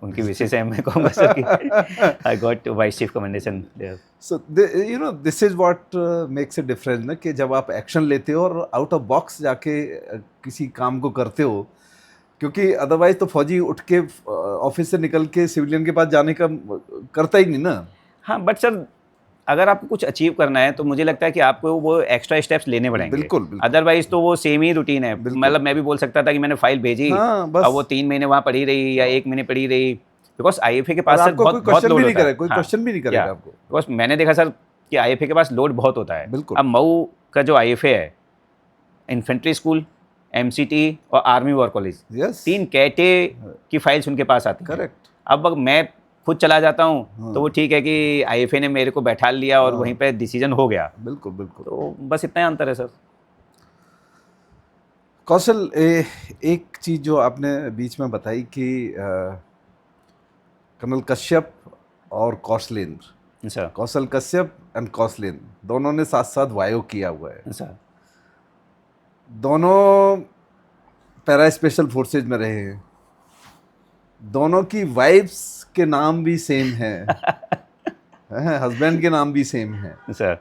उनकी विशेष है, मैं कहूँगा सर कि I got vice chief commendation there. So you know this is what makes a difference ना, कि जब आप एक्शन लेते हो और आउट ऑफ बॉक्स जाके किसी काम को करते हो, क्योंकि अदरवाइज तो फौजी उठ के ऑफिस से निकल के सिविलियन के पास जाने का करता ही नहीं ना। हाँ बट सर अगर आपको कुछ अचीव करना है तो मुझे लगता है कि आपको वो एक्स्ट्रा स्टेप्स लेने पड़ेंगे। बिल्कुल, बिल्कुल। अदरवाइज तो वो सेम ही रूटीन है। बिल्कुल। मतलब मैं भी बोल सकता था कि मैंने फाइल भेजी, हाँ, बस। अब वो 3 महीने वहाँ पड़ी रही या 1 महीने पड़ी रही, बिकॉज आईएफए के और पास सर आपको कोई बहुत बहुत क्वेश्चन लोड भी नहीं होता है। करेगा, कोई क्वेश्चन भी नहीं करेगा आपको। बिकॉज मैंने देखा सर कि आईएफए के पास लोड बहुत होता है। बिल्कुल। अब मऊ का जो आईएफए है, इन्फेंट्री स्कूल, एमसीटी और आर्मी वॉर कॉलेज, यस, 3 कैटे की फाइल्स उनके पास आती हैं। करेक्ट। अब मैं खुद चला जाता हूँ तो वो ठीक है कि आईएफए ने मेरे को बैठा लिया और वहीं पे डिसीजन हो गया। बिल्कुल बिल्कुल। तो बस इतना ही अंतर है सर। कौशल, एक चीज़ जो आपने बीच में बताई कि कर्नल कश्यप और कौशलेंद्र, अच्छा कौशल कश्यप एंड कौशलेंद्र दोनों ने साथ साथ वायो किया हुआ है। अच्छा दोनों पैरा स्पेशल फोर्सेज में रहे हैं, दोनों की वाइफ्स के नाम भी सेम है, हस्बैंड के नाम भी सेम है। सर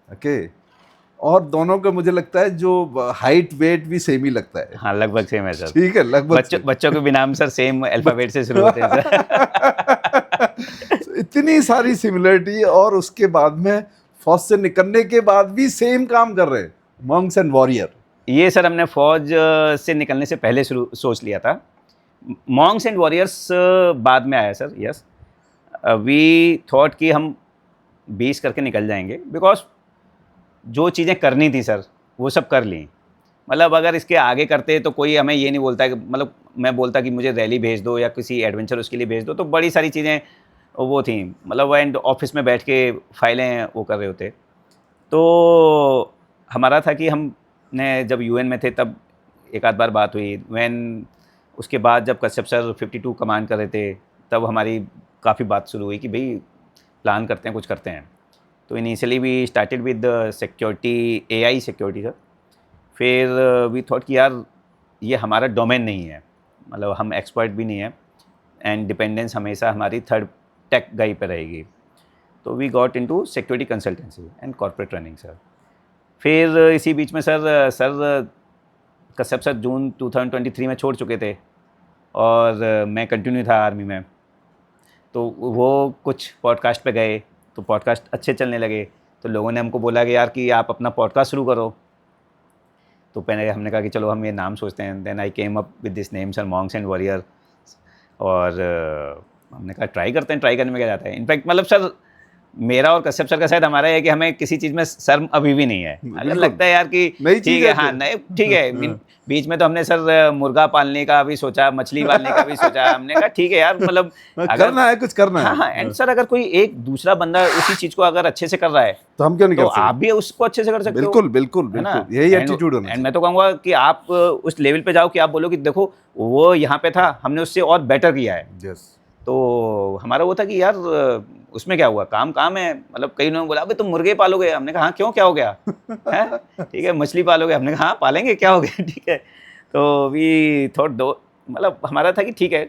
ओके, और दोनों का मुझे लगता है जो हाइट वेट भी सेम ही लगता है। हाँ लगभग सेम है सर। ठीक है, लगभग बच्चों के भी नाम सर सेम अल्फाबेट से शुरू होते हैं सर। इतनी सारी सिमिलरिटी, और उसके बाद में फौज से निकलने के बाद भी सेम काम कर रहे हैं, मॉन्क्स एंड वॉरियर। ये सर हमने फौज से निकलने से पहले शुरू सोच लिया था। मॉन्क्स एंड वॉरियर्स बाद में आया सर। यस, वी थॉट कि हम 20 करके निकल जाएंगे, बिकॉज जो चीज़ें करनी थी सर वो सब कर ली। मतलब अगर इसके आगे करते तो कोई हमें ये नहीं बोलता कि, मतलब मैं बोलता कि मुझे रैली भेज दो या किसी एडवेंचर उसके लिए भेज दो, तो बड़ी सारी चीज़ें वो थी। मतलब एंड ऑफिस में बैठ के फाइलें वो कर रहे होते। तो हमारा था कि हमने जब यूएन में थे तब एक आध बार बात हुई। वैन उसके बाद जब कश्यप सर 52 कमांड कर रहे थे तब हमारी काफ़ी बात शुरू हुई कि भाई प्लान करते हैं, कुछ करते हैं। तो initially we started with security, AI security sir. फिर वी थॉट कि यार ये हमारा डोमेन नहीं है, मतलब हम एक्सपर्ट भी नहीं है, एंड डिपेंडेंस हमेशा हमारी थर्ड टेक गाई पे रहेगी। तो we got into security consultancy and corporate running sir. फिर इसी बीच में सर कश्यप सर जून 2023 में छोड़ चुके थे और मैं कंटिन्यू था आर्मी में। तो वो कुछ पॉडकास्ट पे गए तो पॉडकास्ट अच्छे चलने लगे, तो लोगों ने हमको बोला कि यार कि आप अपना पॉडकास्ट शुरू करो। तो पहले हमने कहा कि चलो हम ये नाम सोचते हैं। Then I came up with this name sir, monks and warrior. और हमने कहा ट्राई करते हैं, ट्राई करने में क्या जाता है। इनफैक्ट मतलब सर मेरा और कश्यप सर का शायद हमारा है कि हमें किसी चीज़ में शर्म अभी भी नहीं है। अगर लगता है यार कि ठीक है, हाँ नए ठीक है। बीच में तो हमने सर मुर्गा पालने का भी सोचा, मछली पालने का भी सोचा। हमने कहा ठीक है यार, मतलब अगर करना है, कुछ करना है। हाँ, एंड सर अगर कोई एक दूसरा बंदा उसी चीज़ को अगर अच्छे से कर रहा है तो हम क्यों नहीं तो कर सकते? आप भी उसको अच्छे से कर सकते हो। बिल्कुल बिल्कुल है ना? बिल्कुल, यही एटीट्यूड होना एंड चाहिए। मैं तो कहूँगा कि आप उस लेवल पे जाओ कि आप बोलो कि देखो वो यहाँ पे था, हमने उससे और बेटर किया है। यस। तो हमारा वो था कि यार उसमें क्या हुआ, काम काम है। मतलब कई लोगों ने बोला अबे तुम मुर्गे पालोगे, हमने कहा हाँ क्यों, क्या हो गया है? ठीक है, मछली पालोगे, हमने कहा हाँ पालेंगे, क्या हो गया। ठीक है, तो वी थॉट दो, मतलब हमारा था कि ठीक है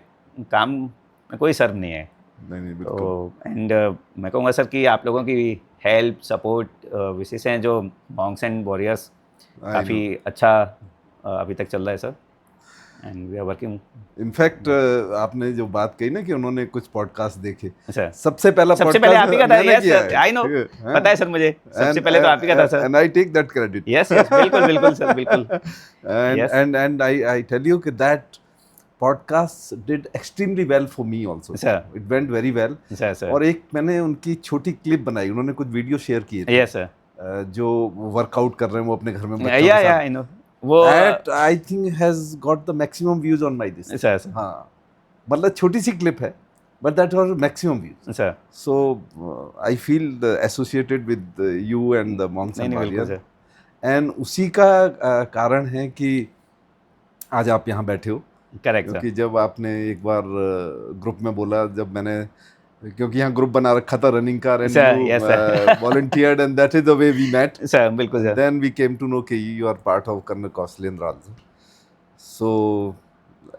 काम में कोई शर्म नहीं है। नहीं बिल्कुल। तो एंड मैं कहूँगा सर कि आप लोगों की हेल्प सपोर्ट विशेष हैं जो मॉन्क्स एंड वॉरियर्स, काफ़ी अच्छा अभी तक चल रहा है sir, and we are working. In fact आपने जो बात कही ना कि उन्होंने कुछ पॉडकास्ट देखे, सर सबसे पहले आप ही का था। यस सर, आई नो, पता है सर मुझे, सबसे पहले तो आप ही का था sir. And I take that credit. Yes yes, बिल्कुल बिल्कुल सर, बिल्कुल। एंड आई टेल यू कि that podcast did extremely well for me also. Sir. It went very well. Sir और एक मैंने उनकी छोटी क्लिप बनाई, उन्होंने कुछ वीडियो शेयर किए थे। यस सर, जो वर्कआउट कर रहे हैं वो अपने घर में बच्चों या के साथ। आई नो वो That I think has got the maximum views on my this. Sir sir हाँ, मतलब छोटी सी क्लिप है, but that was maximum views. Sir, So I feel associated with you and the monks and नहीं बिल्कुल warriors. Sir, And उसी का कारण है कि आज आप यहाँ बैठे हो। करेक्ट क्योंकि सर। जब आपने एक बार ग्रुप में बोला, जब मैंने, क्योंकि यहाँ ग्रुप बना रखा था रनिंग का, and Sir, you yes, sir. volunteered and that is the way we met. Sir बिल्कुल sir, Then we came to know कि you are part of Colonel Kaushalendra also. So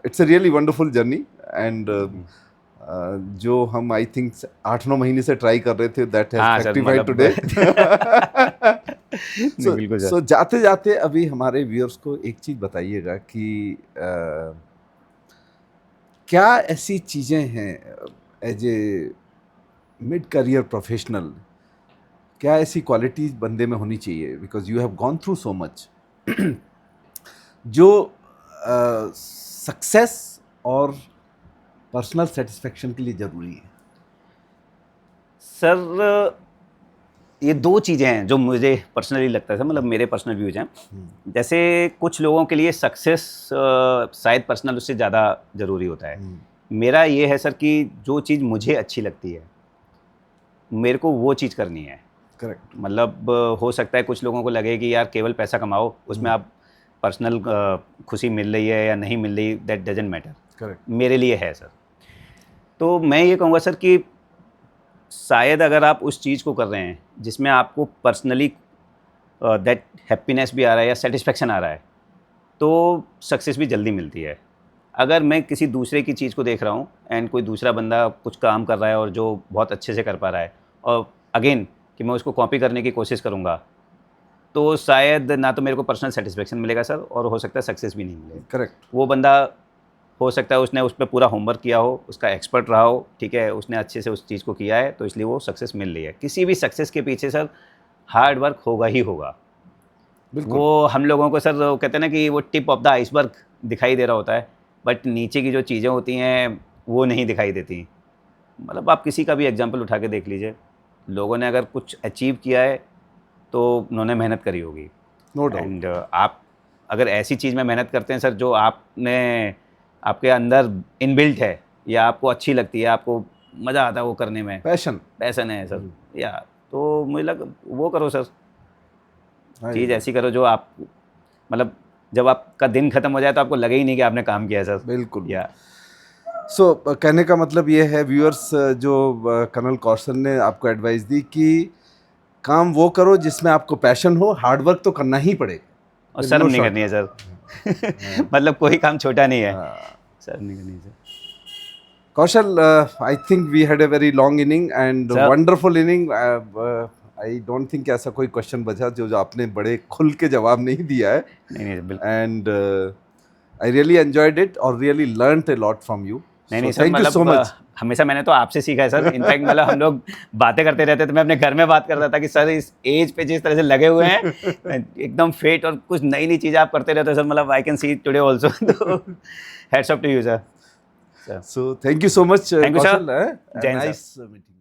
it's a really wonderful journey and जो हम I think 8-9 महीने से try कर रहे थे, that हाँ has सर, fructified मतलब today. बिल्कुल सर। So जाते जाते अभी हमारे व्यूअर्स को एक चीज़ बताइएगा कि क्या ऐसी चीज़ें हैं as a mid career professional, क्या ऐसी क्वालिटीज़ बंदे में होनी चाहिए, because you have gone through so much, जो सक्सेस और पर्सनल सेटिस्फेक्शन के लिए ज़रूरी है? सर ये दो चीज़ें हैं जो मुझे पर्सनली लगता है, मतलब मेरे पर्सनल व्यूज हैं। जैसे कुछ लोगों के लिए सक्सेस शायद पर्सनल उससे ज़्यादा ज़रूरी होता है। मेरा ये है सर कि जो चीज़ मुझे अच्छी लगती है मेरे को वो चीज़ करनी है। करेक्ट। मतलब हो सकता है कुछ लोगों को लगे कि यार केवल पैसा कमाओ, उसमें आप पर्सनल खुशी मिल रही है या नहीं मिल रही, दैट डजंट मैटर। करेक्ट। मेरे लिए है सर। तो मैं ये कहूँगा सर कि शायद अगर आप उस चीज़ को कर रहे हैं जिसमें आपको पर्सनली दैट हैप्पीनेस भी आ रहा है या सेटिस्फेक्शन आ रहा है, तो सक्सेस भी जल्दी मिलती है। अगर मैं किसी दूसरे की चीज़ को देख रहा हूँ एंड कोई दूसरा बंदा कुछ काम कर रहा है और जो बहुत अच्छे से कर पा रहा है, और अगेन कि मैं उसको कॉपी करने की कोशिश करूँगा, तो शायद ना तो मेरे को पर्सनल सेटिस्फेक्शन मिलेगा सर, और हो सकता है सक्सेस भी नहीं मिलेगा। करेक्ट। वो बंदा हो सकता है उसने उस पर पूरा होमवर्क किया हो, उसका एक्सपर्ट रहा हो, ठीक है, उसने अच्छे से उस चीज़ को किया है, तो इसलिए वो सक्सेस मिल रही है। किसी भी सक्सेस के पीछे सर हार्ड वर्क होगा ही होगा। बिल्कुल। वो हम लोगों को सर वो कहते हैं ना कि वो टिप ऑफ द आइसबर्ग दिखाई दे रहा होता है, बट नीचे की जो चीज़ें होती हैं वो नहीं दिखाई देती। मतलब आप किसी का भी एग्जांपल उठा के देख लीजिए, लोगों ने अगर कुछ अचीव किया है तो उन्होंने मेहनत करी होगी। No doubt. एंड आप अगर ऐसी चीज़ में मेहनत करते हैं सर जो आपने आपके अंदर इनबिल्ट है या आपको अच्छी लगती है, आपको मज़ा आता है वो करने में, पैशन है सर, या तो मुझे लग वो करो सर। चीज़ ऐसी करो जो आप मतलब जब आपका दिन खत्म हो जाए तो आपको लगे ही नहीं कि आपने काम किया है सर। बिल्कुल। या सो कहने का मतलब ये है व्यूअर्स, जो कर्नल कौशल ने आपको एडवाइस दी कि काम वो करो जिसमें आपको पैशन हो, हार्ड वर्क तो करना ही पड़ेगा और शर्म नहीं करनी है सर। मतलब कोई काम छोटा नहीं है, शर्म नहीं करनी है sir. Kaushal, I think we had a very long inning and Sir. Wonderful inning. I don't think ऐसा कोई क्वेश्चन बचा जो आपने बड़े खुल के जवाब नहीं दिया है। नहीं बिल्कुल and I really enjoyed it और really learned a lot from you. नहीं सर, थैंक यू सो मतलब मच। हमेशा मैंने तो आपसे सीखा है सर। इनफैक्ट मतलब हम लोग बातें करते रहते थे, मैं अपने घर में बात करता था कि सर इस एज पे जिस तरह से लगे हुए हैं एकदम फिट, और कुछ नई नई चीज़ें आप करते रहते हो सर, मतलब I can see today also. तो hats off to you sir. So thank you so much, Thank you, sir. Kaushal. Jai Hind, sir. Nice meeting.